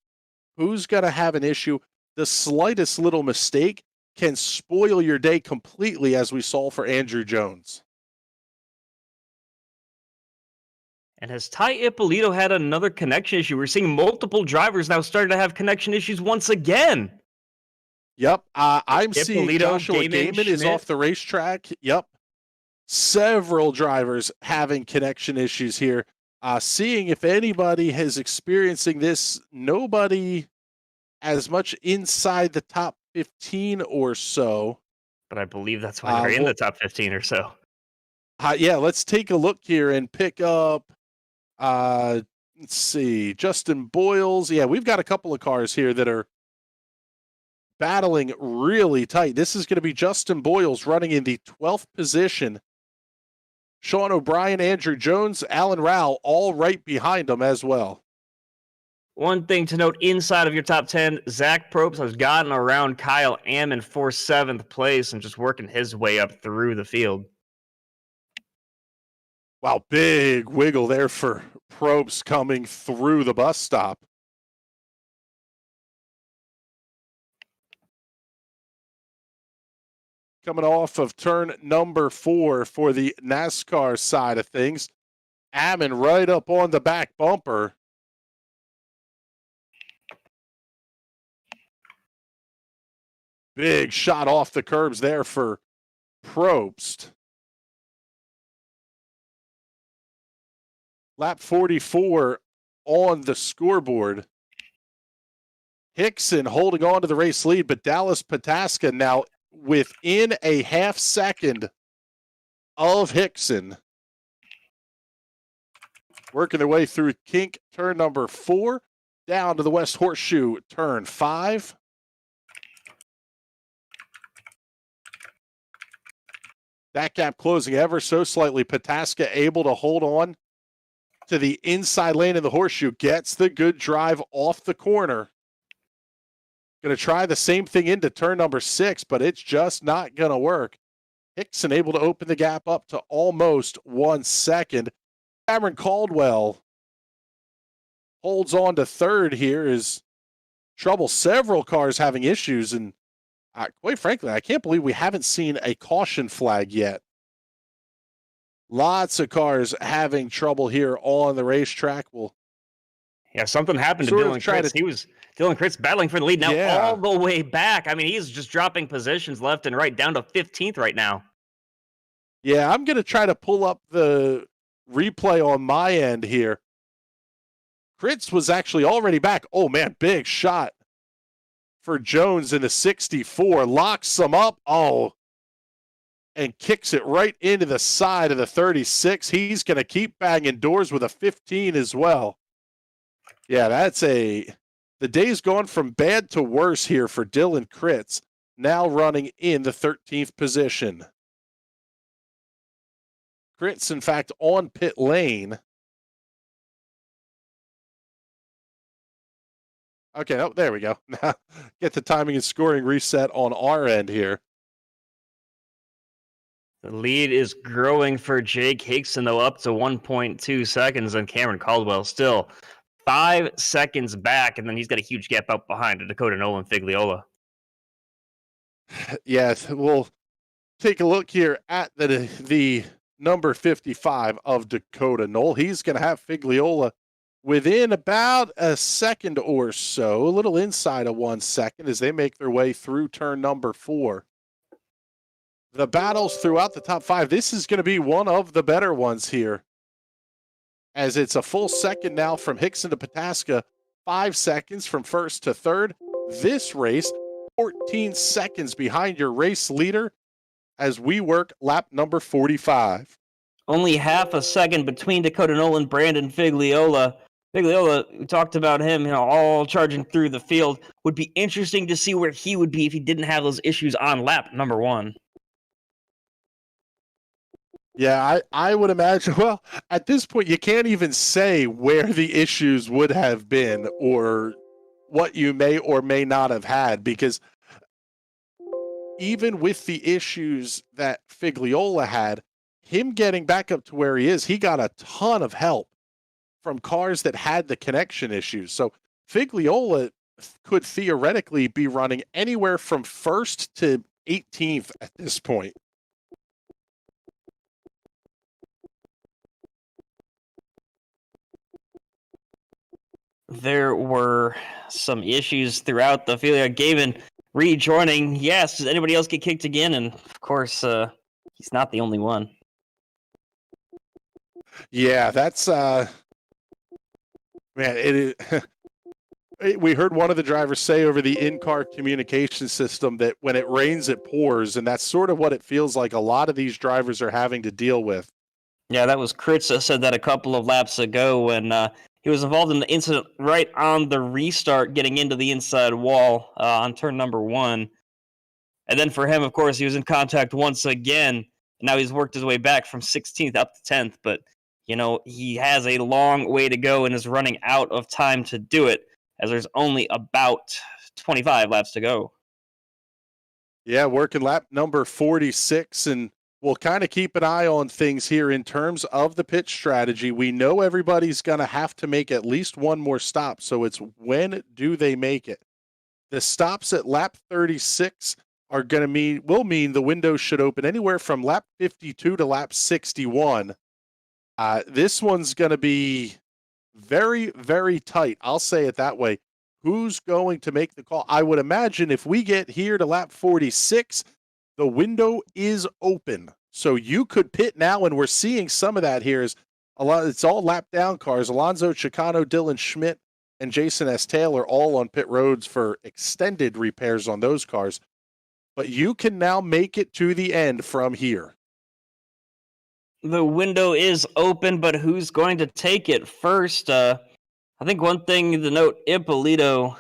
who's going to have an issue. The slightest little mistake can spoil your day completely, as we saw for Andrew Jones. And has Ty Ippolito had another connection issue? We're seeing multiple drivers now starting to have connection issues once again. Yep, I'm Ippolito, seeing Joshua Gaiman is Schmidt. off the racetrack. Yep, several drivers having connection issues here. Seeing if anybody is experiencing this. Nobody as much inside the top 15 or so. But I believe that's why they're in the top 15 or so. Yeah, let's take a look here and pick up, let's see, Justin Boyles. Yeah, we've got a couple of cars here that are battling really tight. This is going to be Justin Boyles running in the 12th position. Sean O'Brien, Andrew Jones, Alan Rowell, all right behind him as well. One thing to note inside of your top 10, Zach Probst has gotten around Kyle Ammon for 7th place and just working his way up through the field. Wow, big wiggle there for Probst coming through the bus stop. Coming off of turn number 4 for the NASCAR side of things. Ammon right up on the back bumper. Big shot off the curbs there for Probst. Lap 44 on the scoreboard. Hickson holding on to the race lead, but Dallas Pataska now within a half second of Hickson. Working their way through kink turn number 4, down to the West Horseshoe turn 5. That gap closing ever so slightly. Pataska able to hold on to the inside lane of the Horseshoe. Gets the good drive off the corner. Going to try the same thing into turn number 6, but it's just not going to work. Hickson able to open the gap up to almost 1 second. Cameron Caldwell holds on to third here. Is trouble. Several cars having issues, and quite frankly, I can't believe we haven't seen a caution flag yet. Lots of cars having trouble here on the racetrack. Yeah, something happened to Dylan Kritz. Dylan Kritz battling for the lead now all the way back. I mean, he's just dropping positions left and right down to 15th right now. Yeah, I'm going to try to pull up the replay on my end here. Kritz was actually already back. Oh, man, big shot for Jones in the 64. Locks him up. Oh, and kicks it right into the side of the 36. He's going to keep banging doors with a 15 as well. Yeah, the day's gone from bad to worse here for Dylan Kritz, now running in the 13th position. Kritz, in fact, on pit lane. Okay, oh, there we go. Now get the timing and scoring reset on our end here. The lead is growing for Jake Hickson, though, up to 1.2 seconds, and Cameron Caldwell still 5 seconds back, and then he's got a huge gap up behind Dakota Nolan Figliola. Yes, we'll take a look here at the number 55 of Dakota Knoll. He's going to have Figliola within about a second or so, a little inside of 1 second as they make their way through turn number 4. The battles throughout the top 5. This is going to be one of the better ones here, as it's a full second now from Hickson to Pataska, 5 seconds from first to third. This race 14 seconds behind your race leader as we work lap number 45. Only half a second between Dakota Nolan, Brandon Figliola. Figliola, we talked about him, all charging through the field. Would be interesting to see where he would be if he didn't have those issues on lap number 1. Yeah, I would imagine. Well, at this point, you can't even say where the issues would have been or what you may or may not have had, because even with the issues that Figliola had, him getting back up to where he is, he got a ton of help from cars that had the connection issues. So Figliola could theoretically be running anywhere from 1st to 18th at this point. There were some issues throughout the field. Gavin rejoining. Yes, does anybody else get kicked again? And of course, he's not the only one. Yeah, that's man, it is. We heard one of the drivers say over the in-car communication system that when it rains, it pours, and that's sort of what it feels like a lot of these drivers are having to deal with. Yeah, that was Kritz that said that a couple of laps ago when he was involved in the incident right on the restart, getting into the inside wall on turn number 1. And then for him, of course, he was in contact once again. And now he's worked his way back from 16th up to 10th. But, he has a long way to go and is running out of time to do it, as there's only about 25 laps to go. Yeah, working lap number 46, and we'll kind of keep an eye on things here in terms of the pit strategy. We know everybody's going to have to make at least one more stop, so it's when do they make it? The stops at lap 36 are going to will mean the window should open anywhere from lap 52 to lap 61. This one's going to be very, very tight. I'll say it that way. Who's going to make the call? I would imagine if we get here to lap 46, the window is open. So you could pit now, and we're seeing some of that here. It's all lap down cars. Alonso Chicano, Dylan Schmidt, and Jason S. Taylor all on pit roads for extended repairs on those cars. But you can now make it to the end from here. The window is open, but who's going to take it first? I think one thing to note, Ippolito, I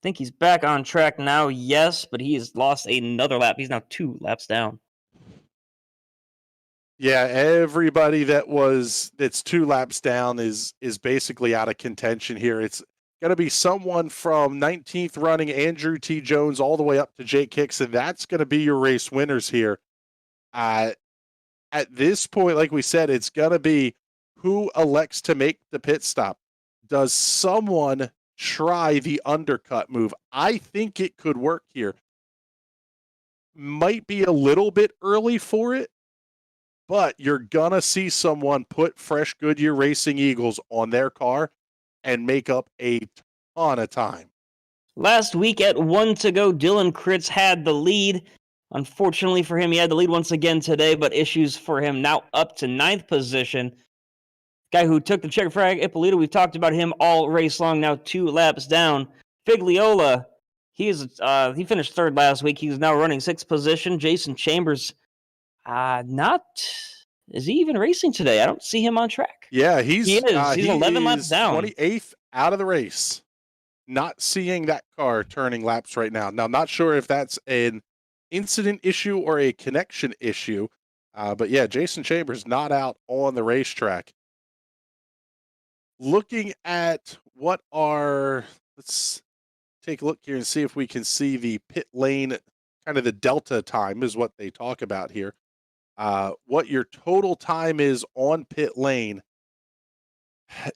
think he's back on track now, yes, but he has lost another lap. He's now 2 laps down. Yeah, everybody that's 2 laps down is basically out of contention here. It's going to be someone from 19th running Andrew T. Jones all the way up to Jake Hicks, and that's going to be your race winners here. At this point, like we said, it's going to be who elects to make the pit stop. Does someone try the undercut move? I think it could work here. Might be a little bit early for it, but you're going to see someone put fresh Goodyear Racing Eagles on their car and make up a ton of time. Last week at 1 to go, Dylan Kritz had the lead. Unfortunately for him, he had the lead once again today, but issues for him now up to 9th position. Guy who took the check flag, Ippolito, we've talked about him all race long, now 2 laps down. Figliola, he finished 3rd last week. He's now running 6th position. Jason Chambers, is he even racing today? I don't see him on track. Yeah, he is. He's 11 laps down. 28th out of the race. Not seeing that car turning laps right now. Now, I'm not sure if that's an incident issue or a connection issue. But yeah, Jason Chambers not out on the racetrack. Looking at let's take a look here and see if we can see the pit lane, kind of the delta time is what they talk about here. What your total time is on pit lane.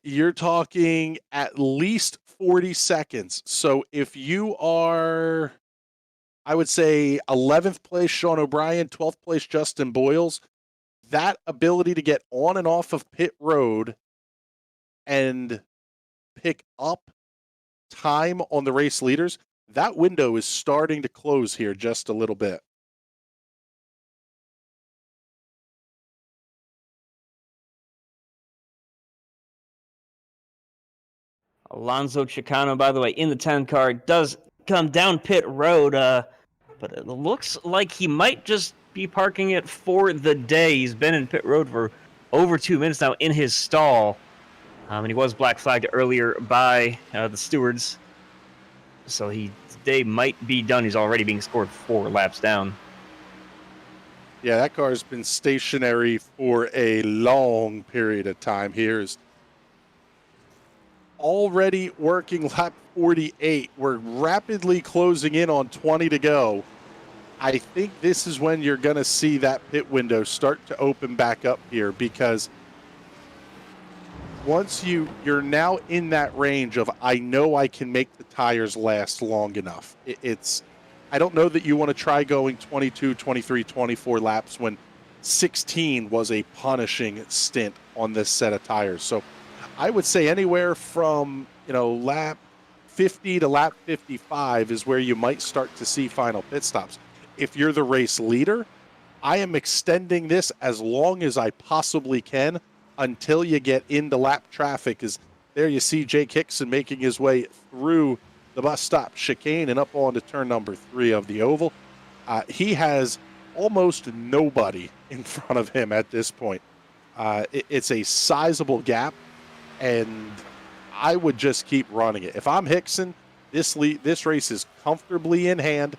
You're talking at least 40 seconds. So if you are, I would say 11th place Sean O'Brien, 12th place Justin Boyles, that ability to get on and off of pit road and pick up time on the race leaders, that window is starting to close here just a little bit. Alonso Chicano, by the way, in the 10 car, does come down pit road, but it looks like he might just be parking it for the day. He's been in pit road for over 2 minutes now in his stall. And he was black flagged earlier by the stewards. So today might be done. He's already being scored 4 laps down. Yeah, that car's been stationary for a long period of time here. Is already working lap 48. We're rapidly closing in on 20 to go. I think this is when you're going to see that pit window start to open back up here, because once you're now in that range of, I know I can make the tires last long enough. I don't know that you want to try going 22, 23, 24 laps when 16 was a punishing stint on this set of tires. So I would say anywhere from, lap 50 to lap 55 is where you might start to see final pit stops. If you're the race leader, I am extending this as long as I possibly can until you get into lap traffic. Is there you see Jake Hickson making his way through the bus stop chicane and up onto turn number 3 of the oval. He has almost nobody in front of him at this point. It's a sizable gap, and I would just keep running it. If I'm Hickson, this race is comfortably in hand.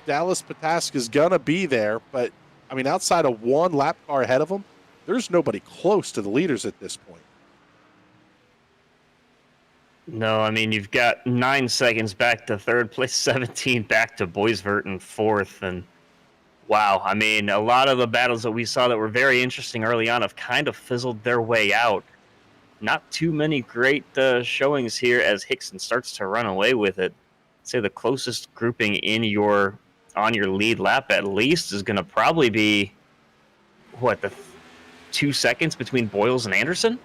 Dallas Pataska is going to be there, but, outside of one lap car ahead of him, there's nobody close to the leaders at this point. No, you've got 9 seconds back to third place, 17 back to Boysford in fourth. And wow, a lot of the battles that we saw that were very interesting early on have kind of fizzled their way out. Not too many great showings here as Hickson starts to run away with it. I'd say the closest grouping on your lead lap at least is going to probably be, the 2 seconds between Boyles and Anderson?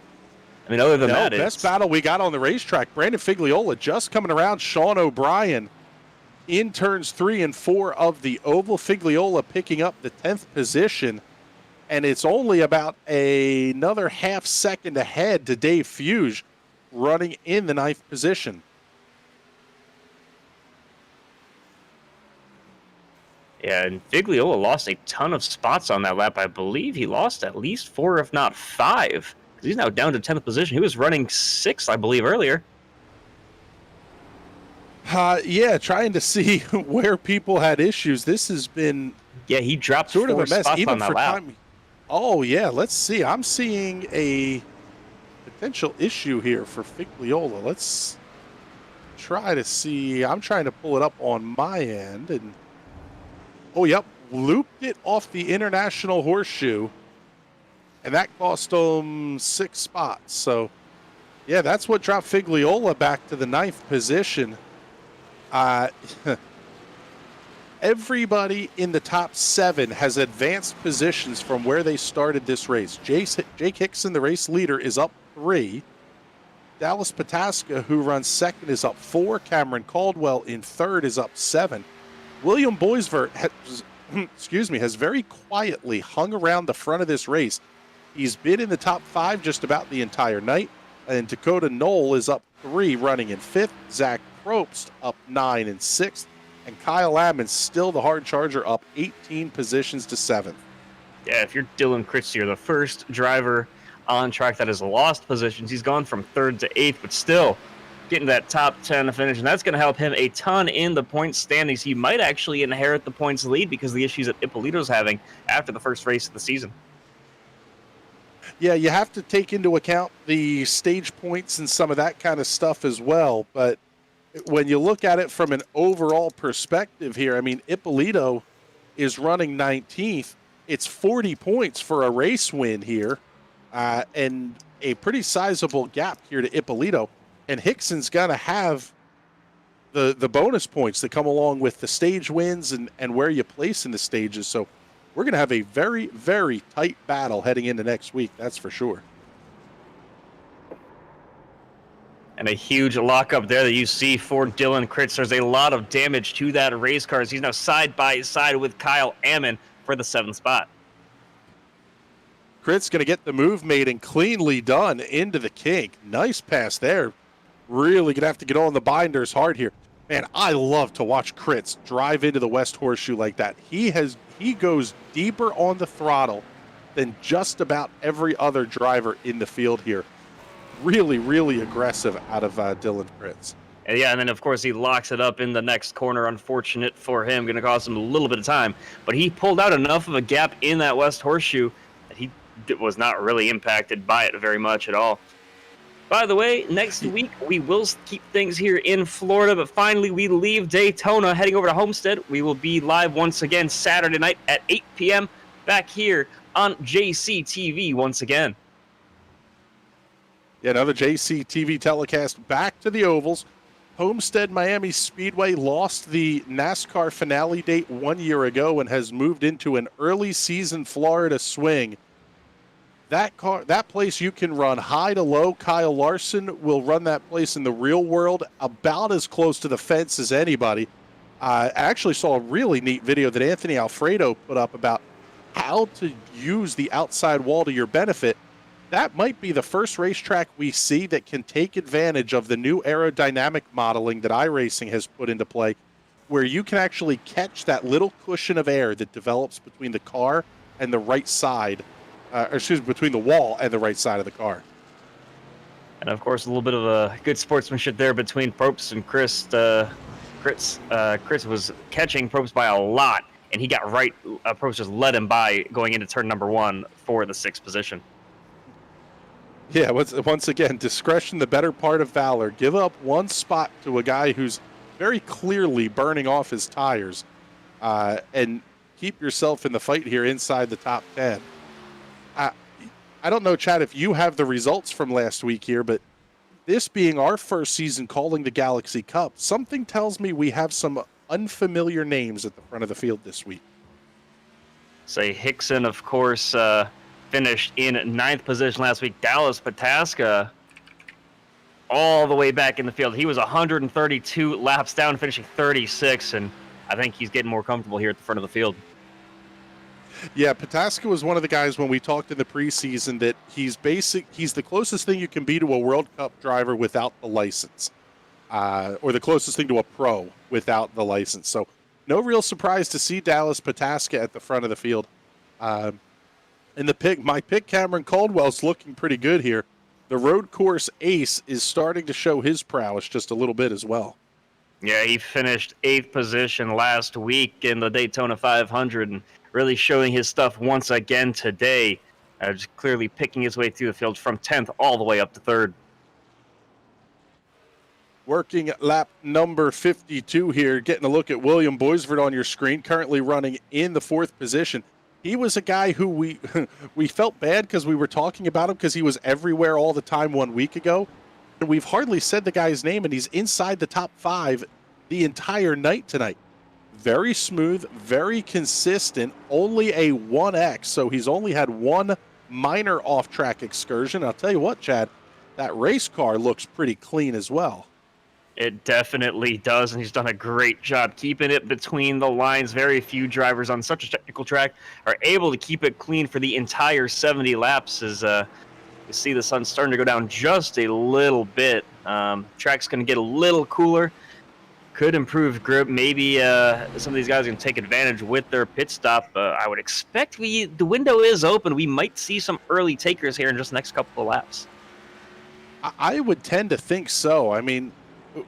Other than that, best battle we got on the racetrack. Brandon Figliola just coming around Sean O'Brien in turns 3 and 4 of the oval. Figliola picking up the 10th position, and it's only about another half second ahead to Dave Fuge running in the 9th position. Yeah, and Figliola lost a ton of spots on that lap. I believe he lost at least 4, if not 5. He's now down to 10th position. He was running 6th, I believe, earlier. Trying to see where people had issues. This has been he dropped sort of a mess spots even on that for lap. time. Oh yeah, let's see. I'm seeing a potential issue here for Figliola. Let's try to see. I'm trying to pull it up on my end, and looped it off the International Horseshoe. And that cost him 6 spots. So, that's what dropped Figliola back to the 9th position. Everybody in the top 7 has advanced positions from where they started this race. Jake Hickson, the race leader, is up 3. Dallas Pataska, who runs 2nd, is up 4. Cameron Caldwell in 3rd is up 7. William Boysford has very quietly hung around the front of this race. He's been in the top 5 just about the entire night. And Dakota Knoll is up 3, running in 5th. Zach Probst up 9 and 6th. And Kyle Ammons, still the hard charger, up 18 positions to 7th. Yeah, if you're Dylan Kritz, you're the first driver on track that has lost positions. He's gone from 3rd to 8th, but still getting that top 10 finish. And that's going to help him a ton in the points standings. He might actually inherit the points lead because of the issues that Ippolito's having after the first race of the season. Yeah, you have to take into account the stage points and some of that kind of stuff as well. But when you look at it from an overall perspective here, Ippolito is running 19th. It's 40 points for a race win here, and a pretty sizable gap here to Ippolito. And Hickson's going to have the bonus points that come along with the stage wins and where you place in the stages. So we're going to have a very, very tight battle heading into next week, that's for sure. And a huge lockup there that you see for Dylan Kritz. There's a lot of damage to that race car. He's now side by side with Kyle Ammon for the 7th spot. Kritz going to get the move made and cleanly done into the kink. Nice pass there. Really going to have to get on the binders hard here. Man, I love to watch Crits drive into the West Horseshoe like that. He goes deeper on the throttle than just about every other driver in the field here. Really, really aggressive out of Dylan Crits. And yeah, and then of course he locks it up in the next corner. Unfortunate for him, going to cost him a little bit of time. But he pulled out enough of a gap in that West Horseshoe that he was not really impacted by it very much at all. By the way, next week we will keep things here in Florida, but finally we leave Daytona, heading over to Homestead. We will be live once again Saturday night at 8 p.m. back here on JCTV once again. Yeah, another JCTV telecast back to the ovals. Homestead Miami Speedway lost the NASCAR finale date 1 year ago and has moved into an early season Florida swing. That place you can run high to low. Kyle Larson will run that place in the real world about as close to the fence as anybody. I actually saw a really neat video that Anthony Alfredo put up about how to use the outside wall to your benefit. That might be the first racetrack we see that can take advantage of the new aerodynamic modeling that iRacing has put into play, where you can actually catch that little cushion of air that develops between the car and the right side. Between the wall and the right side of the car. And of course, a little bit of a good sportsmanship there between Probst and Chris. Chris was catching Probst by a lot, and he got right. Probst just let him by going into turn number 1 for the 6th position. Yeah, once again, discretion, the better part of valor. Give up one spot to a guy who's very clearly burning off his tires, and keep yourself in the fight here inside the top 10. I don't know, Chad, if you have the results from last week here, but this being our first season calling the Galaxy Cup, something tells me we have some unfamiliar names at the front of the field this week. Say Hickson, of course, finished in 9th position last week. Dallas Pataska all the way back in the field. He was 132 laps down, finishing 36, and I think he's getting more comfortable here at the front of the field. Yeah, Pataska was one of the guys when we talked in the preseason that he's the closest thing you can be to a World Cup driver without the license, or the closest thing to a pro without the license. So no real surprise to see Dallas Pataska at the front of the field. And my pick, Cameron Caldwell's looking pretty good here. The road course ace is starting to show his prowess just a little bit as well. Yeah, he finished 8th position last week in the Daytona 500 and really showing his stuff once again today. Just clearly picking his way through the field from 10th all the way up to 3rd. Working lap number 52 here, getting a look at William Boysford on your screen, currently running in the 4th position. He was a guy who we felt bad because we were talking about him because he was everywhere all the time 1 week ago. And we've hardly said the guy's name, and he's inside the top 5 the entire night tonight. Very smooth, very consistent, only a 1X, so he's only had one minor off-track excursion. I'll tell you what, Chad, that race car looks pretty clean as well. It definitely does, and he's done a great job keeping it between the lines. Very few drivers on such a technical track are able to keep it clean for the entire 70 laps as you see the sun starting to go down just a little bit. Track's going to get a little cooler. Could improve grip. Maybe some of these guys can take advantage with their pit stop. I would expect the window is open. We might see some early takers here in just the next couple of laps. I would tend to think so. I mean,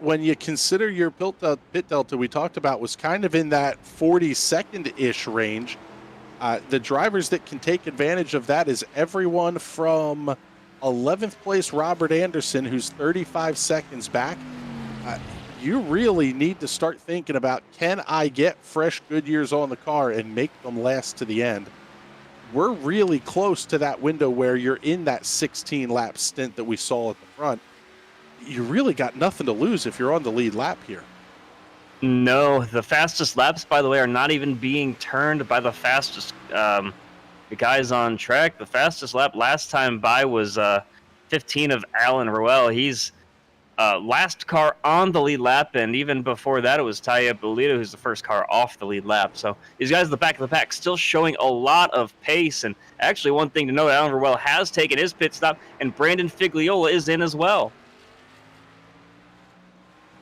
when you consider your pit delta we talked about was kind of in that 40-second-ish range, the drivers that can take advantage of that is everyone from 11th place Robert Anderson, who's 35 seconds back. You really need to start thinking about, can I get fresh Goodyears on the car and make them last to the end? We're really close to that window where you're in that 16-lap stint that we saw at the front. You really got nothing to lose if you're on the lead lap here. No, the fastest laps, by the way, are not even being turned by the fastest the guys on track. The fastest lap last time by was 15 of Alan Ruel. He's last car on the lead lap, and even before that, it was Ippolito, who's the first car off the lead lap. So these guys at the back of the pack still showing a lot of pace. And actually, one thing to note, Alan Ruel has taken his pit stop, and Brandon Figliola is in as well.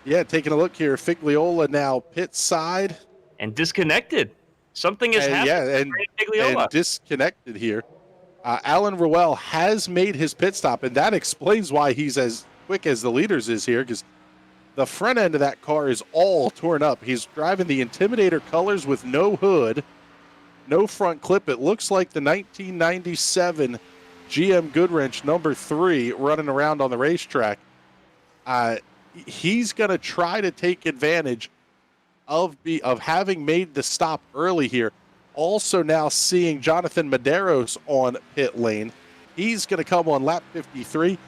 Yeah, taking a look here, Figliola now pit side. And disconnected. Something has And happened yeah, to and Figliola. disconnected here. Alan Ruel has made his pit stop, and that explains why he's as quick as the leaders is here, because the front end of that car is all torn up. He's driving the Intimidator colors with no hood, no front clip. It looks like the 1997 GM Goodwrench number 3 running around on the racetrack. He's going to try to take advantage of having made the stop early here. Also now seeing Jonathan Medeiros on pit lane. He's going to come on lap 53.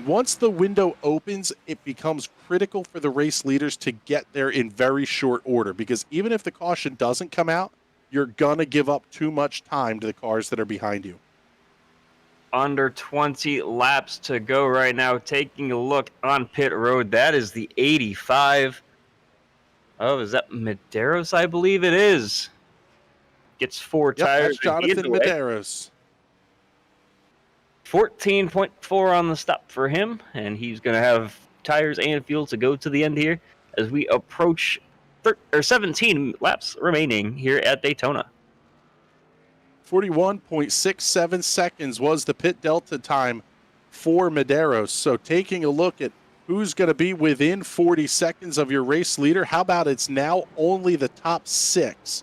Once the window opens, it becomes critical for the race leaders to get there in very short order, because even if the caution doesn't come out, you're going to give up too much time to the cars that are behind you. Under 20 laps to go right now. Taking a look on pit road, that is the 85. Oh, is that Medeiros? I believe it is. Gets 4 Yep, tires. that's Jonathan Medeiros. 14.4 on the stop for him, and he's going to have tires and fuel to go to the end here as we approach 17 laps remaining here at Daytona. 41.67 seconds was the pit delta time for Medeiros. So taking a look at who's going to be within 40 seconds of your race leader, how about it's now only the top 6?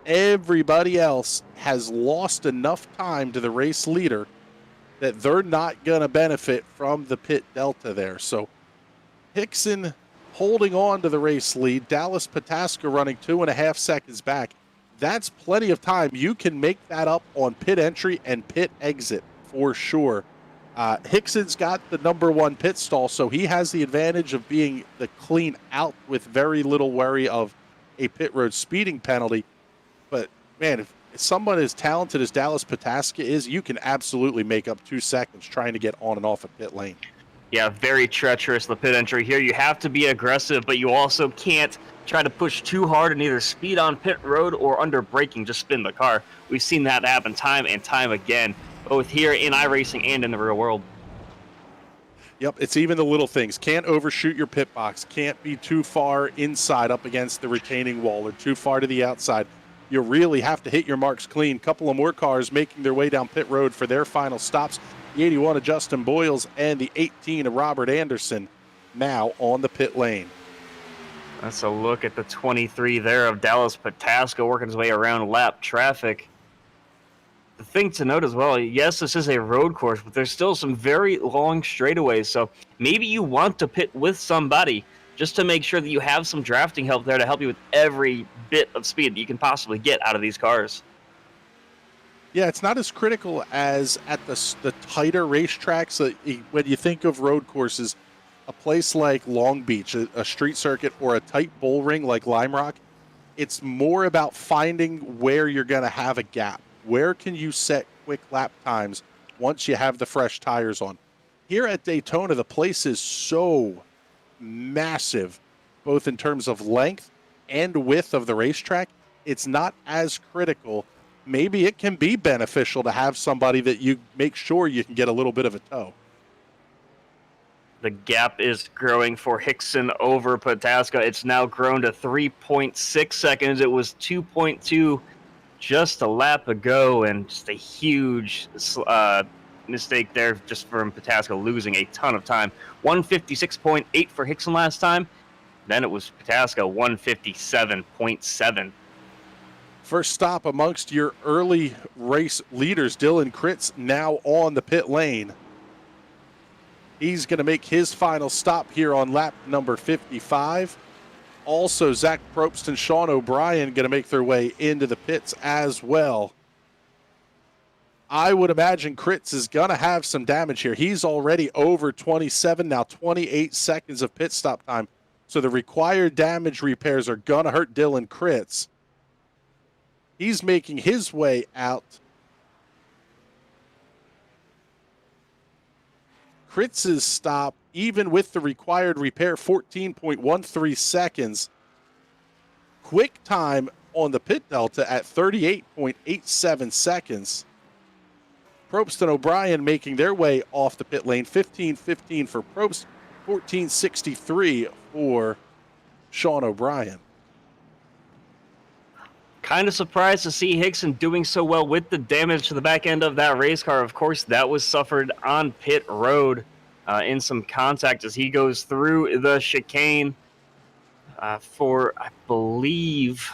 Everybody else has lost enough time to the race leader that they're not going to benefit from the pit delta there. So Hickson holding on to the race lead. Dallas Pataska running 2.5 seconds back. That's plenty of time. You can make that up on pit entry and pit exit for sure. Hickson's got the number 1 pit stall, so he has the advantage of being the clean out with very little worry of a pit road speeding penalty. But man, if someone as talented as Dallas Pataska is, you can absolutely make up 2 seconds trying to get on and off a pit lane. Yeah, very treacherous, the pit entry here. You have to be aggressive, but you also can't try to push too hard and either speed on pit road or under braking, just spin the car. We've seen that happen time and time again, both here in iRacing and in the real world. Yep, it's even the little things. Can't overshoot your pit box. Can't be too far inside up against the retaining wall or too far to the outside. You really have to hit your marks clean. Couple of more cars making their way down pit road for their final stops. The 81 of Justin Boyles and the 18 of Robert Anderson now on the pit lane. That's a look at the 23 there of Dallas Pataska working his way around lap traffic. The thing to note as well, yes, this is a road course, but there's still some very long straightaways, so maybe you want to pit with somebody just to make sure that you have some drafting help there to help you with every bit of speed that you can possibly get out of these cars. Yeah, it's not as critical as at the tighter racetracks. When you think of road courses, a place like Long Beach, a street circuit, or a tight bull ring like Lime Rock, it's more about finding where you're going to have a gap. Where can you set quick lap times once you have the fresh tires on? Here at Daytona, the place is so massive, both in terms of length and width of the racetrack. It's not as critical. Maybe it can be beneficial to have somebody that you make sure you can get a little bit of a tow. The gap is growing for Hickson over Pataska. It's now grown to 3.6 seconds. It was 2.2 just a lap ago, and just a huge mistake there just from Pataska losing a ton of time. 156.8 for Hickson last time. Then it was Pataska 157.7. First stop amongst your early race leaders, Dylan Kritz now on the pit lane. He's going to make his final stop here on lap number 55. Also, Zach Probst and Sean O'Brien going to make their way into the pits as well. I would imagine Kritz is going to have some damage here. He's already over 27, now 28 seconds of pit stop time. So the required damage repairs are going to hurt Dylan Kritz. He's making his way out. Kritz's stop, even with the required repair, 14.13 seconds. Quick time on the pit delta at 38.87 seconds. Probst and O'Brien making their way off the pit lane. 15.15 for Probst, 14.63 for Sean O'Brien. Kind of surprised to see Hickson doing so well with the damage to the back end of that race car. Of course, that was suffered on pit road in some contact as he goes through the chicane for, I believe,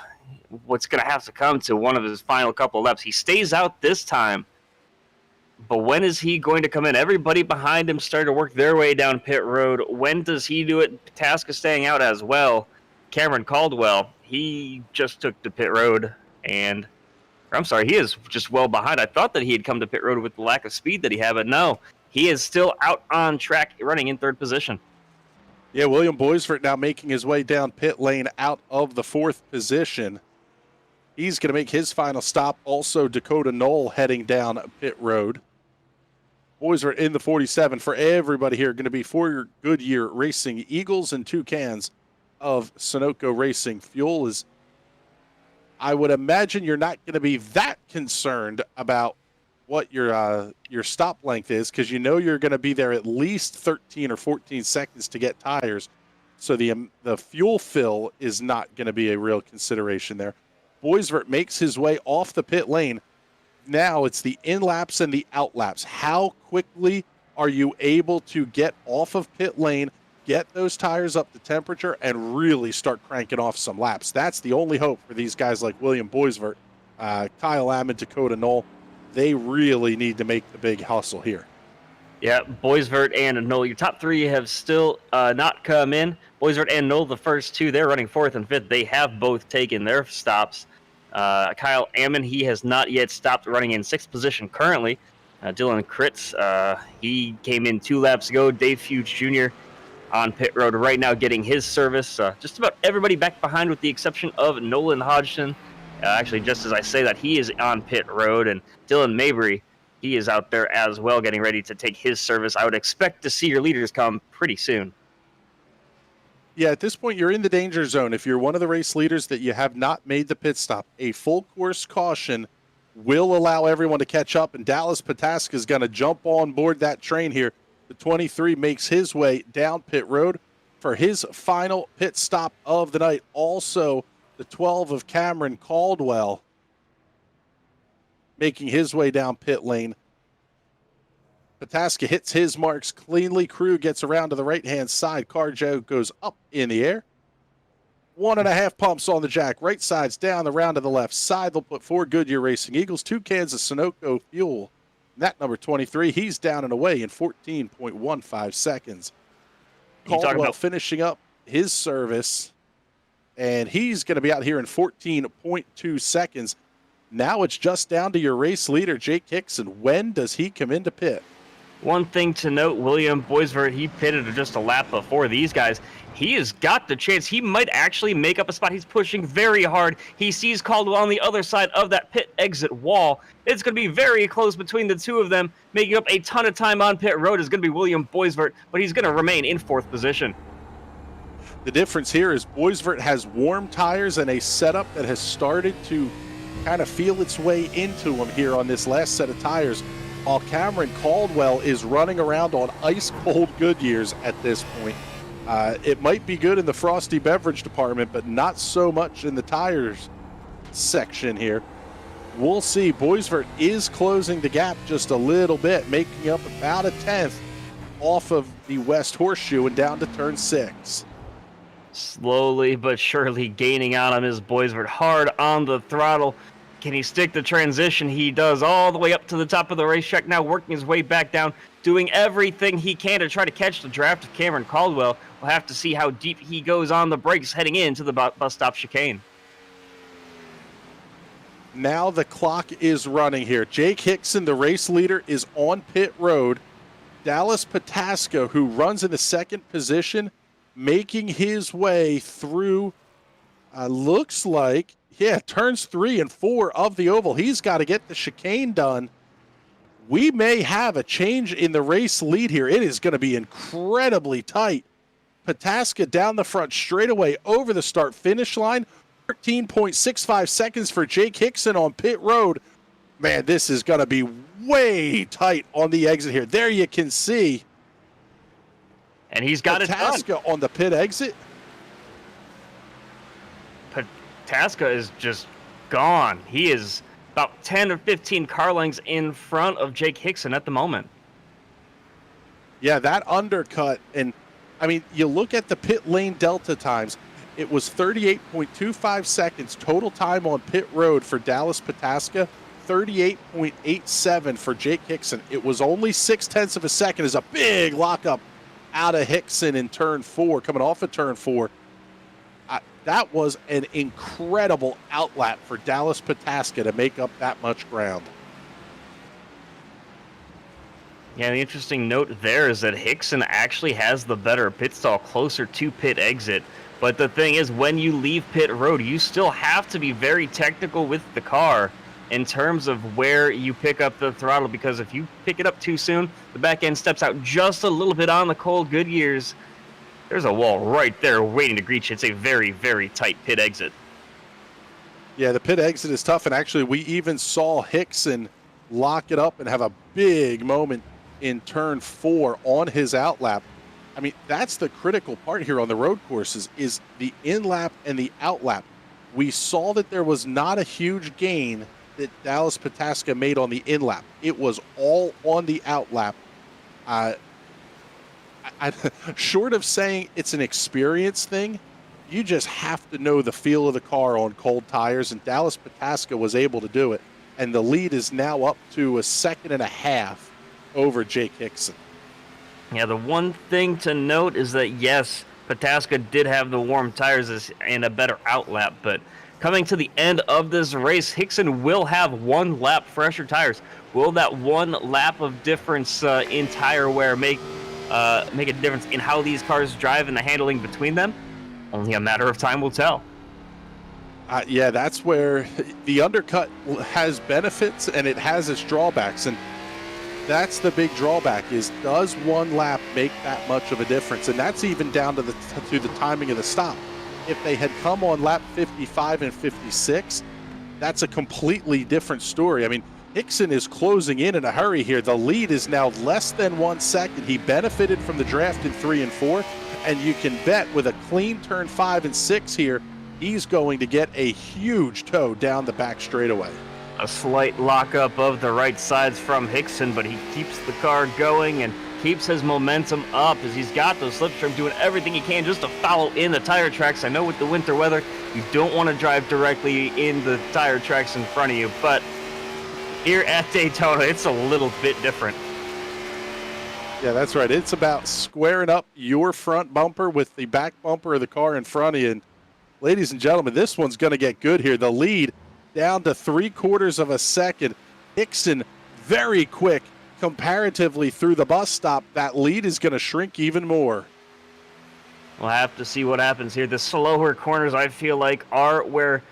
what's going to have to come to one of his final couple laps. He stays out this time, but when is he going to come in? Everybody behind him started to work their way down pit road. When does he do it? Pataska staying out as well. Cameron Caldwell, he just took to pit road, and I'm sorry, he is just well behind. I thought that he had come to pit road with the lack of speed that he had, but no, he is still out on track running in third position. Yeah, William Boysford now making his way down pit lane out of the fourth position. He's going to make his final stop. Also, Dakota Knoll heading down pit road. Boysford in the 47 for everybody here. Going to be 4 Goodyear Racing Eagles and 2 cans of Sunoco Racing fuel. Is, I would imagine you're not going to be that concerned about what your stop length is, because you know you're going to be there at least 13 or 14 seconds to get tires. So the fuel fill is not going to be a real consideration there. Boysford makes his way off the pit lane. Now it's the in laps and the out laps. How quickly are you able to get off of pit lane, get those tires up to temperature, and really start cranking off some laps? That's the only hope for these guys like William Boysford, Kyle Ammon, Dakota Knoll. They really need to make the big hustle here. Yeah, Boysford and Knoll, your top three have still not come in. Boysford and Knoll, the first two, they're running fourth and fifth. They have both taken their stops. Kyle Ammon, he has not yet stopped, running in sixth position currently. Dylan Kritz, he came in 2 laps ago. Dave Fuge Jr. on pit road right now getting his service. Just about everybody back behind with the exception of Nolan Hodgson. Actually, just as I say that, he is on pit road, and Dylan Mabry, he is out there as well getting ready to take his service. I would expect to see your leaders come pretty soon. Yeah, at this point, you're in the danger zone. If you're one of the race leaders that you have not made the pit stop, a full course caution will allow everyone to catch up, and Dallas Pataska is going to jump on board that train here. The 23 makes his way down pit road for his final pit stop of the night. Also, the 12 of Cameron Caldwell making his way down pit lane. Pataska hits his marks cleanly. Crew gets around to the right-hand side. Carjo goes up in the air. 1.5 pumps on the jack. Right side's down, the round to the left side. They'll put 4 Goodyear Racing Eagles, 2 cans of Sunoco fuel. And that number 23, he's down and away in 14.15 seconds. Caldwell finishing up his service, and he's going to be out here in 14.2 seconds. Now it's just down to your race leader, Jake Hickson. When does he come into pit? One thing to note, William Boysford, he pitted just a lap before these guys. He has got the chance. He might actually make up a spot. He's pushing very hard. He sees Caldwell on the other side of that pit exit wall. It's going to be very close between the two of them. Making up a ton of time on pit road is going to be William Boysford, but he's going to remain in fourth position. The difference here is Boysford has warm tires and a setup that has started to kind of feel its way into him here on this last set of tires, while Cameron Caldwell is running around on ice-cold Goodyears at this point. It might be good in the frosty beverage department, but not so much in the tires section here. We'll see. Boysford is closing the gap just a little bit, making up about a 10th off of the West Horseshoe and down to turn 6. Slowly but surely gaining on him is Boysford, hard on the throttle. Can he stick the transition? He does, all the way up to the top of the racetrack, now working his way back down, doing everything he can to try to catch the draft of Cameron Caldwell. We'll have to see how deep he goes on the brakes heading into the bus stop chicane. Now the clock is running here. Jake Hickson, the race leader, is on pit road. Dallas Pataska, who runs in the second position, making his way through, looks like, turns 3 and 4 of the oval. He's got to get the chicane done. We may have a change in the race lead here. It is going to be incredibly tight. Pataska down the front straightaway over the start-finish line. 13.65 seconds for Jake Hickson on pit road. Man, this is going to be way tight on the exit here. There you can see. And he's got Pataska it done. on the pit exit. Pataska is just gone. He is about 10 or 15 car lengths in front of Jake Hickson at the moment. Yeah, that undercut, and I mean, you look at the pit lane delta times, it was 38.25 seconds total time on pit road for Dallas Pataska, 38.87 for Jake Hickson. It was only 0.6 of a second as a big lockup out of Hickson in turn 4, coming off of turn 4. That was an incredible outlap for Dallas Pataska to make up that much ground. Yeah, the interesting note there is that Hickson actually has the better pit stall closer to pit exit. But the thing is, when you leave pit road, you still have to be very technical with the car in terms of where you pick up the throttle, because if you pick it up too soon, the back end steps out just a little bit on the cold Goodyears. There's a wall right there waiting to greet you. It's a very, very tight pit exit. Yeah, the pit exit is tough, and actually we even saw Hickson lock it up and have a big moment in turn 4 on his outlap. I mean, that's the critical part here on the road courses is the in-lap and the outlap. We saw that there was not a huge gain that Dallas Pataska made on the in-lap. It was all on the outlap. Short of saying it's an experience thing, you just have to know the feel of the car on cold tires, and Dallas Pataska was able to do it. And the lead is now up to 1.5 seconds over Jake Hickson. Yeah, the one thing to note is that, yes, Pataska did have the warm tires and a better outlap, but coming to the end of this race, Hickson will have 1 lap fresher tires. Will that 1 lap of difference in tire wear make a difference in how these cars drive and the handling between them? Only a matter of time will tell. Yeah, that's where the undercut has benefits and it has its drawbacks, and that's the big drawback is, does 1 lap make that much of a difference? And that's even down to the timing of the stop. If they had come on lap 55 and 56, that's a completely different story. I mean, Hickson is closing in a hurry here. The lead is now less than 1 second. He benefited from the draft in 3 and 4, and you can bet with a clean turn 5 and 6 here, he's going to get a huge tow down the back straightaway. A slight lockup of the right sides from Hickson, but he keeps the car going and keeps his momentum up as he's got those slipstream, doing everything he can just to follow in the tire tracks. I know with the winter weather, you don't want to drive directly in the tire tracks in front of you, but here at Daytona, it's a little bit different. Yeah, that's right. It's about squaring up your front bumper with the back bumper of the car in front of you. And ladies and gentlemen, this one's going to get good here. The lead down to 0.75 seconds. Hickson very quick comparatively through the bus stop. That lead is going to shrink even more. We'll have to see what happens here. The slower corners, I feel like, are where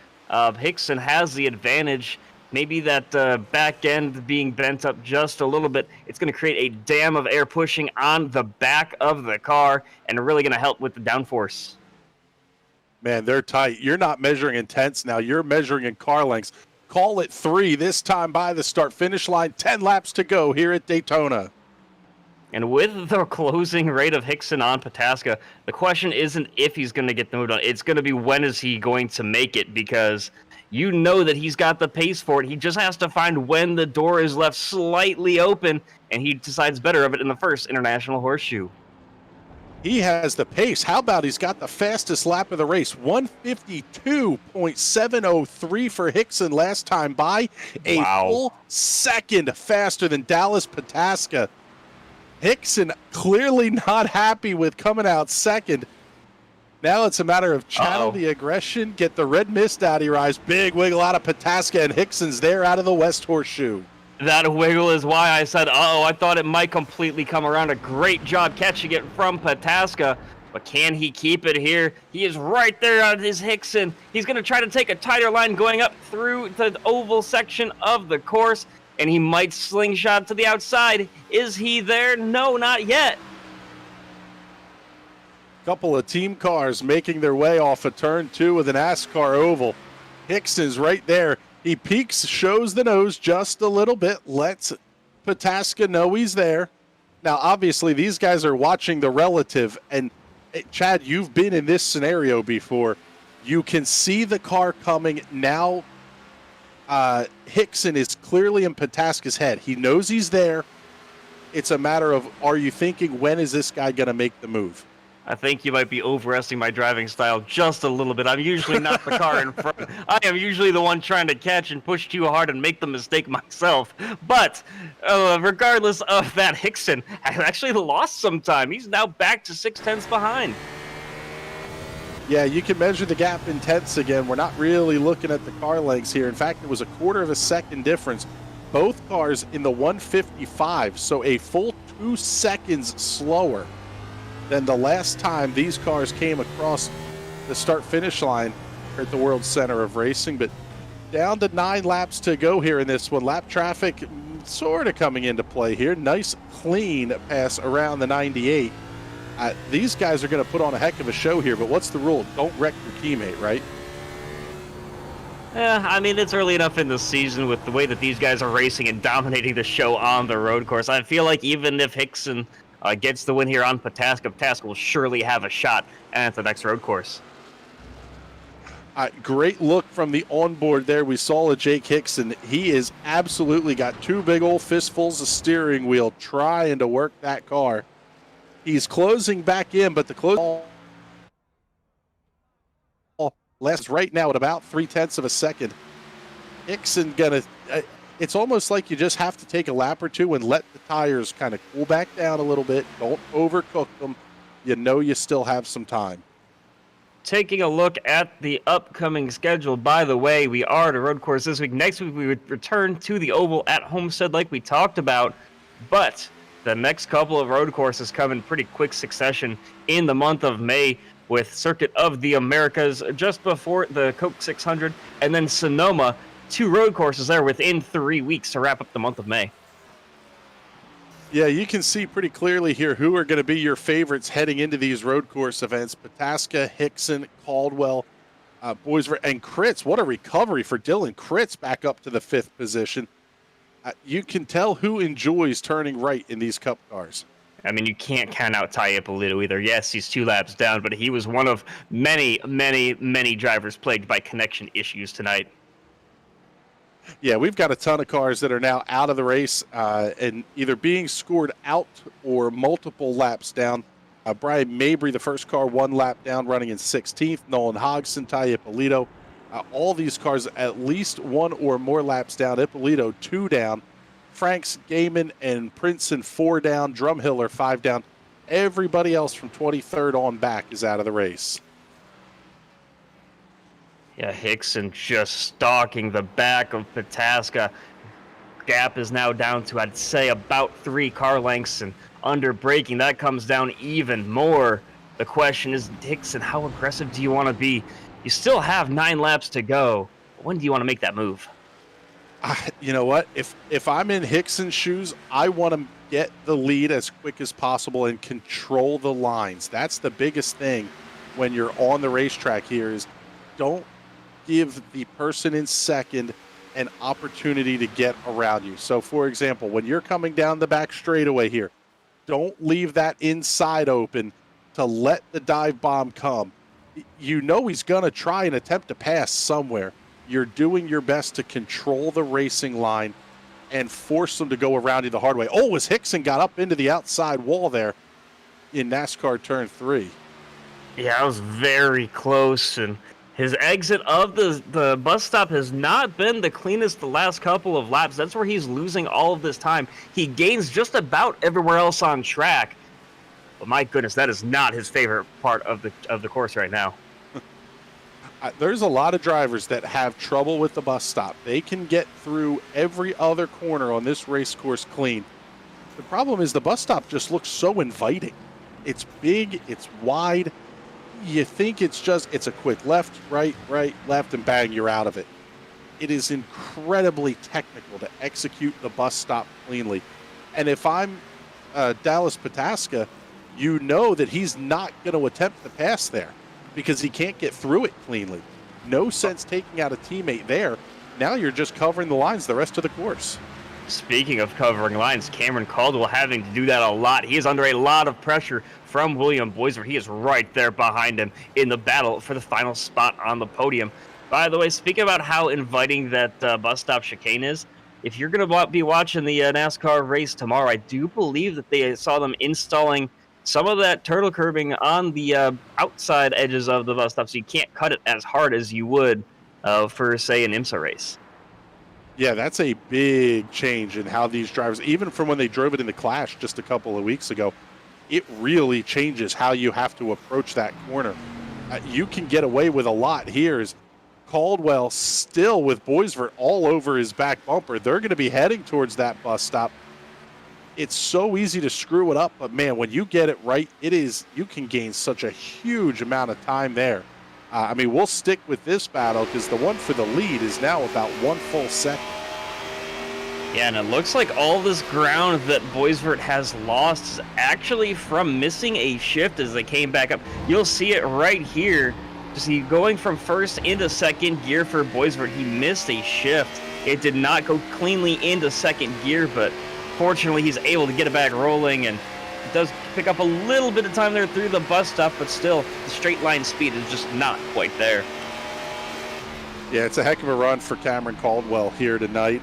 Hickson has the advantage. Maybe that back end being bent up just a little bit, it's going to create a dam of air pushing on the back of the car and really going to help with the downforce. Man, they're tight. You're not measuring in tenths now. You're measuring in car lengths. Call it 3 this time by the start-finish line. 10 laps to go here at Daytona. And with the closing rate of Hickson on Pataska, the question isn't if he's going to get the move done. It's going to be when is he going to make it, because you know that he's got the pace for it. He just has to find when the door is left slightly open, and he decides better of it in the first International Horseshoe. He has the pace. How about he's got the fastest lap of the race? 152.703 for Hickson last time by. A full second faster than Dallas Pataska. Hickson clearly not happy with coming out second. Now it's a matter of channel the aggression, get the red mist out of your eyes. Big wiggle out of Pataska, and Hickson's there out of the West Horseshoe. That wiggle is why I said, I thought it might completely come around. A great job catching it from Pataska, but can he keep it here? He is right there on his Hickson. He's going to try to take a tighter line going up through the oval section of the course, and he might slingshot to the outside. Is he there? No, not yet. Couple of team cars making their way off of turn 2 with an NASCAR oval. Hickson's right there. He peeks, shows the nose just a little bit, lets Pataska know he's there. Now, obviously, these guys are watching the relative, and Chad, you've been in this scenario before. You can see the car coming now. Hickson is clearly in Pataska's head. He knows he's there. It's a matter of, are you thinking, when is this guy going to make the move? I think you might be overestimating my driving style just a little bit. I'm usually not the car in front. I am usually the one trying to catch and push too hard and make the mistake myself. But regardless of that, Hickson has actually lost some time. He's now back to 6/10 behind. Yeah, you can measure the gap in tenths again. We're not really looking at the car lengths here. In fact, it was a quarter of a second difference. Both cars in the 155, so a full 2 seconds slower than the last time these cars came across the start-finish line at the World Center of Racing. But down to 9 laps to go here in this one. Lap traffic sort of coming into play here. Nice, clean pass around the 98. These guys are going to put on a heck of a show here, but what's the rule? Don't wreck your teammate, right? I mean, it's early enough in the season with the way that these guys are racing and dominating the show on the road course. I feel like even if Hickson gets the win here on Pataska will surely have a shot at the next road course. Great look from the onboard there. We saw Jake Hickson. He is absolutely got 2 big old fistfuls of steering wheel trying to work that car. He's closing back in, but the close lasts right now at about 0.3 of a second. Hickson gonna, it's almost like you just have to take a lap or two and let the tires kind of cool back down a little bit. Don't overcook them. You know you still have some time. Taking a look at the upcoming schedule, by the way, we are at a road course this week. Next week, we would return to the Oval at Homestead like we talked about, but the next couple of road courses come in pretty quick succession in the month of May, with Circuit of the Americas just before the Coke 600, and then Sonoma, 2 road courses there within 3 weeks to wrap up the month of May. Yeah, you can see pretty clearly here who are going to be your favorites heading into these road course events. Pataska, Hickson, Caldwell, Boysford, and Kritz. What a recovery for Dylan Kritz, back up to the 5th position. You can tell who enjoys turning right in these Cup cars. I mean, you can't count out Ty Ippolito either. Yes, he's 2 laps down, but he was one of many, many, many drivers plagued by connection issues tonight. Yeah, we've got a ton of cars that are now out of the race and either being scored out or multiple laps down. Brian Mabry, the first car, 1 lap down, running in 16th. Nolan Hodgson, Ty Ippolito. All these cars at least 1 or more laps down. Ippolito 2 down. Franks, Gaiman, and Princeton 4 down. Drumhiller 5 down. Everybody else from 23rd on back is out of the race. Yeah, Hickson just stalking the back of Pataska. Gap is now down to, I'd say, about 3 car lengths, and under braking, that comes down even more. The question is, Hickson, how aggressive do you want to be? You still have 9 laps to go. When do you want to make that move? You know what? If I'm in Hickson's shoes, I want to get the lead as quick as possible and control the lines. That's the biggest thing when you're on the racetrack here, is don't give the person in second an opportunity to get around you. So, for example, when you're coming down the back straightaway here, don't leave that inside open to let the dive bomb come. You know he's going to try and attempt to pass somewhere. You're doing your best to control the racing line and force them to go around you the hard way. Oh, as Hickson got up into the outside wall there in NASCAR Turn 3. Yeah, that was very close, and his exit of the bus stop has not been the cleanest the last couple of laps. That's where he's losing all of this time. He gains just about everywhere else on track, but my goodness, that is not his favorite part of the course right now. There's a lot of drivers that have trouble with the bus stop. They can get through every other corner on this race course clean. The problem is the bus stop just looks so inviting. It's big, it's wide. You think it's a quick left, right, left, and bang, you're out of it. It is incredibly technical to execute the bus stop cleanly. And if I'm Dallas Pataska, you know that he's not going to attempt to pass there because he can't get through it cleanly. No sense taking out a teammate there. Now you're just covering the lines the rest of the course. Speaking of covering lines, Cameron Caldwell having to do that a lot. He is under a lot of pressure from William Boysford. He is right there behind him in the battle for the final spot on the podium. By the way, speaking about how inviting that bus stop chicane is, if you're going to be watching the NASCAR race tomorrow, I do believe that they saw them installing some of that turtle curbing on the outside edges of the bus stop, so you can't cut it as hard as you would for, say, an IMSA race. Yeah, that's a big change in how these drivers, even from when they drove it in the Clash just a couple of weeks ago, it really changes how you have to approach that corner. You can get away with a lot here. Is Caldwell still with Boysford all over his back bumper. They're going to be heading towards that bus stop. It's so easy to screw it up, but man, when you get it right, you can gain such a huge amount of time there. I mean, we'll stick with this battle because the one for the lead is now about 1 full second. Yeah, and it looks like all this ground that Boysford has lost is actually from missing a shift as they came back up. You'll see it right here. See, going from first into second gear for Boysford, he missed a shift. It did not go cleanly into second gear, but fortunately he's able to get it back rolling, and it does pick up a little bit of time there through the bus stop, but still, the straight line speed is just not quite there. Yeah, it's a heck of a run for Cameron Caldwell here tonight.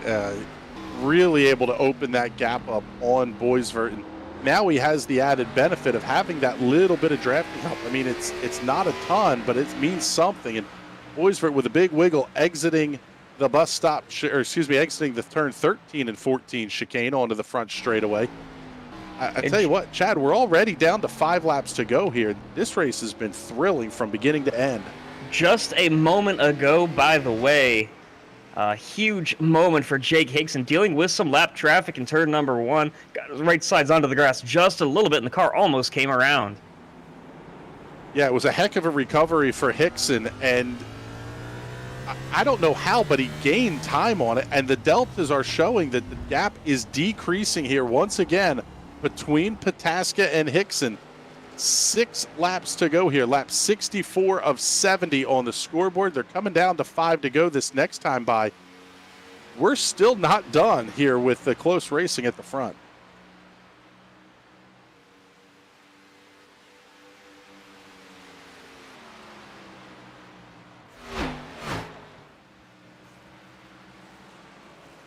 Really able to open that gap up on Boysford. And now he has the added benefit of having that little bit of drafting help. I mean, it's not a ton, but it means something. And Boysford with a big wiggle exiting the bus stop, exiting the turn 13 and 14 chicane onto the front straightaway. I tell you what, Chad, we're already down to 5 laps to go here. This race has been thrilling from beginning to end. Just a moment ago, by the way, a huge moment for Jake Hickson, dealing with some lap traffic in turn number 1. Got his right sides onto the grass just a little bit, and the car almost came around. Yeah, it was a heck of a recovery for Hickson, and I don't know how, but he gained time on it, and the deltas are showing that the gap is decreasing here once again between Pataska and Hickson. 6 laps to go here. Lap 64 of 70 on the scoreboard. They're coming down to 5 to go this next time by. We're still not done here with the close racing at the front.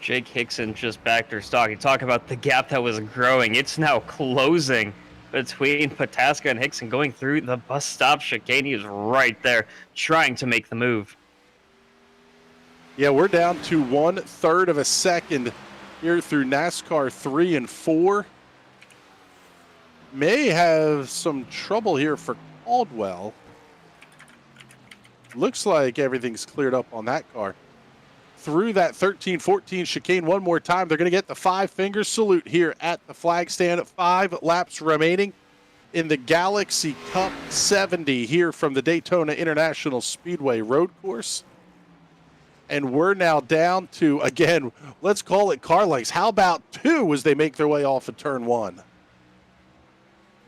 Jake Hickson just backed her stock. You talk about the gap that was growing. It's now closing between Pataska and Hickson going through the bus stop chicane. He is right there trying to make the move. Yeah, we're down to 1/3 of a second here through NASCAR 3 and 4. May have some trouble here for Caldwell. Looks like everything's cleared up on that car. Through that 13-14 chicane one more time. They're going to get the 5-finger salute here at the flag stand. 5 laps remaining in the Galaxy Cup 70 here from the Daytona International Speedway Road Course. And we're now down to, again, let's call it car lengths. How about 2 as they make their way off of turn 1?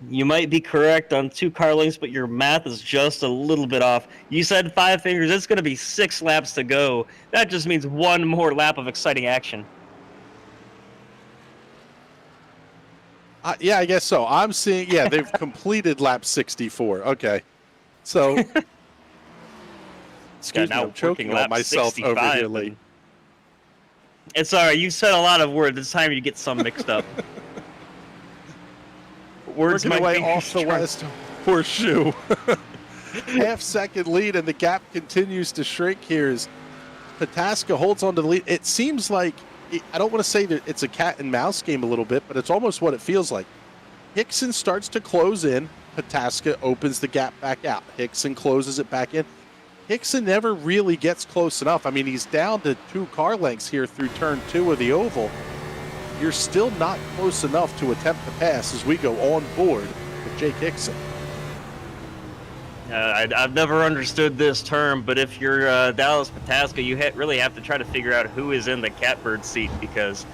You might be correct on 2 car lengths, but your math is just a little bit off. You said 5 fingers. It's going to be 6 laps to go. That just means 1 more lap of exciting action. Yeah, I guess so. I'm seeing, yeah, they've completed lap 64. Okay. So, excuse me, I'm choking on myself 65 over here, Lee. It's all right. You said a lot of words. It's time you get some mixed up. Working away off the West Horseshoe. Half-second lead, and the gap continues to shrink here as Pataska holds on to the lead. It seems like, I don't want to say that it's a cat and mouse game a little bit, but it's almost what it feels like. Hickson starts to close in. Pataska opens the gap back out. Hickson closes it back in. Hickson never really gets close enough. I mean, he's down to 2 car lengths here through turn 2 of the oval. You're still not close enough to attempt the pass as we go on board with Jake Hickson. I've never understood this term, but if you're Dallas Pataska, you really have to try to figure out who is in the catbird seat, because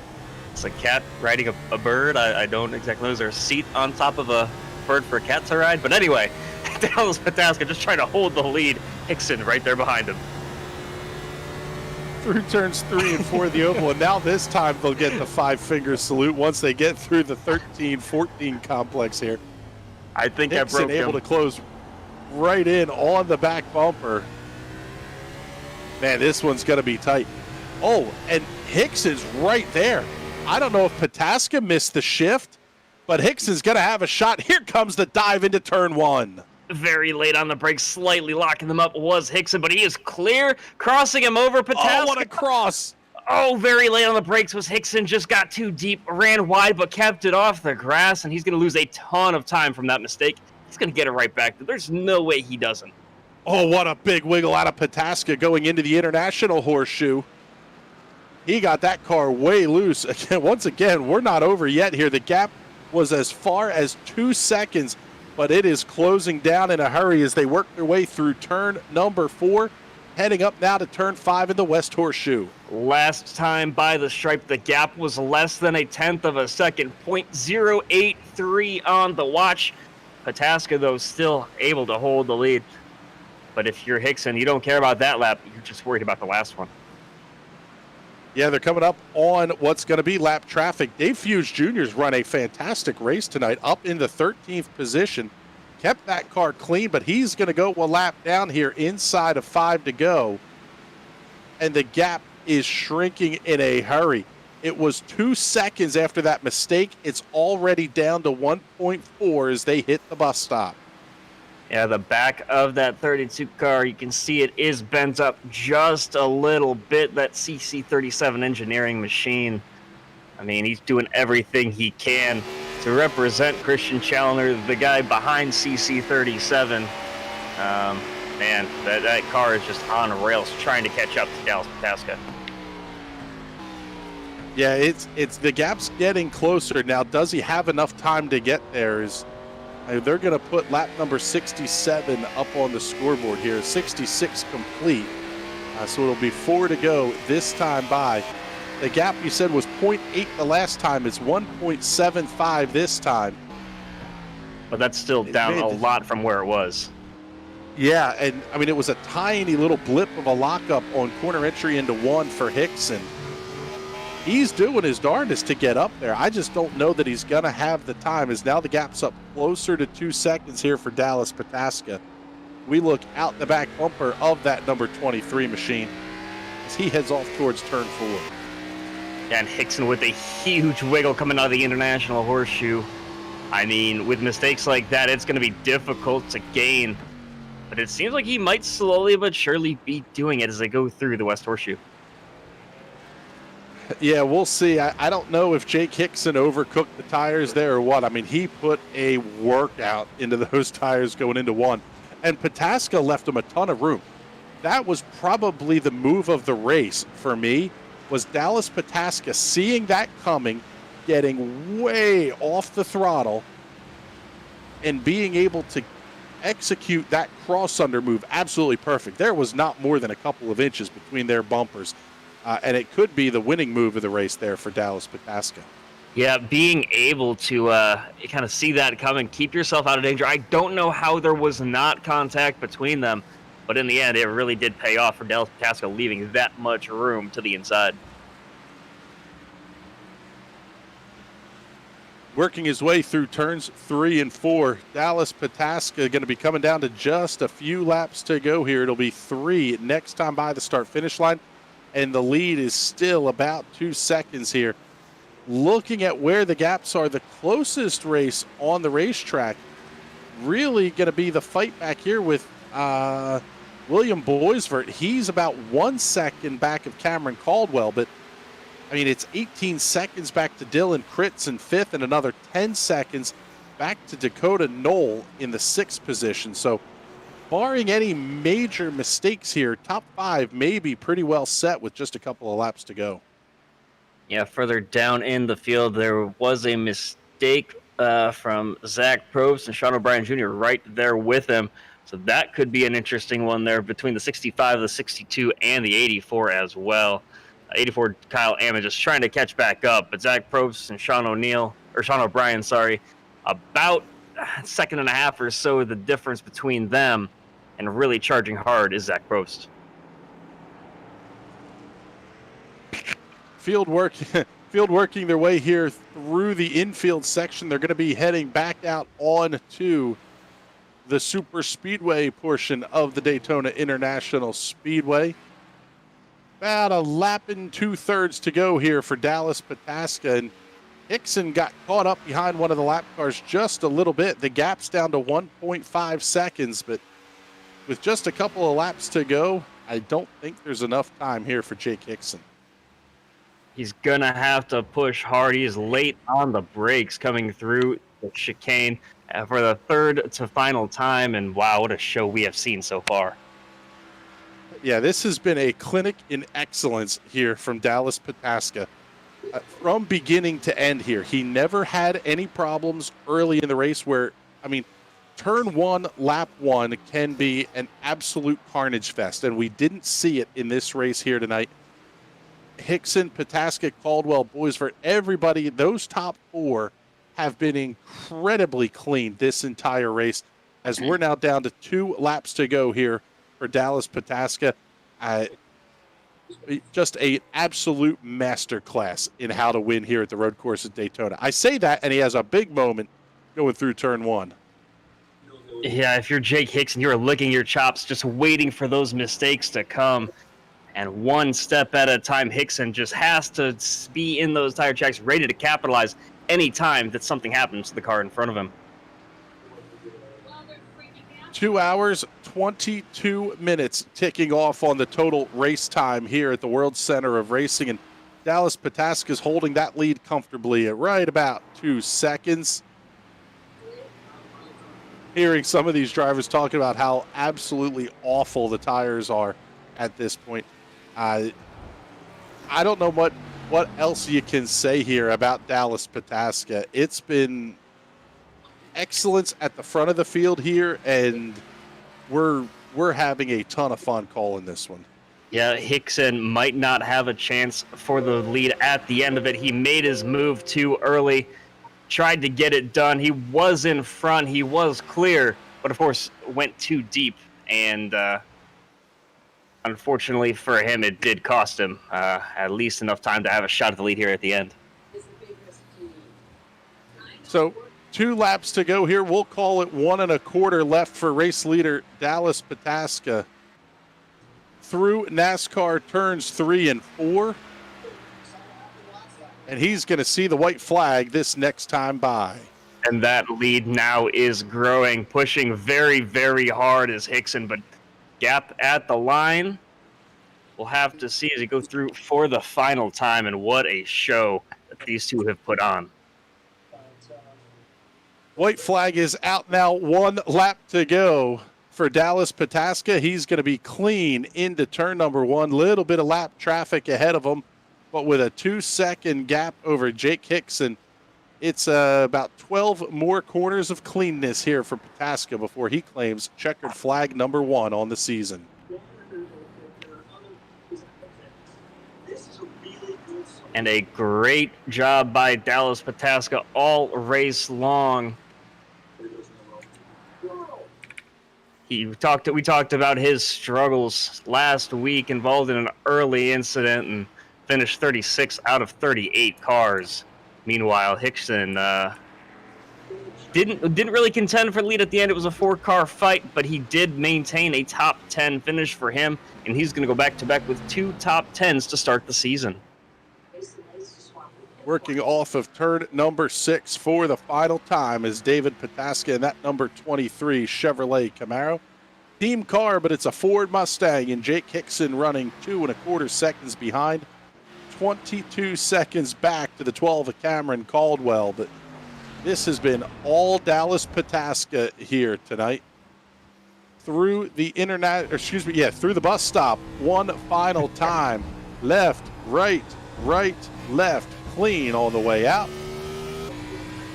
it's a cat riding a bird. I don't exactly know. Is there a seat on top of a bird for a cat to ride? But anyway, Dallas Pataska just trying to hold the lead. Hickson right there behind him. through turns 3 and 4 of the oval, and now this time they'll get the 5-finger salute once they get through the 13-14 complex here. I think Hickson I broke able him. to close right in on the back bumper. Man, this one's going to be tight. Oh, and Hickson's right there. I don't know if Pataska missed the shift, but Hickson's going to have a shot. Here comes the dive into turn 1. Very late on the brakes, slightly locking them up was Hickson, but he is clear, crossing him over. Pataska. Oh, what a cross. Oh, very late on the brakes was Hickson, just got too deep, ran wide, but kept it off the grass, and he's going to lose a ton of time from that mistake. He's going to get it right back. There's no way he doesn't. Oh, what a big wiggle out of Pataska going into the International Horseshoe. He got that car way loose. Again, once again, we're not over yet here. The gap was as far as 2 seconds, but it is closing down in a hurry as they work their way through turn number 4, heading up now to turn 5 in the West Horseshoe. Last time by the stripe, the gap was less than a tenth of a second, 0.083 on the watch. Pataska, though, still able to hold the lead. But if you're Hickson, you don't care about that lap. You're just worried about the last one. Yeah, they're coming up on what's going to be lap traffic. Dave Hughes Jr.'s run a fantastic race tonight, up in the 13th position. Kept that car clean, but he's going to go a lap down here inside of 5 to go. And the gap is shrinking in a hurry. It was 2 seconds after that mistake. It's already down to 1.4 as they hit the bus stop. Yeah, the back of that 32 car, you can see it is bent up just a little bit. That CC37 engineering machine, I mean, he's doing everything he can to represent Christian Challoner, the guy behind CC37. Man, that car is just on rails trying to catch up to Dallas Pataska. Yeah, it's the gap's getting closer. Now, does he have enough time to get there? They're going to put lap number 67 up on the scoreboard here. 66 complete. So it'll be 4 to go this time by. The gap you said was 0.8 the last time. It's 1.75 this time. But that's still down a lot from where it was. Yeah, and I mean, it was a tiny little blip of a lockup on corner entry into 1 for Hickson. He's doing his darndest to get up there. I just don't know that he's going to have the time, as now the gap's up closer to 2 seconds here for Dallas Pataska. We look out the back bumper of that number 23 machine as he heads off towards turn 4. And Hickson with a huge wiggle coming out of the International Horseshoe. I mean, with mistakes like that, it's going to be difficult to gain. But it seems like he might slowly but surely be doing it as they go through the West Horseshoe. Yeah, we'll see. I don't know if Jake Hickson overcooked the tires there or what. I mean, he put a workout into those tires going into 1. And Pataska left him a ton of room. That was probably the move of the race for me, was Dallas Pataska seeing that coming, getting way off the throttle, and being able to execute that cross-under move absolutely perfect. There was not more than a couple of inches between their bumpers. And it could be the winning move of the race there for Dallas Pataska. Yeah, being able to kind of see that coming, keep yourself out of danger. I don't know how there was not contact between them, but in the end, it really did pay off for Dallas Pataska, leaving that much room to the inside. Working his way through turns 3 and 4, Dallas Pataska going to be coming down to just a few laps to go here. It'll be 3 next time by the start-finish line. And the lead is still about 2 seconds here. Looking at where the gaps are, the closest race on the racetrack really going to be the fight back here with William Boysford. He's about 1 second back of Cameron Caldwell, but I mean, it's 18 seconds back to Dylan Kritz in 5th and another 10 seconds back to Dakota Knoll in the 6th position. So barring any major mistakes here, top 5 may be pretty well set with just a couple of laps to go. Yeah, further down in the field, there was a mistake from Zach Probst and Sean O'Brien Jr. right there with him. So that could be an interesting one there between the 65, the 62, and the 84 as well. 84 Kyle Ammon just trying to catch back up, but Zach Probst and Sean O'Brien, about a second and a half or so the difference between them, and really charging hard is Zach Probst. field working their way here through the infield section. They're going to be heading back out on to the super speedway portion of the Daytona International Speedway. About a lap and 2/3 to go here for Dallas Pataska, and Hickson got caught up behind one of the lap cars just a little bit. The gap's down to 1.5 seconds, but with just a couple of laps to go, I don't think there's enough time here for Jake Hickson. He's going to have to push hard. He is late on the brakes coming through the chicane for the third to final time, and wow, what a show we have seen so far. Yeah, this has been a clinic in excellence here from Dallas Pataska. From beginning to end here, he never had any problems early in the race where, I mean, turn one, lap one can be an absolute carnage fest, and we didn't see it in this race here tonight. Hickson, Pataska, Caldwell, Boysford, everybody, those top four have been incredibly clean this entire race, as we're now down to 2 laps to go here for Dallas Pataska. Just an absolute masterclass in how to win here at the road course at Daytona. I say that, and he has a big moment going through turn one. Yeah, if you're Jake Hickson, you're licking your chops, just waiting for those mistakes to come. And one step at a time, Hickson just has to be in those tire tracks, ready to capitalize any time that something happens to the car in front of him. 2 hours, 22 minutes ticking off on the total race time here at the World Center of Racing. And Dallas Pataska is holding that lead comfortably at right about 2 seconds. Hearing some of these drivers talking about how absolutely awful the tires are at this point. I don't know what else you can say here about Dallas Pataska. It's been excellence at the front of the field here, and we're having a ton of fun calling this one. Yeah, Hickson might not have a chance for the lead at the end of it. He made his move too early, tried to get it done. He was in front, he was clear, but of course went too deep, and unfortunately for him, it did cost him at least enough time to have a shot at the lead here at the end. So 2 laps to go here. We'll call it 1 1/4 left for race leader Dallas Pataska through NASCAR turns 3 and 4. And he's going to see the white flag this next time by. And that lead now is growing, pushing very, very hard as Hickson, but gap at the line. We'll have to see as he goes through for the final time, and what a show that these two have put on. White flag is out now, 1 lap to go for Dallas Pataska. He's going to be clean into turn number 1. Little bit of lap traffic ahead of him, but with a 2-second gap over Jake Hickson, it's about 12 more corners of cleanness here for Pataska before he claims checkered flag number 1 on the season. And a great job by Dallas Pataska all race long. We talked about his struggles last week, involved in an early incident, and finished 36 out of 38 cars. Meanwhile, Hickson didn't really contend for the lead at the end. It was a 4-car fight, but he did maintain a top 10 finish for him, and he's going to go back-to-back with 2 top 10s to start the season. Working off of turn number 6 for the final time is David Pataska and that number 23 Chevrolet Camaro. Team car, but it's a Ford Mustang, and Jake Hickson running 2 1/4 seconds behind. 22 seconds back to the 12 of Cameron Caldwell, but this has been all Dallas Pataska here tonight. Through the through the bus stop, 1 final time. Left, right, left. Clean all the way out.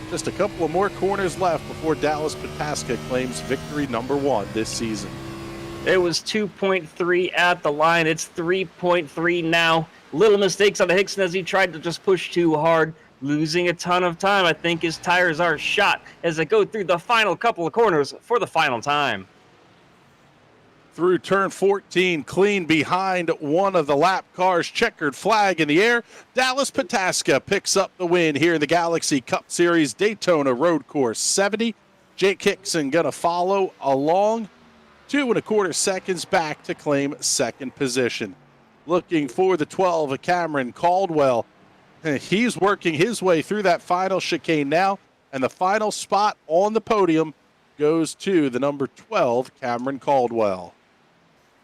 Just a couple of more corners left before Dallas Pataska claims victory number 1 this season. It was 2.3 at the line. It's 3.3 now. Little mistakes on the Hickson as he tried to just push too hard, losing a ton of time. I think his tires are shot as they go through the final couple of corners for the final time. through turn 14, clean behind one of the lap cars, checkered flag in the air. Dallas Pataska picks up the win here in the Galaxy Cup Series Daytona Road Course 70. Jake Hickson going to follow along 2.25 seconds back to claim second position. Looking for the 12 of Cameron Caldwell. He's working his way through that final chicane now, and the final spot on the podium goes to the number 12, Cameron Caldwell.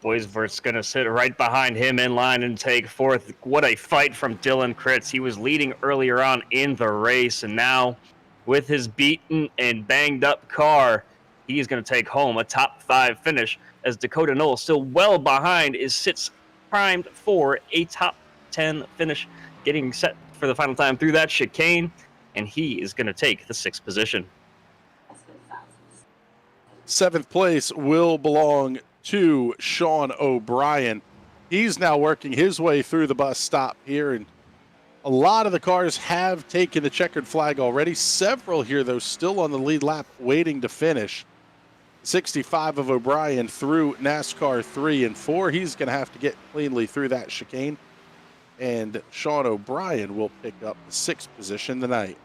Boysford's going to sit right behind him in line and take fourth. What a fight from Dylan Kritz. He was leading earlier on in the race, and now with his beaten and banged up car, he's going to take home a top 5 finish, as Dakota Knoll, still well behind, sits primed for a top 10 finish, getting set for the final time through that chicane, and he is going to take the 6th position. 7th place will belong to Sean O'Brien. He's now working his way through the bus stop here, and a lot of the cars have taken the checkered flag already. Several here, though, still on the lead lap waiting to finish. 65 of O'Brien through NASCAR 3 and 4. He's going to have to get cleanly through that chicane, and Sean O'Brien will pick up the 6th position tonight.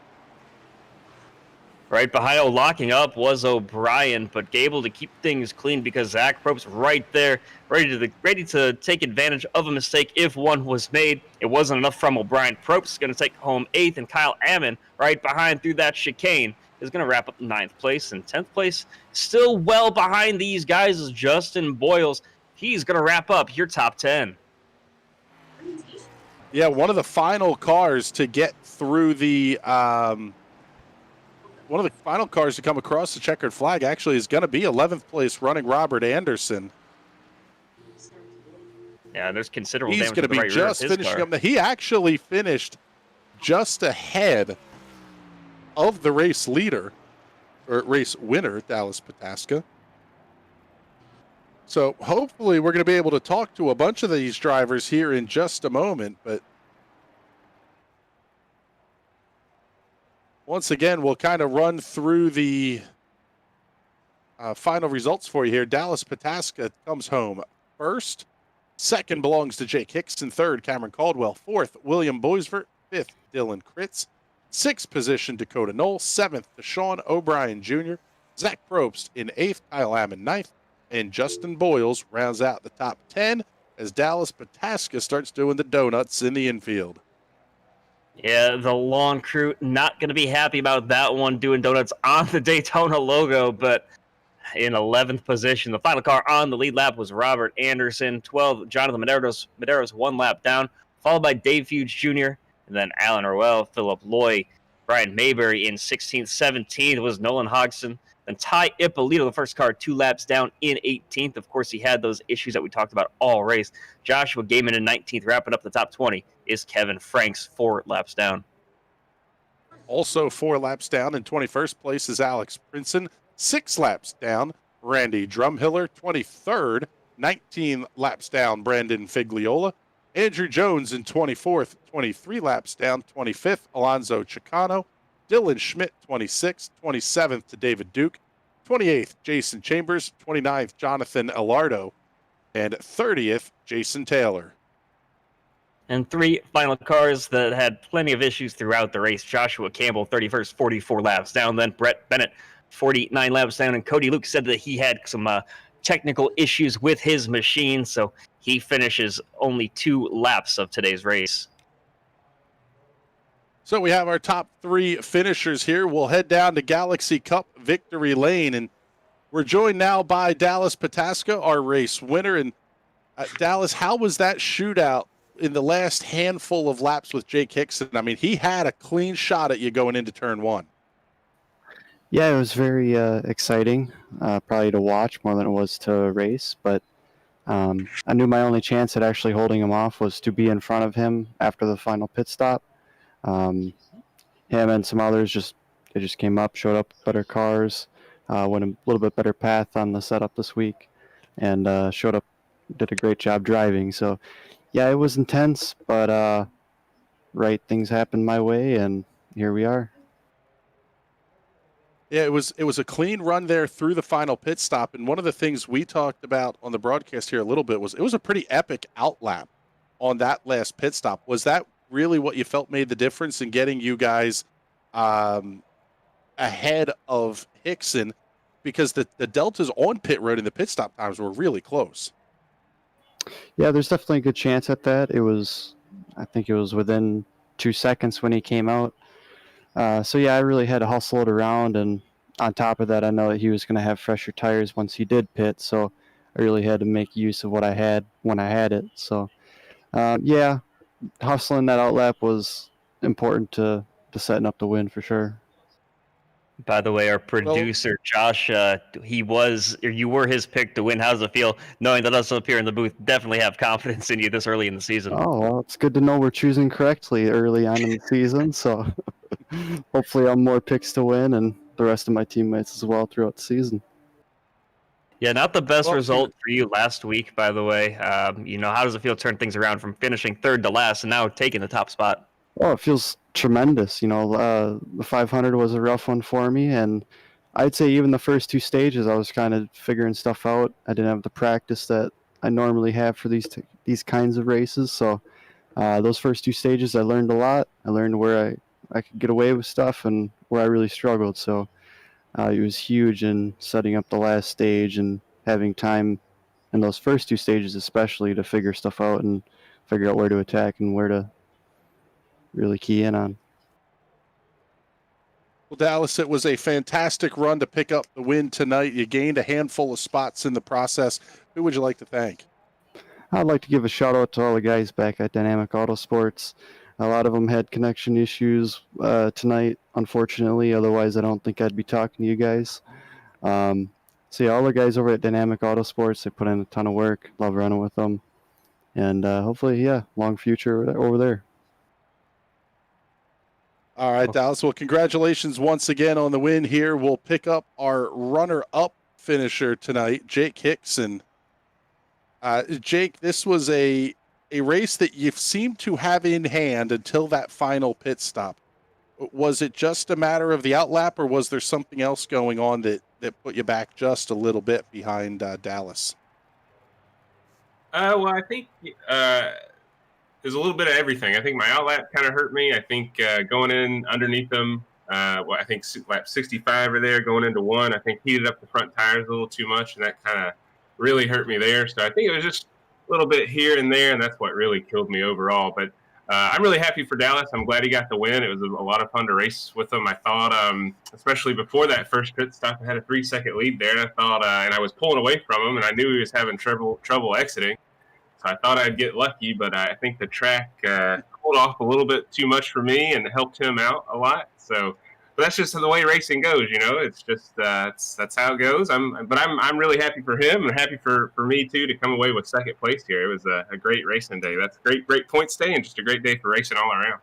Right behind, locking up was O'Brien, but able to keep things clean because Zach Probst right there, ready to take advantage of a mistake if one was made. It wasn't enough from O'Brien. Probst is going to take home 8th, and Kyle Ammon right behind through that chicane is going to wrap up 9th place. And 10th place, still well behind these guys, is Justin Boyles. He's going to wrap up your top 10. Yeah, one of the final cars to get through the one of the final cars to come across the checkered flag actually is going to be 11th place running Robert Anderson. Yeah, there's considerable He's damage going to to the be right rear of just his finishing car. up. He actually finished just ahead of the race leader, or race winner, Dallas Pataska. So hopefully we're going to be able to talk to a bunch of these drivers here in just a moment, but once again, we'll kind of run through the final results for you here. Dallas Pataska comes home first. 2nd belongs to Jake Hickson. 3rd, Cameron Caldwell. 4th, William Boysford. 5th, Dylan Kritz. 6th position, Dakota Knoll. 7th, to Sean O'Brien Jr. Zach Probst in 8th, Kyle Ammon 9th. And Justin Boyles rounds out the top 10 as Dallas Pataska starts doing the donuts in the infield. Yeah, the lawn crew not going to be happy about that one, doing donuts on the Daytona logo, but in 11th position, the final car on the lead lap was Robert Anderson. 12, Jonathan Medeiros 1 lap down, followed by Dave Fuge Jr., and then Alan Orwell, Philip Loy, Brian Mayberry in 16th. 17th was Nolan Hodgson. Then Ty Ippolito, the first car, 2 laps down in 18th. Of course, he had those issues that we talked about all race. Joshua Gaiman in 19th, wrapping up the top 20 is Kevin Franks, 4 laps down. Also 4 laps down in 21st place is Alex Princeton. 6 laps down, Randy Drumhiller. 23rd, 19 laps down, Brandon Figliola. Andrew Jones in 24th, 23 laps down. 25th, Alonzo Chicano. Dylan Schmidt, 26th. 27th to David Duke. 28th, Jason Chambers. 29th, Jonathan Elardo. And 30th, Jason Taylor. And 3 final cars that had plenty of issues throughout the race. Joshua Campbell, 31st, 44 laps down. Then Brett Bennett, 49 laps down. And Cody Luke said that he had some technical issues with his machine, so he finishes only 2 laps of today's race. So we have our top 3 finishers here. We'll head down to Galaxy Cup Victory Lane, and we're joined now by Dallas Pataska, our race winner. And Dallas, how was that shootout in the last handful of laps with Jake Hickson? I mean, he had a clean shot at you going into turn 1. Yeah, it was very exciting, probably to watch more than it was to race. But I knew my only chance at actually holding him off was to be in front of him after the final pit stop. Him and some others just came up, showed up better cars, went a little bit better path on the setup this week, and showed up, did a great job driving. So, yeah, it was intense, but right things happened my way, and here we are. Yeah, it was a clean run there through the final pit stop, and one of the things we talked about on the broadcast here a little bit was it was a pretty epic outlap on that last pit stop. Was that really what you felt made the difference in getting you guys um, ahead of Hickson? Because the deltas on pit road and the pit stop times were really close. Yeah, there's definitely a good chance at that. I think it was within 2 seconds when he came out. So yeah, I really had to hustle it around, and on top of that, I know that he was going to have fresher tires once he did pit, so I really had to make use of what I had when I had it. So yeah, hustling that outlap was important to setting up the win for sure. By the way, our Well, producer Josh, you were his pick to win. How does it feel knowing that us up here in the booth definitely have confidence in you this early in the season? Oh well, it's good to know we're choosing correctly early on in the season. So hopefully, I'll have more picks to win, and the rest of my teammates as well throughout the season. Yeah, not the best Well, result for you last week, by the way. How does it feel to turn things around from finishing third to last and now taking the top spot? Oh, it feels tremendous. The 500 was a rough one for me, and I'd say even the first two stages, I was kind of figuring stuff out. I didn't have the practice that I normally have for these kinds of races. So those first two stages, I learned a lot. I learned where I could get away with stuff and where I really struggled. So it was huge in setting up the last stage and having time in those first two stages, especially to figure stuff out and figure out where to attack and where to really key in on. Well, Dallas, it was a fantastic run to pick up the win tonight. You gained a handful of spots in the process. Who would you like to thank? I'd like to give a shout out to all the guys back at Dynamic Autosports. A lot of them had connection issues tonight, unfortunately. Otherwise, I don't think I'd be talking to you guys. So yeah, all the guys over at Dynamic Autosports, they put in a ton of work. Love running with them. And hopefully, yeah, long future over there. All right, Dallas. Well, congratulations once again on the win here. We'll pick up our runner-up finisher tonight, Jake Hickson. Jake, this was a race that you seemed to have in hand until that final pit stop. Was it just a matter of the outlap, or was there something else going on that put you back just a little bit behind Dallas? Well, I think there's a little bit of everything. I think my outlap kind of hurt me. I think going in underneath them, I think lap 65 or there, going into one, I think heated up the front tires a little too much, and that kind of really hurt me there. So I think it was just a little bit here and there, and that's what really killed me overall. But I'm really happy for Dallas. I'm glad he got the win. It was a lot of fun to race with him. I thought, especially before that first pit stop, I had a 3-second lead there, and I thought, and I was pulling away from him, and I knew he was having trouble exiting. So I thought I'd get lucky, but I think the track pulled off a little bit too much for me and helped him out a lot. So, but that's just the way racing goes, you know. It's just that's how it goes. I'm really happy for him and happy for me too to come away with second place here. It was a great racing day. That's great points day and just a great day for racing all around.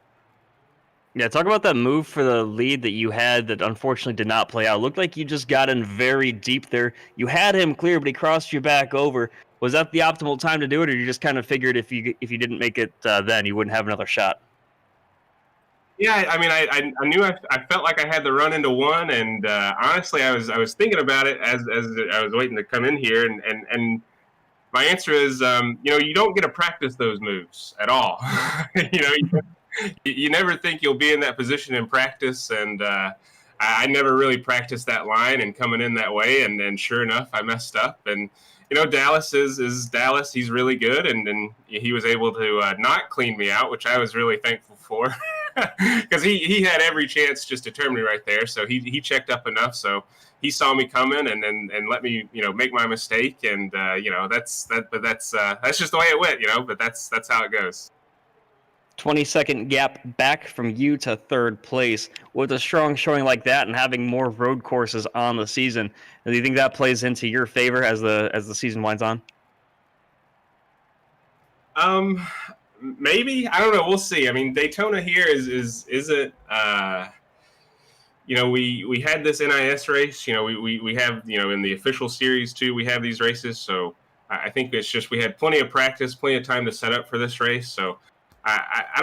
Yeah, talk about that move for the lead that you had that unfortunately did not play out. It looked like you just got in very deep there. You had him clear, but he crossed you back over. Was that the optimal time to do it, or you just kind of figured if you didn't make it then, you wouldn't have another shot? Yeah, I mean, I knew I felt like I had the run into one, and honestly, I was thinking about it as I was waiting to come in here, and my answer is, you don't get to practice those moves at all. You never think you'll be in that position in practice, and I never really practiced that line and coming in that way, and sure enough, I messed up. And Dallas is Dallas. He's really good, and he was able to not clean me out, which I was really thankful for, because he had every chance just to turn me right there. So he checked up enough, so he saw me coming and let me make my mistake, and that's just the way it went, but that's how it goes. 20-second gap back from you to third place. With a strong showing like that and having more road courses on the season, do you think that plays into your favor as the season winds on? Maybe, I don't know. We'll see. I mean, Daytona here isn't. We had this NIS race. We have in the official series too. We have these races, so I think it's just we had plenty of practice, plenty of time to set up for this race. So I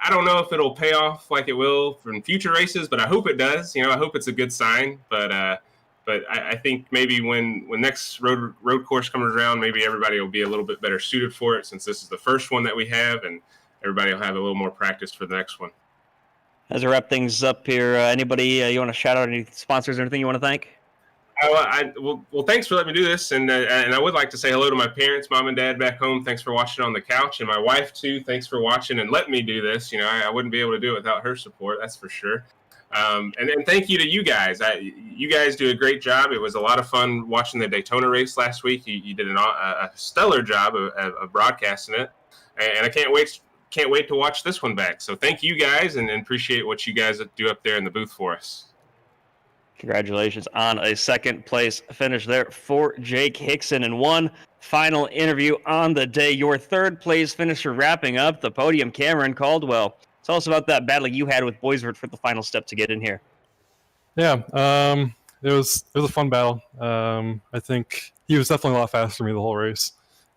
I don't know if it'll pay off like it will from future races, but I hope it does. You know, I hope it's a good sign. But I think maybe when next road course comes around, maybe everybody will be a little bit better suited for it, since this is the first one that we have, and everybody will have a little more practice for the next one. As I wrap things up here, anybody you want to shout out, any sponsors or anything you want to thank? Well, thanks for letting me do this, and I would like to say hello to my parents, mom and dad back home. Thanks for watching on the couch, and my wife too. Thanks for watching and letting me do this. You know, I wouldn't be able to do it without her support. That's for sure. And thank you to you guys. You guys do a great job. It was a lot of fun watching the Daytona race last week. You did a stellar job of broadcasting it, and I can't wait to watch this one back. So thank you guys, and appreciate what you guys do up there in the booth for us. Congratulations on a second place finish there for Jake Hickson. And one final interview on the day, your third place finisher wrapping up the podium, Cameron Caldwell. Tell us about that battle you had with Boysford for the final step to get in here. Yeah, it was a fun battle. I think he was definitely a lot faster than me the whole race.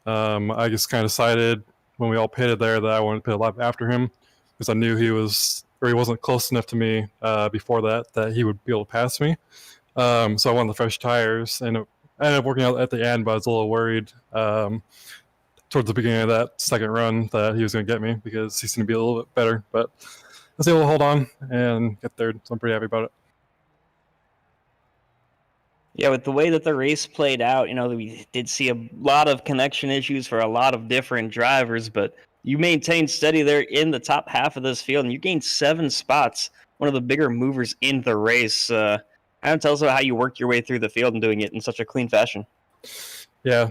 I just kind of decided when we all pitted there that I wanted to pit a lap after him, because I knew he wasn't close enough to me before that he would be able to pass me. So I wanted the fresh tires, and it ended up working out at the end, but I was a little worried towards the beginning of that second run that he was going to get me, because he seemed to be a little bit better. But I was able to hold on and get third, so I'm pretty happy about it. Yeah, with the way that the race played out, you know, we did see a lot of connection issues for a lot of different drivers, but you maintained steady there in the top half of this field, and you gained 7 spots, one of the bigger movers in the race. Tell us about how you worked your way through the field and doing it in such a clean fashion. Yeah,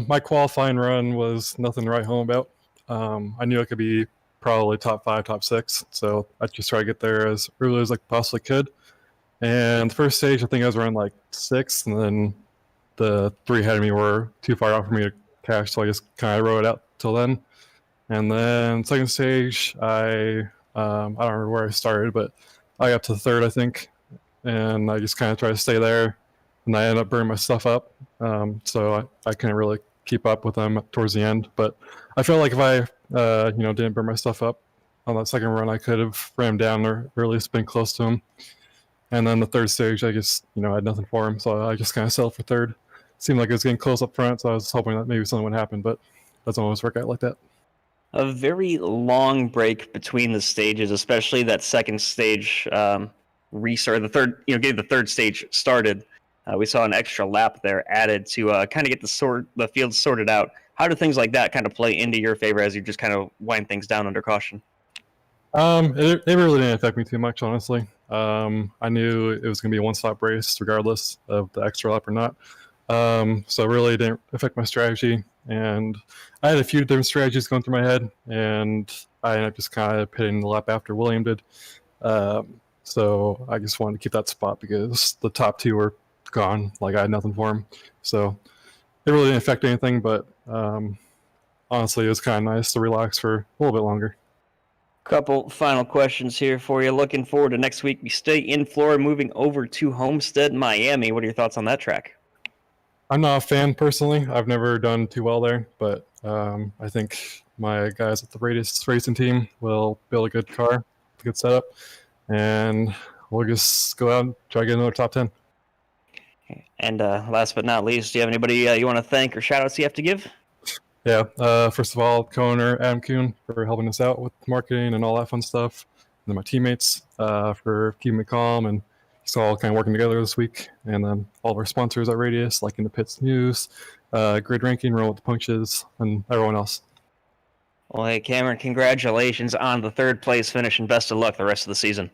my qualifying run was nothing to write home about. I knew I could be probably top 5, top 6, so I just tried to get there as early as I possibly could. And the first stage, I think I was around like 6th, and then the 3 ahead of me were too far out for me to catch, so I just kind of rode it out till then. And then second stage, I don't remember where I started, but I got to the 3rd, I think, and I just kind of tried to stay there, and I ended up burning my stuff up, so I couldn't really keep up with them towards the end. But I felt like if I didn't burn my stuff up on that second run, I could have ran him down or at least been close to him. And then the 3rd stage, I just I had nothing for him, so I just kind of settled for 3rd. Seemed like it was getting close up front, so I was hoping that maybe something would happen, but it doesn't always work out like that. A very long break between the stages, especially that second stage restart. The third, getting the 3rd stage started. We saw an extra lap there added to kind of get the field sorted out. How do things like that kind of play into your favor as you just kind of wind things down under caution? It really didn't affect me too much, honestly. I knew it was going to be a one-stop race regardless of the extra lap or not. So it really didn't affect my strategy. And I had a few different strategies going through my head, and I ended up just kind of pitting the lap after William did. So I just wanted to keep that spot because the top 2 were gone. Like, I had nothing for them. So it really didn't affect anything, but honestly, it was kind of nice to relax for a little bit longer. Couple final questions here for you. Looking forward to next week. We stay in Florida, moving over to Homestead, Miami. What are your thoughts on that track? I'm not a fan personally. I've never done too well there, but I think my guys at the Radius Racing team will build a good car, a good setup, and we'll just go out and try to get another top 10. And last but not least, do you have anybody you want to thank or shout outs you have to give? Yeah, first of all, co-owner Adam Kuhn for helping us out with marketing and all that fun stuff. And then my teammates for keeping me calm and just all kind of working together this week. And then all of our sponsors at Radius, like In the Pits News, Grid Ranking, Roll with the Punches, and everyone else. Well, hey, Cameron, congratulations on the 3rd place finish and best of luck the rest of the season.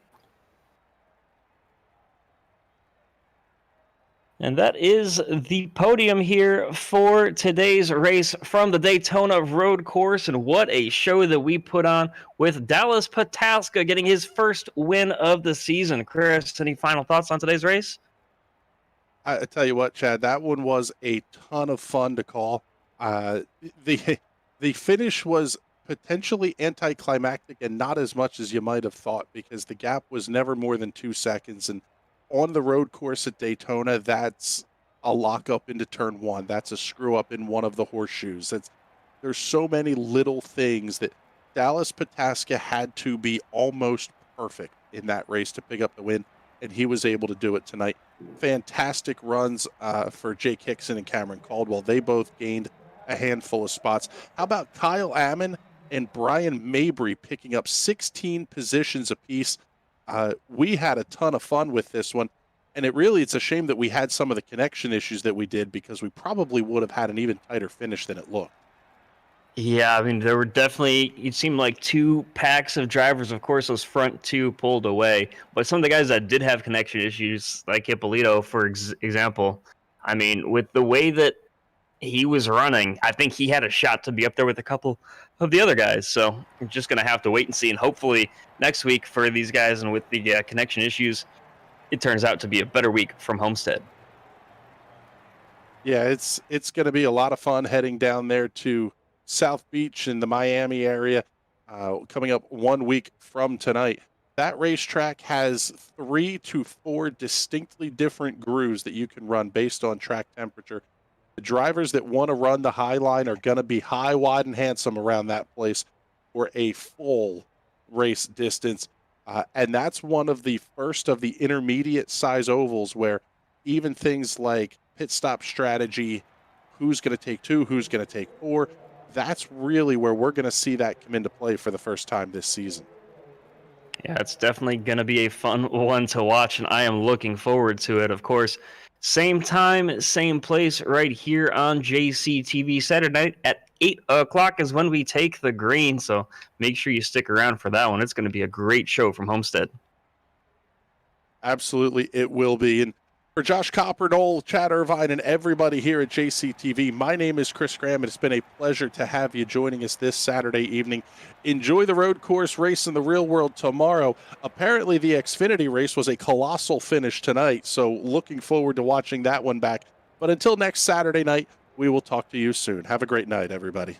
And that is the podium here for today's race from the Daytona Road Course. And what a show that we put on with Dallas Pataska getting his first win of the season. Chris, any final thoughts on today's race? I tell you what, Chad, that one was a ton of fun to call. The finish was potentially anticlimactic and not as much as you might have thought, because the gap was never more than 2 seconds. And on the road course at Daytona, that's a lockup into turn 1. That's a screw up in one of the horseshoes. There's so many little things that Dallas Pataska had to be almost perfect in that race to pick up the win, and he was able to do it tonight. Fantastic runs for Jake Hickson and Cameron Caldwell. They both gained a handful of spots. How about Kyle Ammon and Brian Mabry picking up 16 positions apiece? We had a ton of fun with this one, and it's a shame that we had some of the connection issues that we did, because we probably would have had an even tighter finish than it looked. Yeah, I mean, there were definitely, it seemed like two packs of drivers. Of course, those front two pulled away. But some of the guys that did have connection issues, like Ippolito, for example, I mean, with the way that he was running, I think he had a shot to be up there with a couple of the other guys. So we're just going to have to wait and see. And hopefully next week for these guys, and with the connection issues, it turns out to be a better week from Homestead. Yeah, it's going to be a lot of fun heading down there to South Beach in the Miami area, coming up 1 week from tonight. That racetrack has 3 to 4 distinctly different grooves that you can run based on track temperature. The drivers that want to run the high line are going to be high, wide, and handsome around that place for a full race distance. And that's one of the first of the intermediate size ovals where even things like pit stop strategy, who's going to take 2, who's going to take 4, that's really where we're going to see that come into play for the first time this season. Yeah, it's definitely going to be a fun one to watch, and I am looking forward to it. Of course, same time, same place, right here on JCTV Saturday night at 8 o'clock is when we take the green, so make sure you stick around for that one. It's going to be a great show from Homestead. Absolutely, it will be. And for Josh Coppernoll, Chad Irvine, and everybody here at JCTV, my name is Chris Graham, and it's been a pleasure to have you joining us this Saturday evening. Enjoy the road course race in the real world tomorrow. Apparently, the Xfinity race was a colossal finish tonight, so looking forward to watching that one back. But until next Saturday night, we will talk to you soon. Have a great night, everybody.